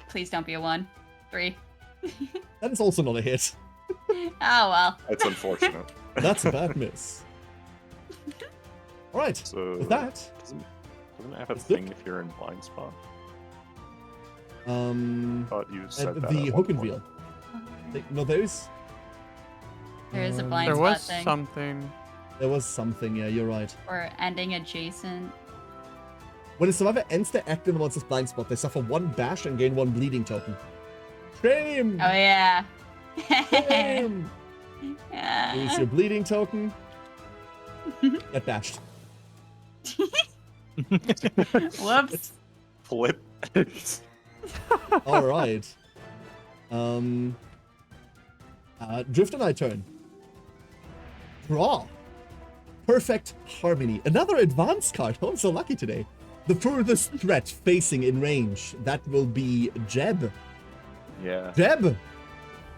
Please don't be a 1. 3. That is also not a hit. Oh well. That's unfortunate. That's a bad miss. Alright, So with that... Doesn't it have a Is thing if you're in blind spot? Thought you said that. the at hook one and point. reel. No, there's... There is a blind There spot was thing. something. There was something, yeah, you're right. Or ending adjacent. When a survivor ends their act in the monster's blind spot, they suffer 1 bash and gain 1 bleeding token. Shame! Oh yeah. Shame! Use your bleeding token. Get bashed. Whoops. Flip. Alright. Drift and I turn. Draw. Perfect Harmony. Another advanced card. Oh, I'm so lucky today. The furthest threat facing in range. That will be Jeb. Yeah. Jeb!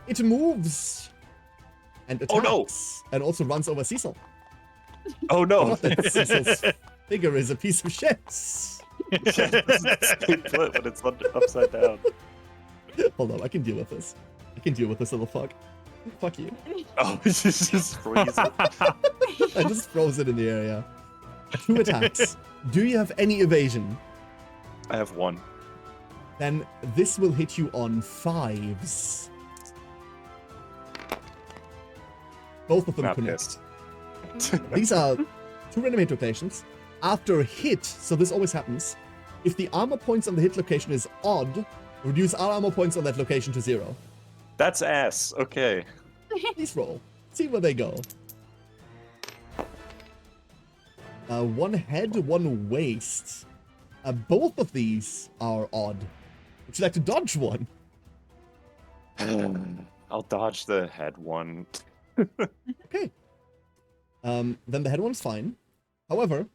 It moves. And attacks. Oh, no. And also runs over Cecil. Oh no. Not that Cecil's figure is a piece of shit. Yeah, it doesn't speed flip, but it's upside down. Hold on, I can deal with this. I can deal with this little fuck. Fuck you. Oh, it's just freeze it. I just froze it in the area. 2 attacks. Do you have any evasion? I have 1. Then this will hit you on 5s. Both of them Not connect. pissed. These are 2 random hit locations. After a hit, so this always happens, if the armor points on the hit location is odd, reduce all armor points on that location to 0. That's ass. Okay. Please roll. See where they go. 1 head, 1 waist. Both of these are odd. Would you like to dodge one? I'll dodge the head one. Okay. Then the head one's fine. However,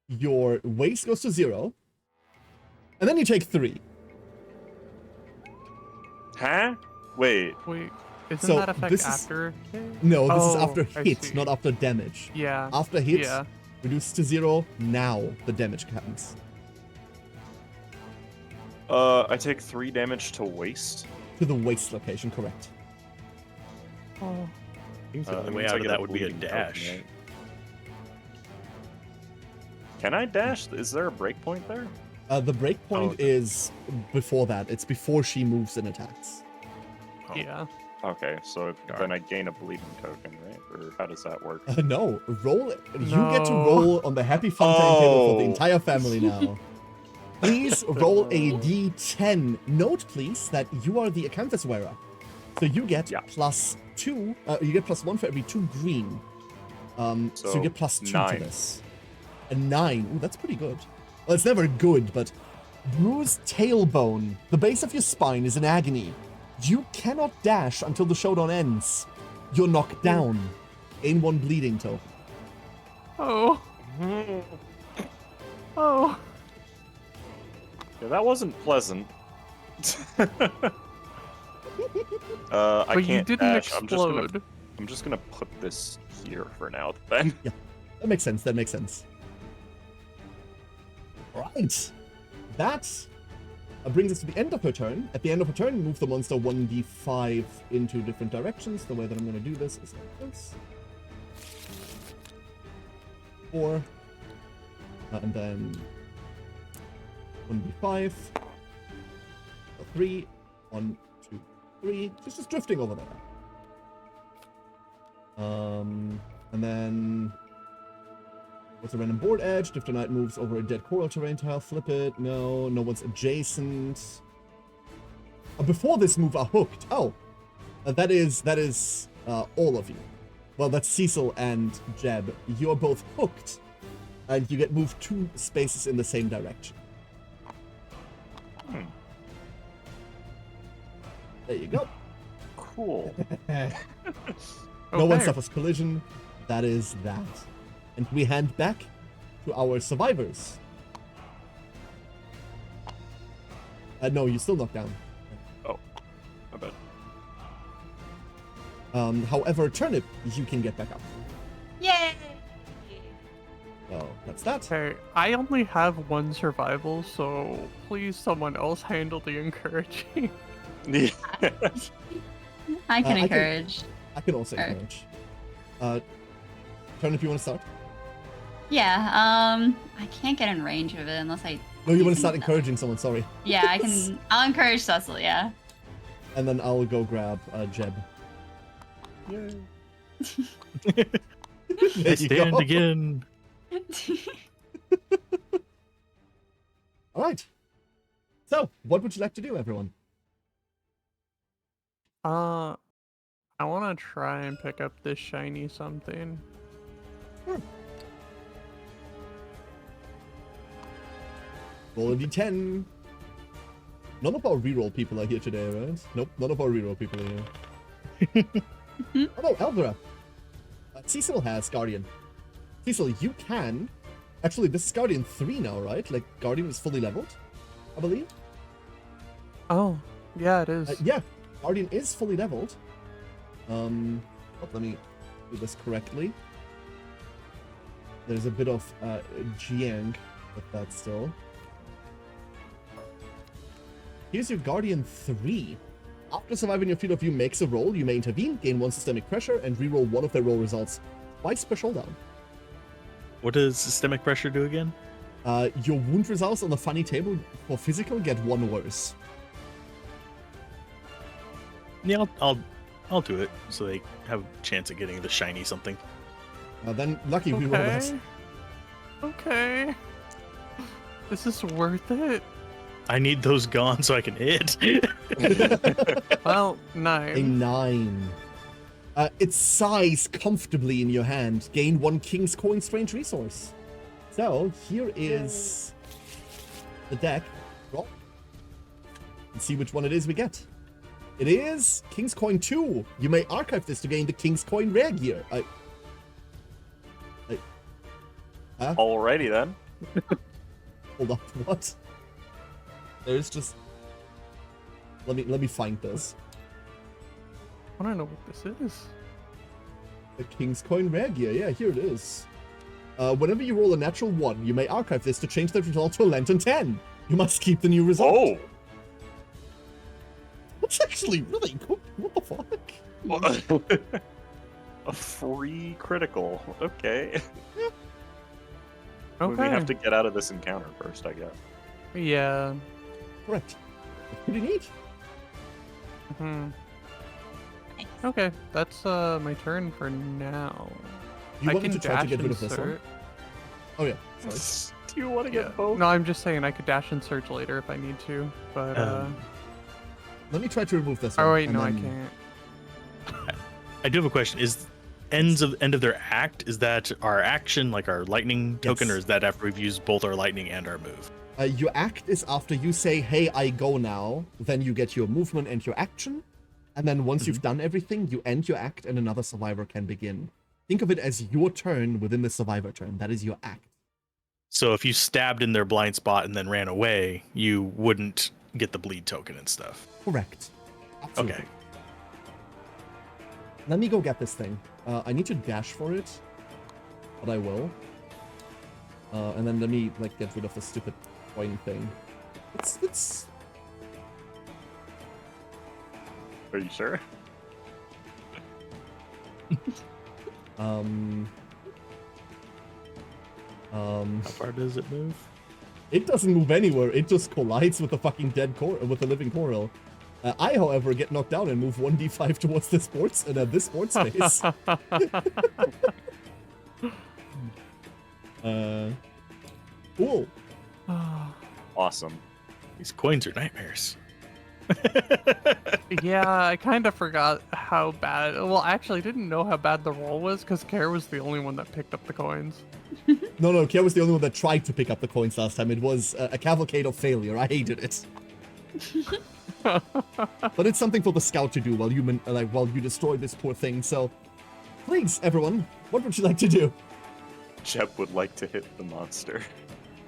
your waist goes to 0. And then you take 3. Huh? Wait. Wait, isn't So, that effect this is- after? No, this is Oh, after I hit, see. not after damage. Yeah. After hit, Yeah. reduce to 0. Now the damage happens. I take 3 damage to waist. To the waist location, correct. Oh. I think the That only way means I out of get that would be a bleeding token, dash. right? Can I dash? Is there a breakpoint there? The breakpoint okay. is before that. It's before she moves and attacks. Oh. Yeah. Okay, so Darn. then I gain a bleeding token, right? Or how does that work? No, roll it. You get to No. roll on the Happy Fun Time table for the Oh. entire family now. Please roll a d10. Note, please, that you are the Acanthus wearer. So you get Yeah. +2. You get +1 for every 2 green. So you get +2 9. to this. A 9. Ooh, that's pretty good. Well, it's never good, but bruised tailbone. The base of your spine is in agony. You cannot dash until the showdown ends. You're knocked down. Gain 1 bleeding token. Oh. Oh. Yeah, that wasn't pleasant. I But you can't didn't dash. explode. I'm just gonna put this here for now. Then. That makes sense. That makes sense. Right. That brings us to the end of her turn. At the end of her turn, move the monster 1d5 into different directions. The way that I'm going to do this is like this. 4. And then 1d5. 3. 1, 2, 3. Just drifting over there. And then... What's a random board edge? Drifter Knight moves over a dead coral terrain tile. Flip it. No, no one's adjacent. Before this move are hooked. Oh, that is all of you. Well, that's Cecil and Jeb. You're both hooked, and you get moved 2 spaces in the same direction. There you go. Cool. No one Okay. suffers collision. That is that. And we hand back to our survivors. No, you're still knocked down. Oh, I bet. However, Turnip, you can get back up. Yay! So that's that. Okay, I only have 1 survival, so please someone else handle the encouraging. I can encourage. I can also encourage. Turnip, you want to start? Yeah, I can't get in range of it unless I... No, you want to start encouraging someone, sorry. Yeah, I can... I'll encourage Cecil, yeah. And then I'll go grab Jeb. Yay. I stand again. Alright. So, what would you like to do, everyone? I want to try and pick up this shiny something. Sure. Roll a d10. None of our reroll people are here today, right? Nope, none of our reroll people are here. Oh no, Alzorath. Cecil has Guardian. Cecil, you can... Actually, this is Guardian 3 now, right? Like, Guardian is fully leveled, I believe? Oh, yeah, it is. Yeah, Guardian is fully leveled. Let me do this correctly. There's a bit of Jiang with that still. Here's your Guardian 3. After surviving your field of view makes a roll, you may intervene, gain 1 systemic pressure, and reroll 1 of their roll results twice per showdown. What does systemic pressure do again? Your wound results on the funny table for physical get 1 worse. Yeah, I'll do it so they have a chance of getting the shiny something. Then Lucky, we roll that. Okay. This is worth it. I need those gone so I can hit. Well, A 9. 9. It sighs comfortably in your hand. Gain 1 King's Coin Strange Resource. So, here is the deck. Roll. And see which one it is we get. It is King's Coin 2. You may archive this to gain the King's Coin Rare Gear. Alrighty then. Hold up, what? There's just... Let me find this. I don't know what this is. The King's Coin Rare Gear, yeah, here it is. Whenever you roll a natural 1, you may archive this to change the result to a Lantern 10. You must keep the new result. Oh! That's actually really cool. What the fuck? A free critical. Okay. Yeah. Okay. We have to get out of this encounter first, I guess. Yeah. Correct. That's pretty neat. Hmm. Okay, that's my turn for now. You I want can to try to dash get rid and of this one? search. Oh yeah, sorry. Do you want to get both? No, I'm just saying I could dash and search later if I need to, but Let me try to remove this one. oh wait, and no, I then- can't. I do have a question. Is end of their act, is that our action, like our lightning token, Yes. or is that after we've used both our lightning and our move? Your act is after you say, hey, I go now, then you get your movement and your action. And then once you've done everything, you end your act and another survivor can begin. Think of it as your turn within the survivor turn. That is your act. So if you stabbed in their blind spot and then ran away, you wouldn't get the bleed token and stuff. Correct. Absolutely. Okay. Let me go get this thing. I need to dash for it, but I will. And then let me get rid of the stupid coin thing. It's... Are you sure? How far does it move? It doesn't move anywhere. It just collides with the fucking with the living coral. I, however, get knocked down and move 1d5 towards this sports space. Cool. Awesome. These coins are nightmares. Yeah, I kind of forgot how bad. Well, actually, I didn't know how bad the roll was because Kara was the only one that picked up the coins. No, Kara was the only one that tried to pick up the coins last time. It was a cavalcade of failure. I hated it. But it's something for the scout to do while you destroy this poor thing. So, please, everyone, what would you like to do? Jeb would like to hit the monster.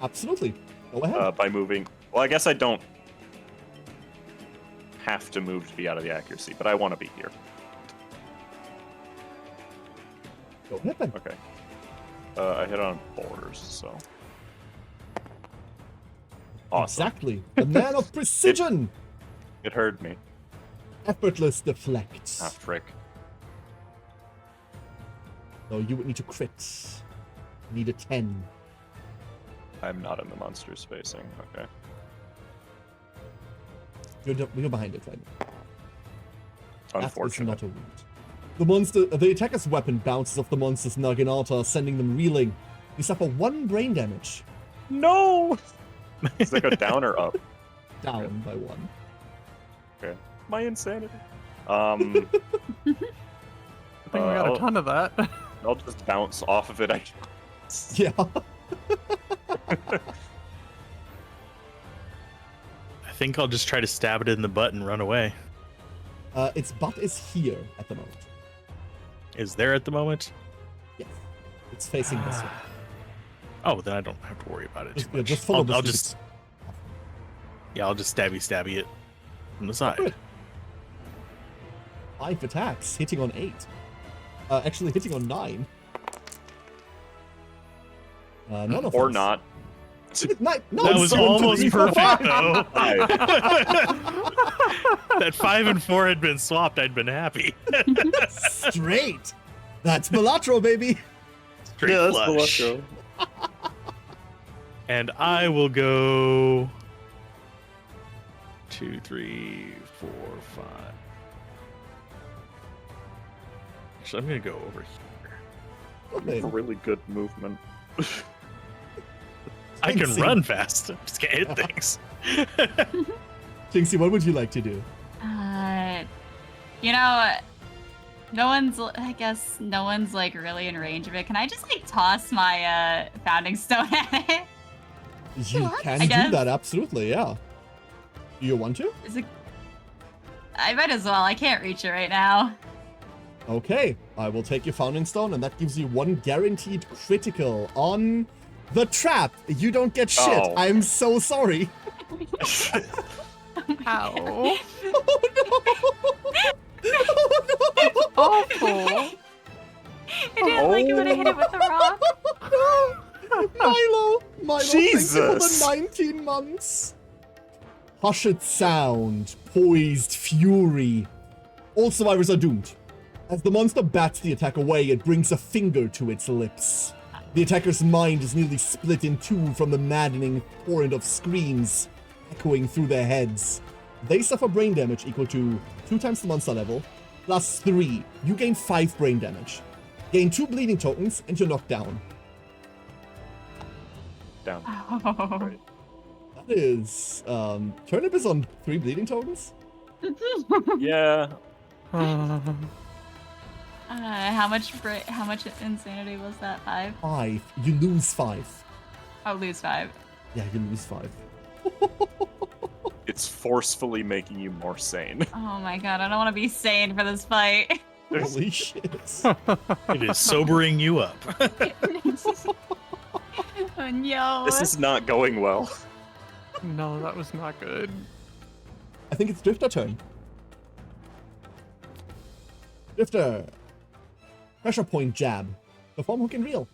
Absolutely. Go ahead. By moving. Well, I guess I don't have to move to be out of the accuracy, but I want to be here. Go ahead then. Okay. I hit on 4s, so. Awesome. Exactly. The man of precision. It hurt me. Effortless deflect. Ah, frick. So you would need to crit. Need a 10. I'm not in the monster spacing. Okay. You're behind it right now. That is Unfortunate. not a wound. The attacker's weapon bounces off the monster's naginata, sending them reeling. You suffer 1 brain damage. No! Does that go down or up? Down by 1. Okay. My insanity. I think we got a ton of that. I'll just bounce off of it. Yeah. I think I'll just try to stab it in the butt and run away. Its butt is here at the moment. Is there at the moment? Yes. It's facing this way. Oh, then I don't have to worry about it too much. Just follow I'll just stabby it from the side. Good. 5 attacks, hitting on 8. Actually hitting on 9. None of Or those. not. That was almost perfect, though. That 5 and 4 had been swapped, I'd been happy. Straight. That's Balatro, baby. Straight flush. And I will go 2, 3, 4, 5. Actually, I'm gonna go over here. Really good movement. I can run fast. I just can't hit things. Jinxie, what would you like to do? You know, I guess no one's like really in range of it. Can I just like toss my founding stone at it? You can do that, absolutely, yeah. Do you want to? I might as well. I can't reach it right now. Okay, I will take your founding stone, and that gives you 1 guaranteed critical on the trap. You don't get shit. Oh. I'm so sorry. Ow. Oh no! Awful. I didn't like it when I hit it with the rock. Milo, Jesus. thank you for the 19 months. Hushed sound, poised fury. All survivors are doomed. As the monster bats the attack away, it brings a finger to its lips. The attacker's mind is nearly split in 2 from the maddening torrent of screams echoing through their heads. They suffer brain damage equal to 2 times the monster level, plus 3. You gain 5 brain damage. Gain 2 bleeding tokens, and you're knocked down. Down. Oh. Right. That is, Turnip is on 3 bleeding tokens? Yeah. How much insanity was that? 5? 5. You lose 5. Oh, lose 5. Yeah, you lose 5. It's forcefully making you more sane. Oh my god, I don't want to be sane for this fight. Holy shit. It is sobering you up. Oh no. This is not going well. No, that was not good. I think it's Drifter turn. Drifter. Pressure point jab. Perform hook and reel.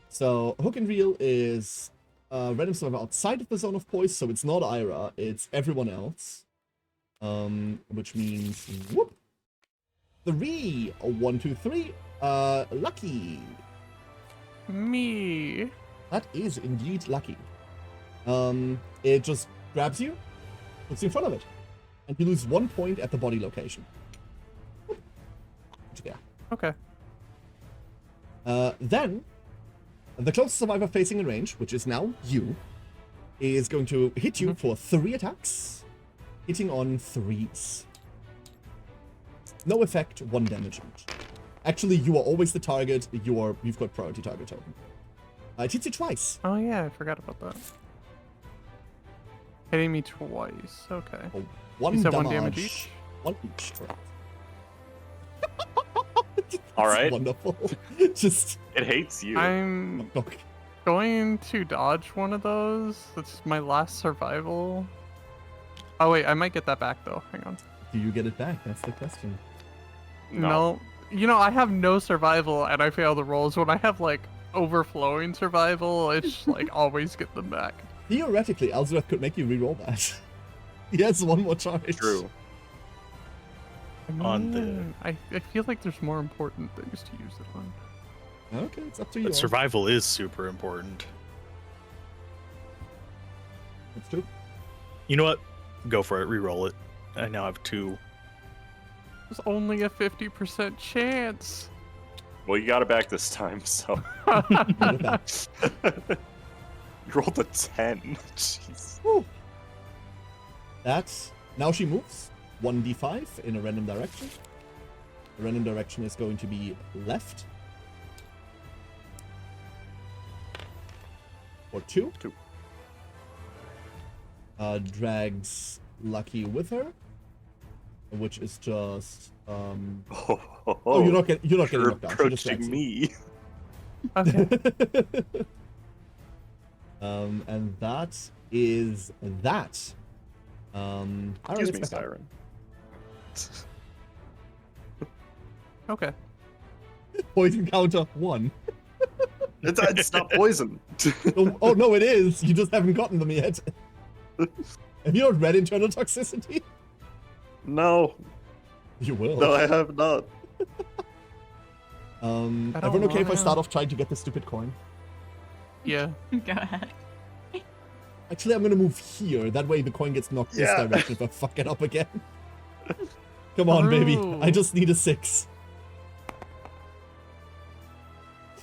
So hook and reel is random survivor outside of the zone of poise, so it's not Ira, it's everyone else. Which means whoop. 3. 1, 2, 3. Lucky. Me. That is indeed lucky. It just grabs you, puts you in front of it, and you lose 1 point at the body location. Yeah. Okay. Then, the closest survivor facing in range, which is now you, is going to hit you for 3 attacks, hitting on 3s. No effect, 1 damage each. Actually, you are always the target. You've got priority target token. It hits you twice. Oh yeah, I forgot about that. Hitting me twice. Okay. Oh, 1 You said damage. 1 damage each? 1 each, correct. All right. Wonderful. Just. It hates you. I'm Okay. going to dodge one of those. That's my last survival. Oh wait, I might get that back though. Hang on. Do you get it back? That's the question. No, You know, I have no survival and I fail the rolls. When I have like overflowing survival, it's like always get them back. Theoretically, Alzorath could make you re-roll that. He has one more charge. True. I feel like there's more important things to use it on. Okay, it's up to you. But survival is super important. That's true. You know what? Go for it. Re-roll it. I now have 2. There's only a 50% chance. Well, you got it back this time, so. You rolled a 10. Jeez. Woo. That's now she moves 1d5 in a random direction. The random direction is going to be left. Or 2. 2. Drags Lucky with her, which is just oh, you're not getting knocked down. She just drags me. Okay. And that is that. Excuse me, Siren. Okay. Poison counter 1. It's not poison. Oh no, it is. You just haven't gotten them yet. Have you not read internal toxicity? No. You will. No, I have not. Everyone okay if I start off trying to get the stupid coin? Yeah. Go ahead. Actually, I'm gonna move here. That way the coin gets knocked this direction if I fuck it up again. Come on, baby. I just need a 6.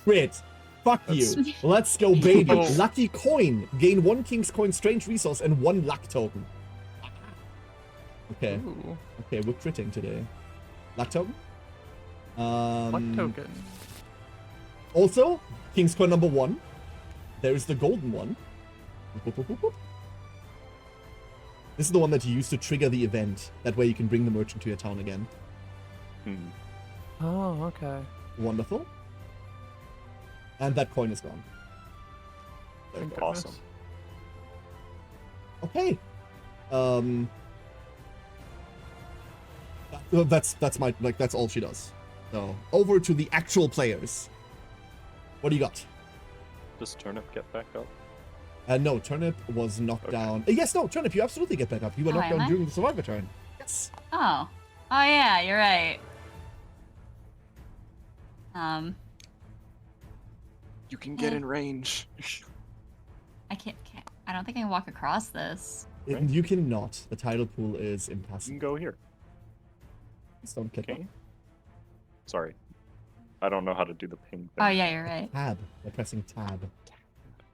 Crit. Fuck you. Let's go, baby. Lucky coin. Gain 1 king's coin strange resource and 1 luck token. Okay. Ooh. Okay, we're critting today. Luck token? Luck token. Also, king's coin number 1. There's the golden one. This is the one that you use to trigger the event. That way you can bring the merchant to your town again. Oh, okay. Wonderful. And that coin is gone. Thank Awesome. Okay. That's all she does. So over to the actual players. What do you got? Does Turnip get back up? No, Turnip was knocked down. Yes, no, Turnip, you absolutely get back up. You were knocked down during the survivor turn. Yes. Oh. Oh yeah, you're right. You can get in range. I can't. I don't think I can walk across this. You cannot. The tidal pool is You impassable. can go here. Just don't click Okay. on Sorry. I don't know how to do the ping thing. Oh yeah, you're right. tab. By pressing tab.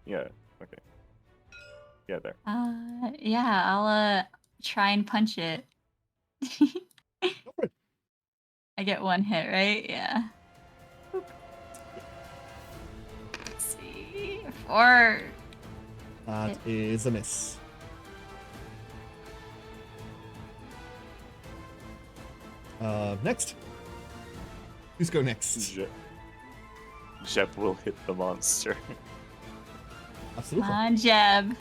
Yeah, okay. Yeah, there. Yeah, I'll try and punch it. Go for it. I get 1 hit, right? Yeah. Let's see. 4. That is a miss. Next. Who's go next? Jeb will hit the monster. Absolutely. Come on, Jeb.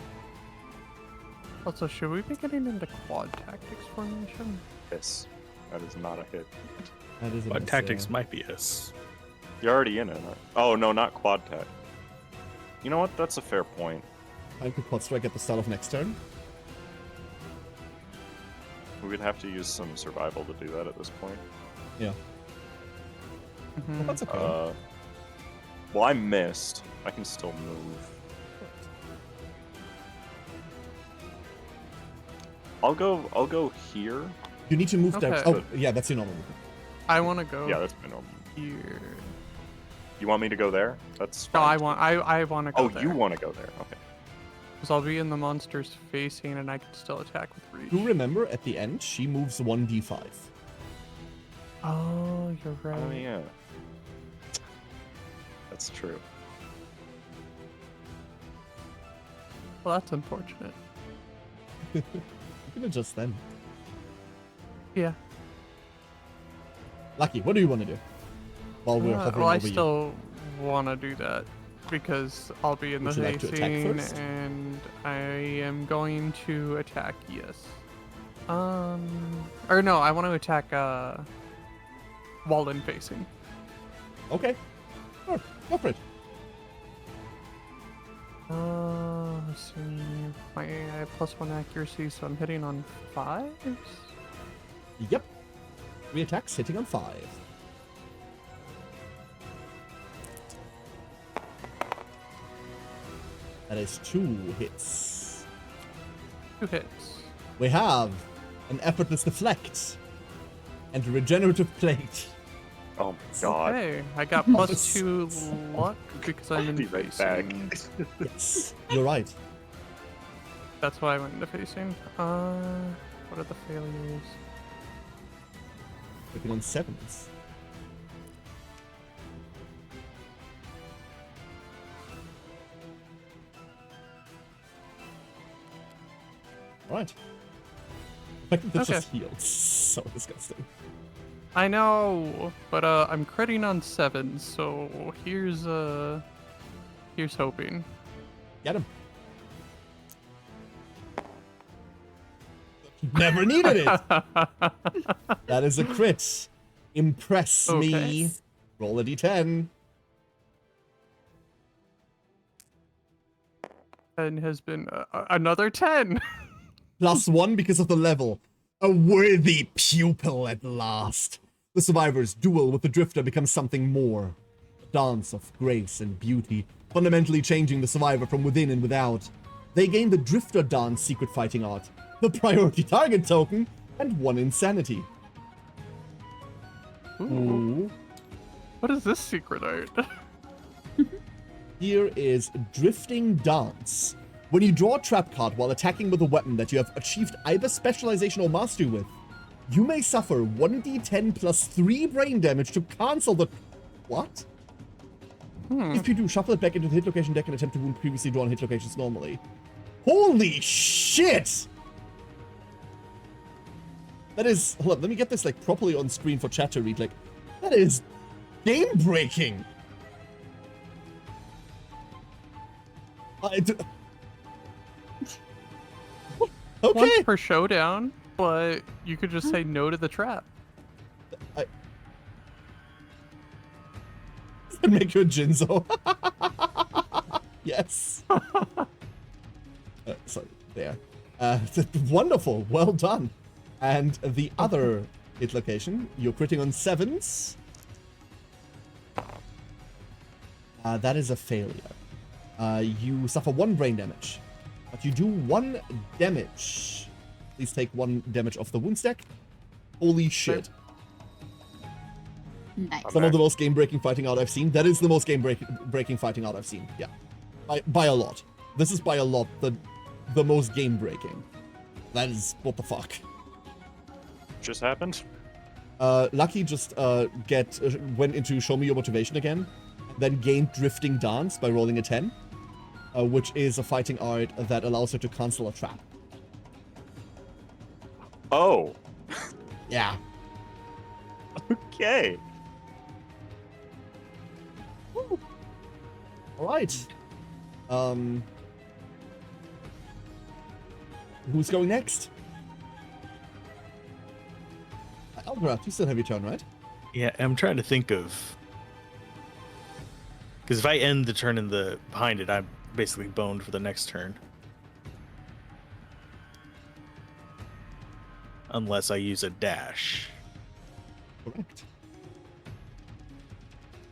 Also, should we be getting into quad tactics formation? Yes. That is not a hit. That is a But miss, tactics yeah. might be us. You're already in it. Oh, no, not quad tech. You know what? That's a fair point. Time to quad strike at the start of next turn. We would have to use some survival to do that at this point. Yeah. Well, that's okay. Well, I missed. I can still move. I'll go here. You need to move Okay. there. Oh, yeah, that's your normal movement. I want to go Yeah, that's my normal. here. You want me to go there? That's No, fine. I want to go Oh, there. you want to go there? Okay. Because I'll be in the monster's facing and I can still attack with reach. Do remember, at the end, she moves 1d5. Oh, you're right. Oh yeah. That's true. Well, that's unfortunate. You can adjust then. Yeah. Lucky, what do you want to do? While we're hovering well, I over you. still want to do that because I'll be in Would the you like to attack facing first? and I am going to attack. Yes. Or no, I want to attack. while in facing. Okay. Sure. Go for it. Let's see. I have +1 accuracy, so I'm hitting on 5s. Yep. 3 attacks hitting on 5. That is 2 hits. 2 hits. We have an effortless deflect and a regenerative plate. Oh my god. Okay, I got +2 luck because I'm in Be right back. facing. Yes, you're right. That's why I went into facing. What are the failures? Hitting on 7s. Right. I think that just healed. So disgusting. I know, but I'm critting on 7s, so here's hoping. Get him. Never needed it. That is a crit. Impress me. Roll a d10. 10 has been another 10. +1 because of the level. A worthy pupil at last. The survivors' duel with the Drifter becomes something more. A dance of grace and beauty, fundamentally changing the survivor from within and without. They gain the Drifter Dance secret fighting art, the priority target token, and 1 insanity. Ooh. What is this secret art? Here is Drifting Dance. When you draw a trap card while attacking with a weapon that you have achieved either specialization or mastery with, you may suffer 1d10 plus 3 brain damage to cancel the... What? If you do, shuffle it back into the hit location deck and attempt to wound previously drawn hit locations normally. Holy shit! That is... Hold up, let me get this, like, properly on screen for chat to read. Like, that is game-breaking! Okay. Once per showdown, but you could just say no to the trap. Make you a Jinzo. Yes. Sorry, there. Wonderful, well done. And the other hit location, you're critting on 7s. That is a failure. You suffer 1 brain damage. But you do 1 damage. Please take 1 damage off the wound stack. Holy shit. Nice. Some of the most game-breaking fighting art I've seen. That is the most game-breaking fighting art I've seen. Yeah. By a lot. This is by a lot the most game-breaking. That is... What the fuck? Just happened? Lucky just went into Show Me Your Motivation again. Then gained Drifting Dance by rolling a 10. Which is a fighting art that allows her to cancel a trap. Oh. Yeah. Okay. Alright. Who's going next? Alzorath, you still have your turn, right? Yeah, I'm trying to think of... Because if I end the turn in the behind it, I'm basically boned for the next turn. Unless I use a dash. Correct.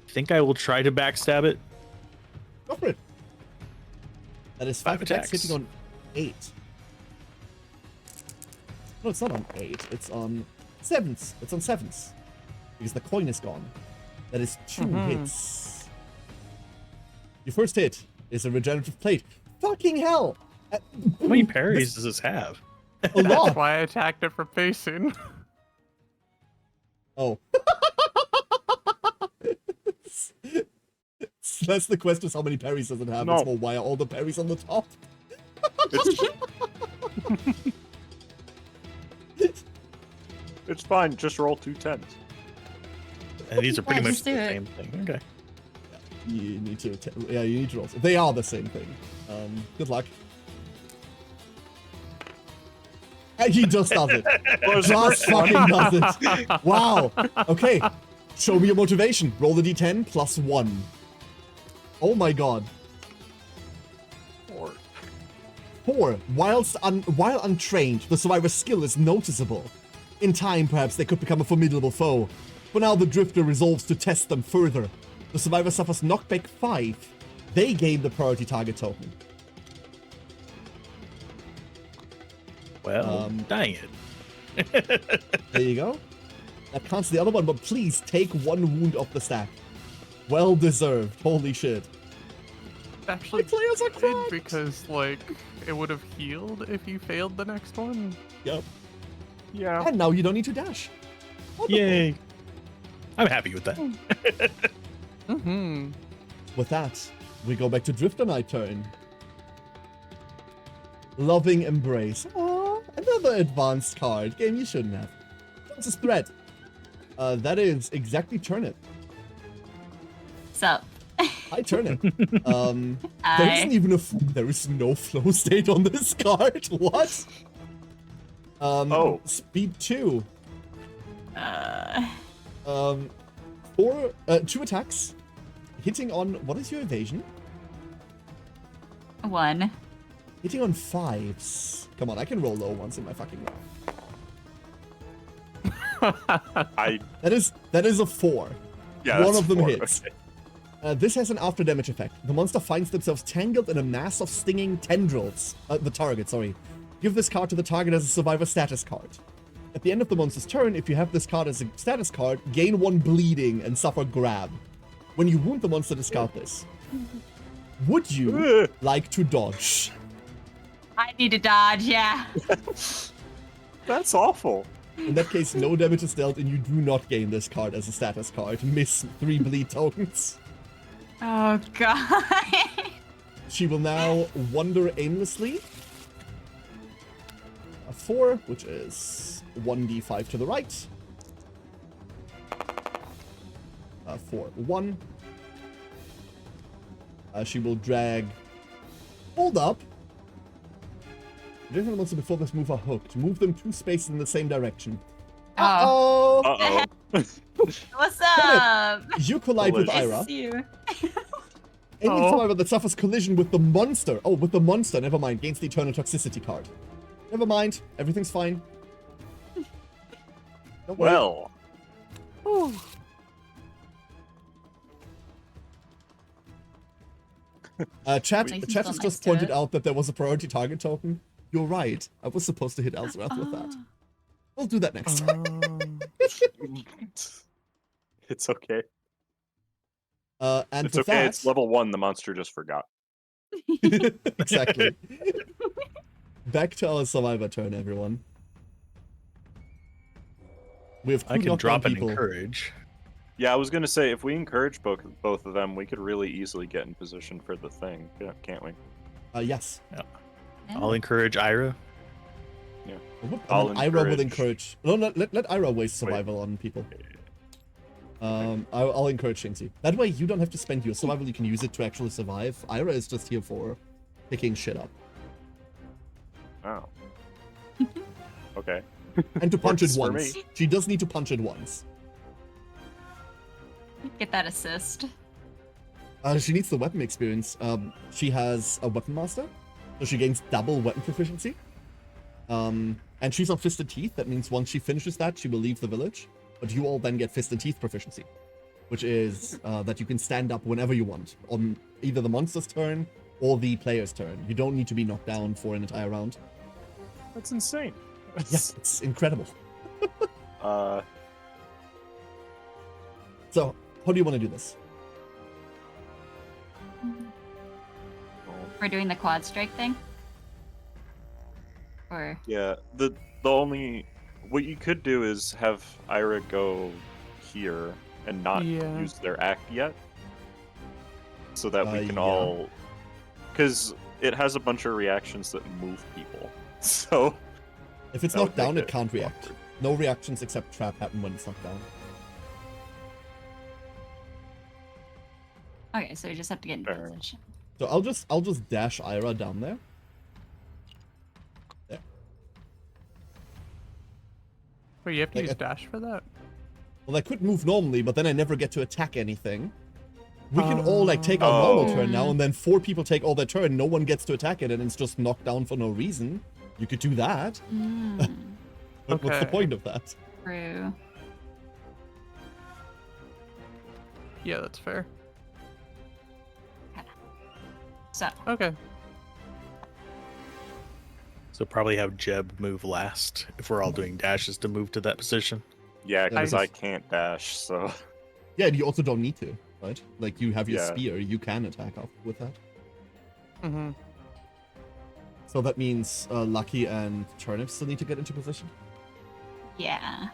I think I will try to backstab it. Go for it. That is 5 attacks hitting on 8. No, it's not on 8. It's on 7s. It's on 7s. Because the coin is gone. That is 2 hits. Your first hit is a regenerative plate. Fucking hell! How many parries does this have? A lot. That's why I attacked it from facing. Oh. That's the question, is how many parries does it have? No. It's more, why are all the parries on the top? It's fine, just roll 2 10s. And these are pretty much just the do it. same thing. Okay. You need to, you need to roll. They are the same thing. Good luck. He just does it. Just fucking does it. Wow. Okay. Show me your motivation. Roll the d10 plus 1. Oh my god. 4. 4. While untrained, the survivor's skill is noticeable. In time, perhaps they could become a formidable foe. For now, the Drifter resolves to test them further. The survivor suffers knockback 5. They gain the priority target token. Well, dang it. There you go. That cancels the other one, but please take 1 wound off the stack. Well deserved. Holy shit. Actually, My players are good cracked. because like it would have healed if you failed the next one. Yep. Yeah. And now you don't need to dash. Wonderful. Yay. I'm happy with that. Mm-hmm. With that, we go back to Drifter Knight turn. Loving Embrace. Aww, another advanced card. Game you shouldn't have. What's this threat? That is exactly Turnip. What's up? Hi, Turnip. There isn't even there is no flow state on this card. What? Speed 2. 2 attacks. Hitting on, what is your evasion? 1. Hitting on 5s. Come on, I can roll low ones in my fucking life. That is a 4. Yeah, One of them 4. hits. Okay. This has an after damage effect. The monster finds themselves tangled in a mass of stinging tendrils. The target, sorry. Give this card to the target as a survivor status card. At the end of the monster's turn, if you have this card as a status card, gain 1 bleeding and suffer grab. When you wound the monster, discard this. Would you like to dodge? I need to dodge, yeah. That's awful. In that case, no damage is dealt, and you do not gain this card as a status card. Miss 3 bleed tokens. Oh, God. She will now wander aimlessly. A 4, which is 1d5 to the right. 4, 1. She will drag. Hold up. Different monsters before this move are hooked. Move them 2 spaces in the same direction. Oh. Uh-oh. What's up? You collide with Delicious. Ira. It's you. Any survivor that suffers collision with the monster. Oh, with the monster. Never mind. Gains the eternal toxicity card. Never mind. Everything's fine. Don't worry. Well. Chat Nice and has still just next to pointed it. out that there was a priority target token. You're right. I was supposed to hit Alzorath with that. We'll do that next time. It's okay. And It's with okay. that, It's level 1. The monster just forgot. exactly. Back to our survivor turn, everyone. We have 2 I can knockdown drop and people. encourage. Yeah, I was gonna say if we encourage both of them, we could really easily get in position for the thing, can't we? Yes. I'll encourage Ira. I'll Ira will encourage- encourage. No, let Ira waste survival on people. I'll encourage Shinxy. That way you don't have to spend your survival. You can use it to actually survive. Ira is just here for picking shit up Oh. Okay. and to punch it Works for once. me. She does need to punch it once. Get that assist. She needs the weapon experience. She has a weapon master, so she gains double weapon proficiency. And she's on Fisted Teeth. That means once she finishes that, she will leave the village. But you all then get Fisted Teeth proficiency, which is that you can stand up whenever you want on either the monster's turn or the player's turn. You don't need to be knocked down for an entire round. That's insane. Yes, it's incredible. So, how do you want to do this? We're doing the quad strike thing? Or Yeah, the only what you could do is have Ira go here and not use their act yet, so that we can all, because it has a bunch of reactions that move people. So If it's that would knocked down, make it can't react. awkward. No reactions except trap happen when it's knocked down. okay, so we just have to get in Fair. position. So I'll just dash Ira down there. There. Wait, you have to Like use a- dash for that? well, I could move normally, but then I never get to attack anything. We can all like take our normal turn now, and then 4 people take all their turn. No one gets to attack it, and it's just knocked down for no reason. You could do that. But what's the point of that? True. Yeah, that's fair. So. Okay. So probably have Jeb move last if we're all doing dashes to move to that position. Yeah, because I I can't dash, so... Yeah, and you also don't need to, right? Like, you have your spear. You can attack off with that. Mm-hmm. So that means Lucky and Turnip still need to get into position? Yeah.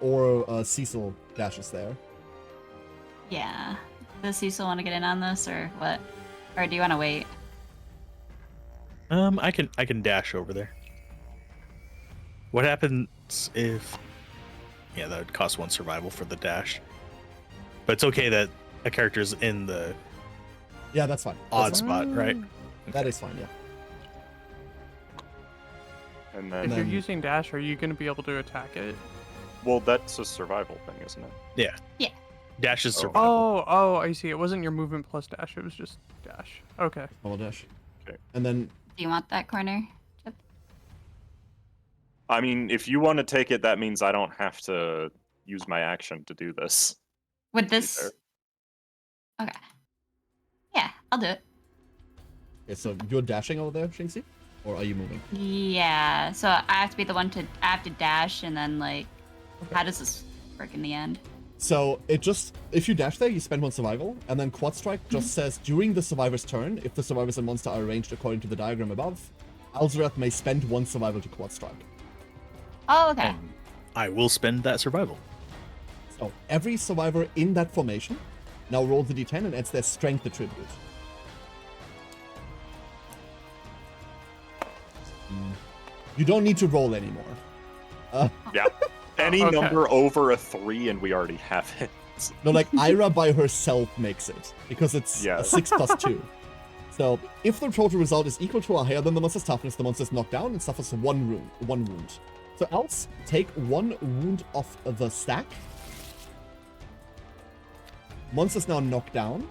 Or Cecil dashes there. Yeah. Does Cecil want to get in on this, or what? Or do you want to wait? I can dash over there. What happens if... Yeah, that would cost 1 survival for the dash. But it's okay that a character's in the... Yeah, that's fine. Odd spot, right? That is fine, yeah. And If then... you're using dash, are you going to be able to attack it? Well, that's a survival thing, isn't it? Yeah. Yeah. Dash is survival. Oh, I see. It wasn't your movement plus dash. It was just dash. Okay. Normal dash. Okay. And then... Do you want that corner? Chip? I mean, if you want to take it, that means I don't have to use my action to do this. Would this... Okay. Yeah, I'll do it. Okay, so you're dashing over there, Shinxie? Or are you moving? Yeah, so I have to be the one to... I have to dash, and then, like... Okay. How does this work in the end? So it just... If you dash there, you spend 1 survival, and then Quad Strike just says, during the survivor's turn, if the survivors and monster are arranged according to the diagram above, Alzorath may spend 1 survival to Quad Strike. Oh, okay. I will spend that survival. So every survivor in that formation now rolls a d10 and adds their strength attribute. You don't need to roll anymore. Yeah. Any number over a 3 and we already have it. No, like Ira by herself makes it, because it's a 6 plus 2. So if the total result is equal to or higher than the monster's toughness, the monster is knocked down and suffers 1 wound. So else, take 1 wound off the stack. Monster's now knocked down.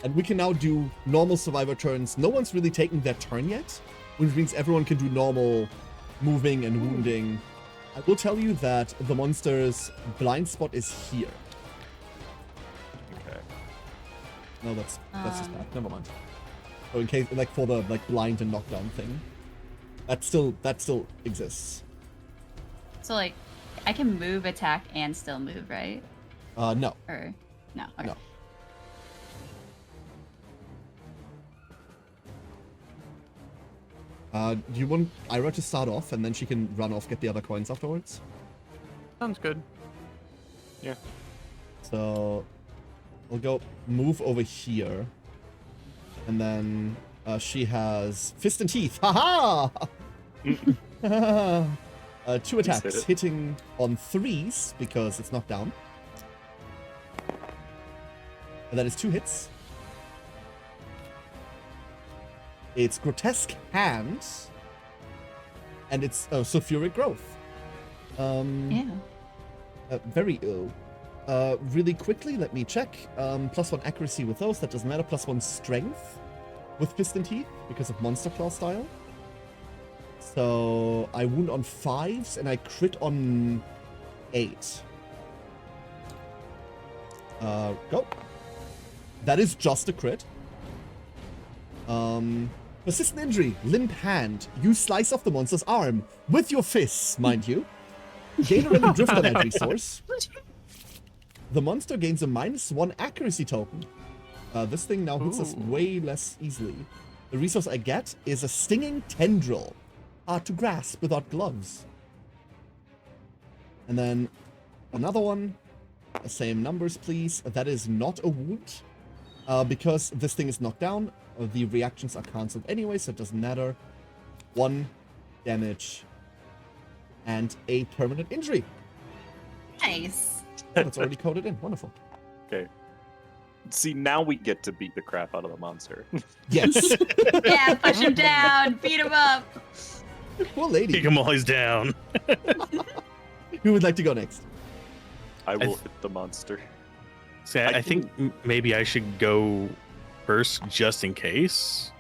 And we can now do normal survivor turns. No one's really taken their turn yet, which means everyone can do normal moving and wounding. I will tell you that the monster's blind spot is here. Okay. No, that's just bad. Never mind. So in case, like, for the blind and knockdown thing, that still exists. So, like, I can move, attack, and still move, right? No. Or... No. Okay. No. Do you want Ira to start off, and then she can run off, get the other coins afterwards? Sounds good. Yeah. So, we'll go move over here. And then she has Fist and Teeth. Haha! 2 attacks, hitting on 3s, because it's knocked down. And that is 2 hits. It's Grotesque Hand. And it's Sulfuric Growth. Yeah. Very ill. Really quickly, let me check. +1 accuracy with those, that doesn't matter. +1 strength with Fist and Teeth, because of Monster Claw style. So I wound on 5s, and I crit on 8. Go. That is just a crit. Persistent injury, limp hand. You slice off the monster's arm with your fists, mind you. Gain a random drift on that resource. The monster gains a -1 accuracy token. This thing now hits us way less easily. The resource I get is a stinging tendril. Hard to grasp without gloves. And then another one. The same numbers, please. That is not a wound. Because this thing is knocked down, the reactions are cancelled anyway, so it doesn't matter. 1 damage and a permanent injury. Nice. Oh, it's already coded in. Wonderful. Okay. See, now we get to beat the crap out of the monster. Yes. Yeah, push him down, beat him up. Poor lady. Kick him while he's down. Who would like to go next? I will th- hit the monster. See, I I think maybe I should go first just in case,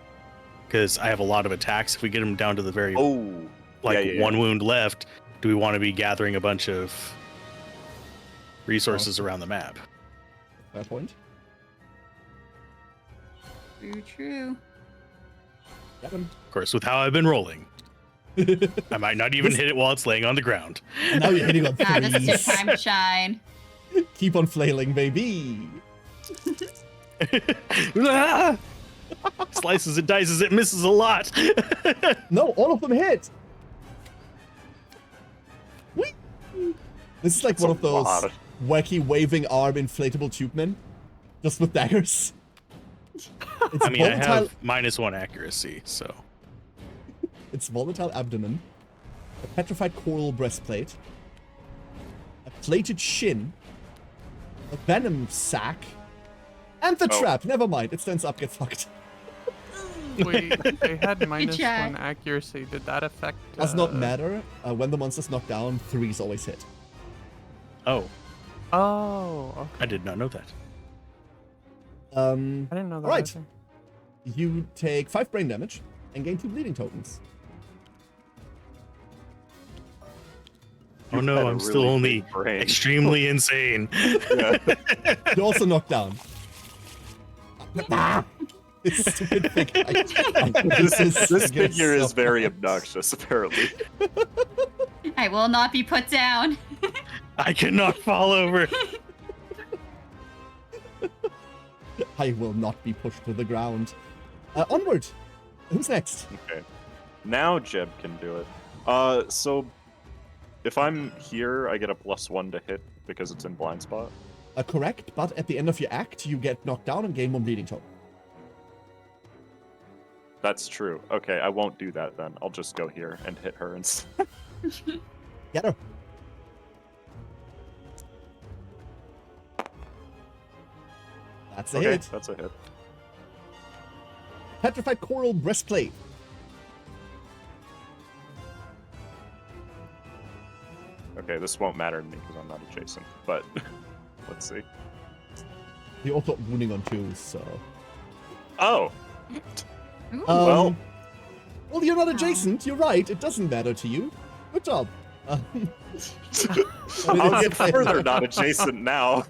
because I have a lot of attacks. If we get him down to the very Oh, one wound left, do we want to be gathering a bunch of resources around the map? Fair point. True. Get him. Of course, with how I've been rolling, I might not even hit it while it's laying on the ground. And now you're hitting on Ah, this is your threes. time to shine. Keep on flailing, baby. Ah! Slices it, dices it, misses a lot. No, all of them hit. Whee! This is like That's one a of those lot. wacky waving arm inflatable tube men, just with daggers. It's I mean, I volatile. have -1 accuracy, so It's volatile abdomen, a petrified coral breastplate, a plated shin, a venom sac, and the Oh. trap. Never mind. It stands up. Get fucked. Wait, they had -1 try. accuracy. Did that affect? Does not matter. When the monster's knocked down, threes always hit. oh, Oh, okay. I did not know that. I didn't know that. Alright. either. You take 5 brain damage and gain 2 bleeding tokens. Oh You've no, had a I'm still really only big brain. extremely insane. Yeah. You're also knocked down. This stupid thing. This figure is very obnoxious, apparently. I will not be put down. I cannot fall over. I will not be pushed to the ground. Onward. Who's next? Okay. Now Jeb can do it. So if I'm here, I get a +1 to hit because it's in blind spot. Correct, but at the end of your act, you get knocked down and gain 1 bleeding token. That's true. Okay, I won't do that then. I'll just go here and hit her instead. Get her. That's a Okay, hit. that's a hit. Petrified coral breastplate. Okay, this won't matter to me because I'm not adjacent, but let's see. You also got wounding on 2, so. Oh! Ooh. Well- Well, you're not adjacent. You're right. It doesn't matter to you. Good job. I'll get further not adjacent now.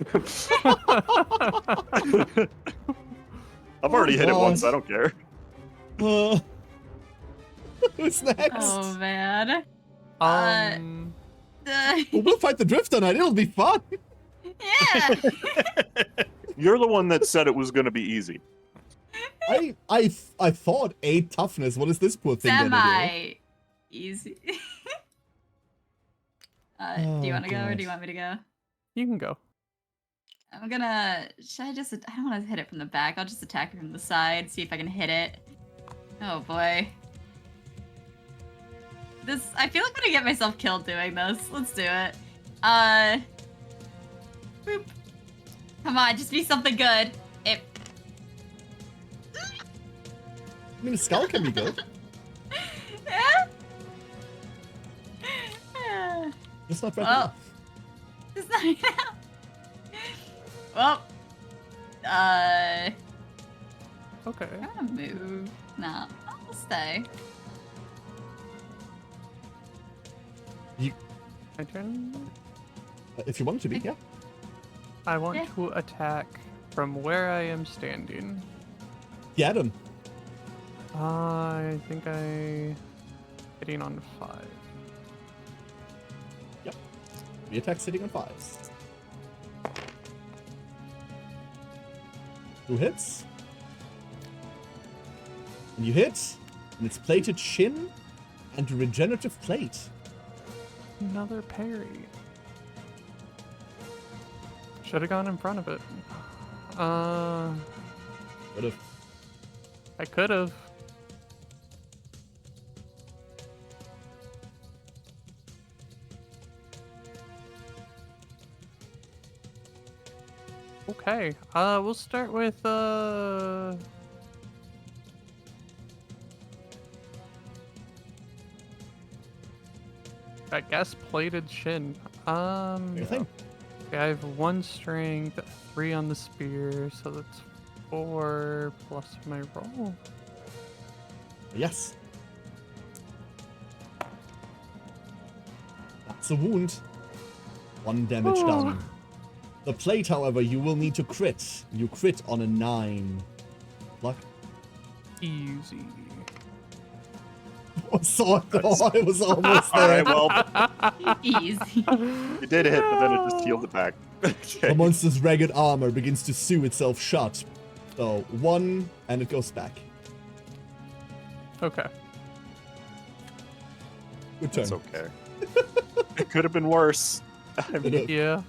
I've already hit it once, I don't care. Who's next? Oh man. Um, Well, we'll fight the drift tonight. It'll be fun. Yeah. You're the one that said it was gonna be easy. I thought 8 toughness. What is this poor thing gonna Semi easy. Do you Oh, want to go or God. do you want me to go? you can go. I'm gonna. Should I just? I don't want to hit it from the back. I'll just attack it from the side. See if I can hit it. Oh boy. This. I feel like I'm gonna get myself killed doing this. Let's do it. Boop. Come on, just be something good. It. I mean, a skull can be good. Yeah. Just not right Well. now. It's not. Well. Okay. I'm gonna move. Nah, I'll stay. My turn. If you want to be, yeah. I want Yeah. to attack from where I am standing. Get him. I think I hitting on 5. The attack sitting on 5s. 2 hits. And you hit, and it's plated shin and regenerative plate. Another parry. Should have gone in front of it. Would've. I could have. Okay. We'll start with I guess plated shin. Your thing. Okay, I have 1 strength, 3 on the spear, so that's 4 plus my roll. Yes. That's a wound. 1 damage Oh. done. The plate, however, you will need to crit. You crit on a 9. Luck. Easy. Oh, I was almost All right, there. well, Easy. you did hit, but then it just healed it back. The Okay. monster's ragged armor begins to sew itself shut. So 1, and it goes back. Okay. Good turn. It's okay. It could have been worse. I mean, Yeah.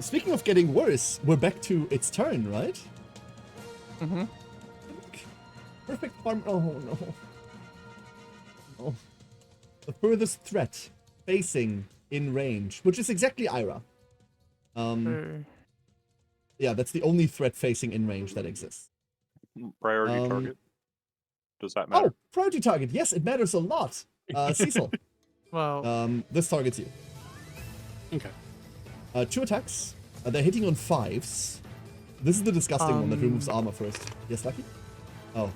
Speaking of getting worse, we're back to its turn, right? Mm-hmm. Perfect farm. Oh no. Oh. The furthest threat facing in range, which is exactly Ira. Yeah, that's the only threat facing in range that exists. priority target. Does that matter? Oh, priority target. Yes, it matters a lot. Cecil, Well, this targets you. Okay. 2 attacks. They're hitting on 5s. This is the disgusting one that removes armor first. Yes, Lucky? Oh.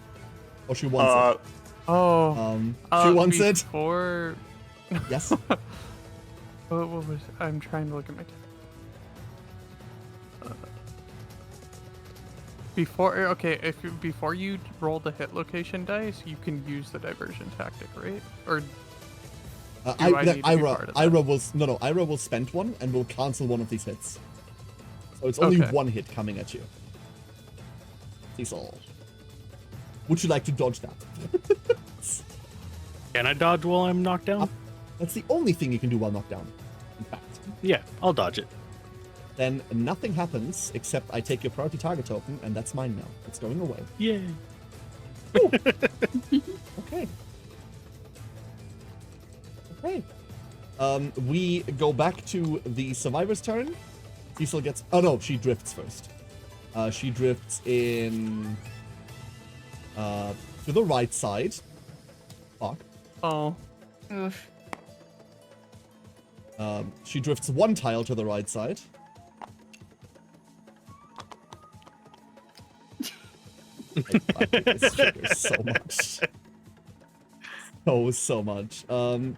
Oh, she wants it. oh, She wants it. before. Yes. What was? I'm trying to look at my. Before you roll the hit location dice, you can use the diversion tactic, right? Or I need to be part of that? Ira will spend 1 and will cancel one of these hits. So it's only Okay. 1 hit coming at you. Cecil. Would you like to dodge that? Can I dodge while I'm knocked down? That's the only thing you can do while knocked down. In fact. Yeah, I'll dodge it. Then nothing happens except I take your priority target token, and that's mine now. It's going away. Yay. Okay. Okay. We go back to the survivor's turn. Cecil gets... Oh, no, she drifts first. She drifts in... to the right side. Fuck. oh, Oof. She drifts 1 tile to the right side. I hate this trigger so much. So much.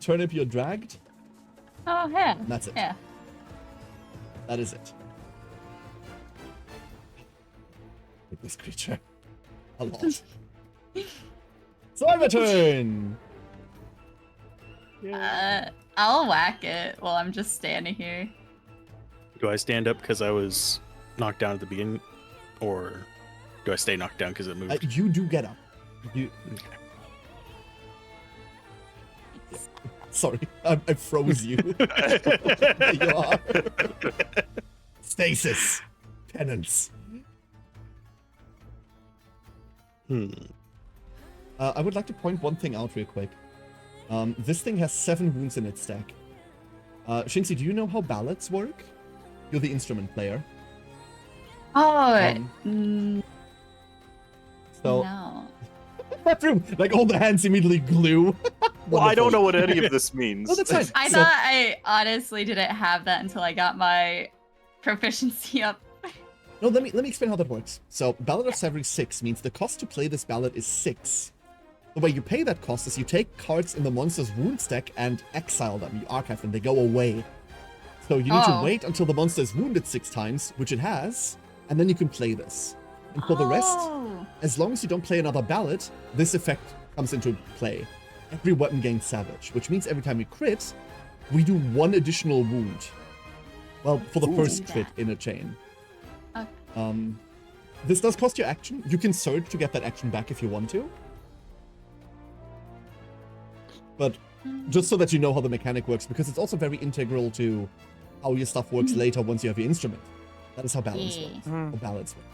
Turnip, you're dragged. Oh, yeah. That's it. Yeah. That is it. Hate this creature. A lot. Survivor turn! I'll whack it while I'm just standing here. Do I stand up because I was knocked down at the beginning? Or do I stay knocked down because it moved? You do get up. You... Sorry, I froze you. There you are. Stasis. Penance. I would like to point one thing out real quick. This thing has 7 wounds in its stack. Shinxie, do you know how ballads work? You're the instrument player. Oh, So, no. bathroom, like all the hands immediately glue. Well, I don't Wonderful. know what any of this means. Oh, that's fine. I So- thought I honestly didn't have that until I got my proficiency up. No, let me explain how that works. So, Ballad of Savary 6 means the cost to play this ballad is 6. The way you pay that cost is you take cards in the monster's wound stack and exile them. You archive them, they go away. So you need to Oh. wait until the monster is wounded 6 times, which it has, and then you can play this. And for the rest, Oh. as long as you don't play another ballad, this effect comes into play. Every weapon gains Savage, which means every time we crit, we do 1 additional wound. Well, for the Ooh. first crit in a chain. Okay. This does cost you action. You can surge to get that action back if you want to. But just so that you know how the mechanic works, because it's also very integral to how your stuff works later once you have your instrument. That is how balance Yeah. works. How balance works.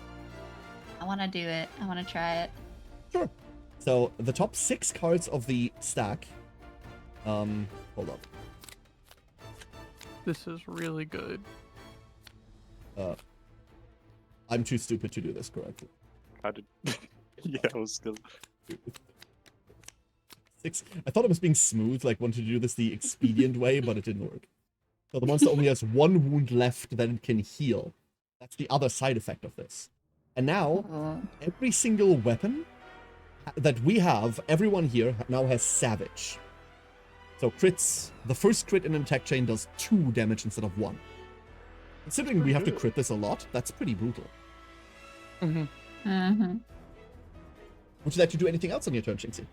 I want to do it. I want to try it. Sure. So the top 6 cards of the stack. Hold up. this is really good. I'm too stupid to do this correctly. How did? Yeah, I was still. 6. I thought it was being smooth, like wanted to do this the expedient way, but it didn't work. So the monster only has 1 wound left that it can heal. That's the other side effect of this. And now, Oh. every single weapon that we have, everyone here now has Savage. So crits, the first crit in an attack chain does 2 damage instead of 1. Considering we have to crit this a lot, that's pretty brutal. Mm-hmm. Mm-hmm. Would you like to do anything else on your turn, Shinxie?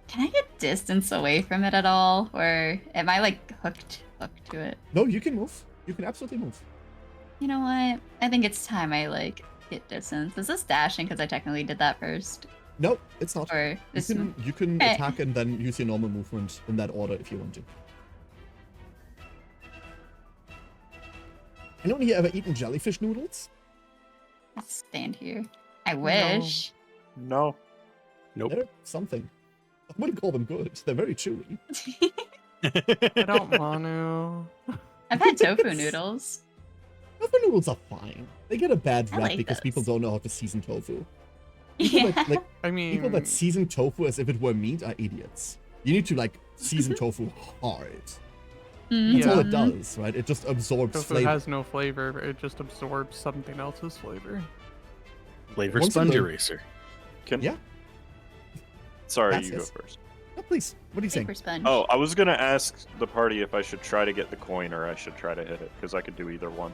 Can I get distance away from it at all, or am I like hooked to it? No, you can move. You can absolutely move. You know what? I think it's time I like get distance. Is this dashing? Because I technically did that first, No, it's not. or this? You can Okay. attack and then use your normal movement in that order if you want to. Anyone here ever eaten jellyfish noodles? Let's stand here. I wish. No. Nope. They're something. I wouldn't call them good. They're very chewy. I don't want to. I've had tofu noodles. Tofu noodles are fine. They get a bad I rap like because those. people don't know how to season tofu. People Yeah. that, like, I mean, people that season tofu as if it were meat are idiots. You need to like season tofu hard. That's all it Mhm. does, right? It just absorbs tofu flavor. has no flavor. It just absorbs something else's flavor. Flavor Once sponge in the- eraser. Can Yeah. Sorry, That's you go it. first. Oh, please. What are you saying? Paper sponge. Oh, I was gonna ask the party if I should try to get the coin or I should try to hit it, because I could do either one.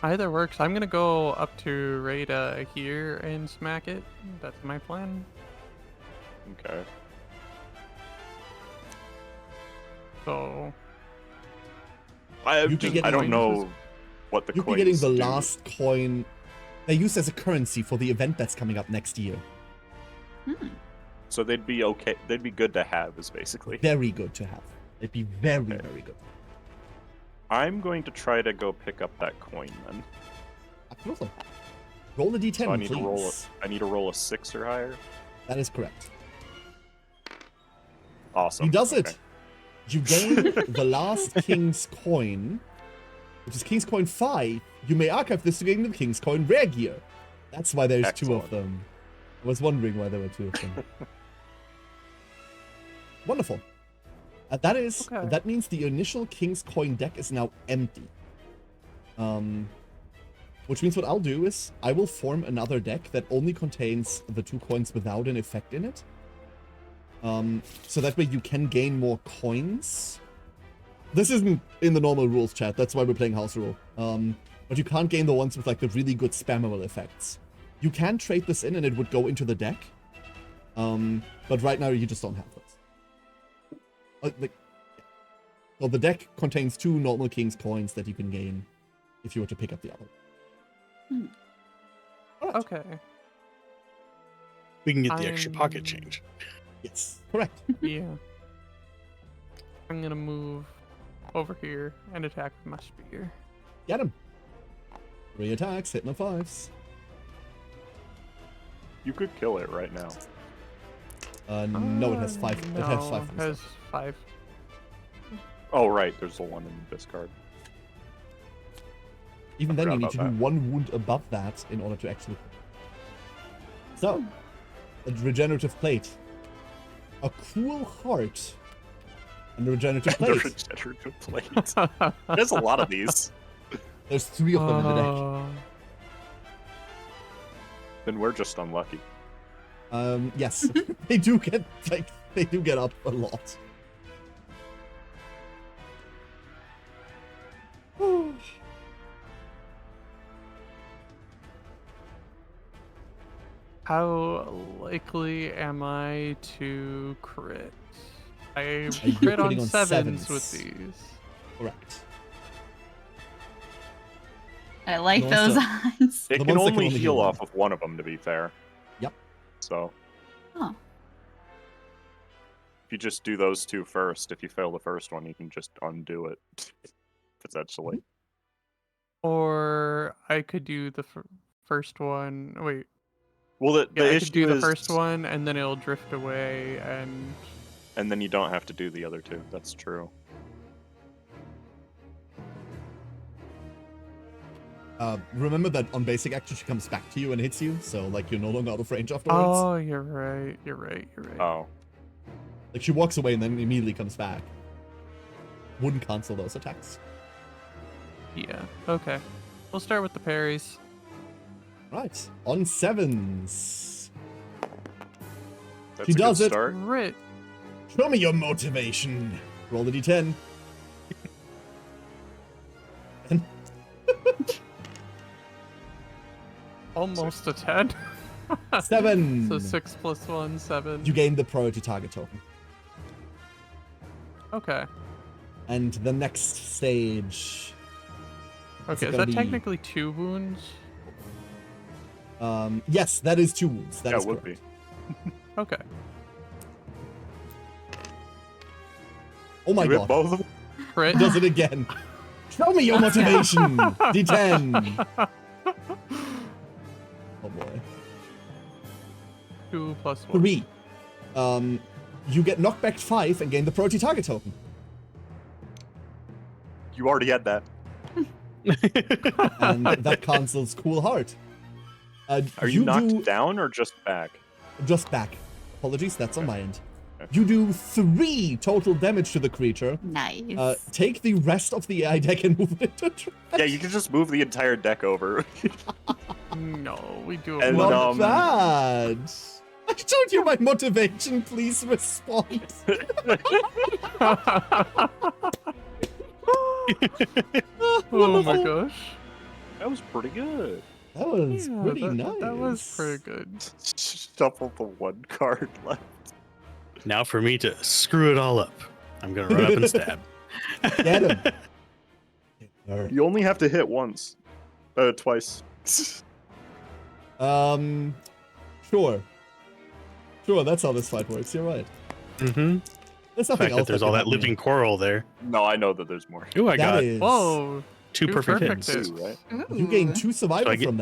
Either works. I'm gonna go up to Rada here and smack it. That's my plan. Okay. So You'd be getting I don't coins. know what the You'll be coins getting the do. last coin. They're used as a currency for the event that's coming up next year. Hmm. So they'd be okay. They'd be good to have, is basically. Very good to have. It'd be very, Okay. very good. I'm going to try to go pick up that coin then. Absolutely. Roll a d10, So I need please. to roll I need to roll a 6 or higher. That is correct. Awesome. He does Okay. it. You gain the last king's coin, which is king's coin 5. You may archive this to gain the king's coin rare gear. That's why there's 2 of Excellent. them. I was wondering why there were 2 of them. Wonderful. Okay. That means the initial king's coin deck is now empty. Which means what I'll do is I will form another deck that only contains the 2 coins without an effect in it. So that way you can gain more coins. This isn't in the normal rules chat, that's why we're playing house rule. But you can't gain the ones with like the really good spammable effects. You can trade this in and it would go into the deck. But right now you just don't have those. So the deck contains 2 normal king's coins that you can gain if you were to pick up the other. Hmm. Alright. Okay. We can get the extra pocket I'm- change. Yes, correct. Yeah. I'm gonna move over here and attack with my spear. Get him. 3 attacks, hitting on 5s. You could kill it right now. No, it has 5. It has 5. No, on has this 5. Oh right, there's the one in this card. one. Even then, you forgot need to do about that. 1 wound above that in order to actually. So, a regenerative plate, a cruel heart, and a regenerative The plate. regenerative plate. There's a lot of these. There's 3 of them in the deck. Then we're just unlucky. Yes, they do get up a lot. How likely am I to crit? I Are you crit on critting on 7s with sevens? these. Correct. I like No, those so- odds. It The can ones that only heal one. off of one of them, to be fair. Yep. So Oh. if you just do those 2 first, if you fail the first one, you can just undo it. Potentially. Or I could do the first one. Wait, Well, the yeah, I issue could do the is, first one and then it'll drift away and and then you don't have to do the other 2. That's true. Remember that on basic action she comes back to you and hits you, so like you're no longer out of range afterwards. oh, you're right. You're right. You're right. Oh, Like, she walks away and then immediately comes back. Wouldn't cancel those attacks. Yeah. Okay. We'll start with the parries. Right. On 7s. That's She a good does it. start. Crit. Show me your motivation. Roll the d10. And Almost a 10. 7. So 6 + 1, 7. You gain the priority target token. Okay. And the next stage. Okay, it is gonna that be- technically 2 wounds? Yes, that is 2 wounds. That Yeah, is it would correct. be. Okay. Oh my You hit god. both of them? Crit. Does it again. Show me your motivation. D10. Oh boy. 2 + 1. 3. You get knockback 5 and gain the priority target token. You already had that. And that cancels Cool Heart. Are you knocked do down or just back? just back. Apologies, that's on my end. You do 3 total damage to the creature. Nice. Take the rest of the AI deck and move it into trash. Yeah, you can just move the entire deck over. No, we do And, it. Not bad. I told you my motivation. Please respond. Oh my gosh. That was pretty good. That was Yeah, pretty that, nice. That was pretty good. Shuffle the 1 card left. Now for me to screw it all up. I'm gonna run up and stab. Get him. Alright. You only have to hit once. Twice. Sure. Sure, that's how this fight works. You're right. Mm-hmm. There's The nothing fact else that there's can all that happen here. living coral there. No, I know that there's more. Ooh, I That got is- Whoa. 2 two perfect perfect hits. hits. Two, right? You gain 2 survival So I get- from that.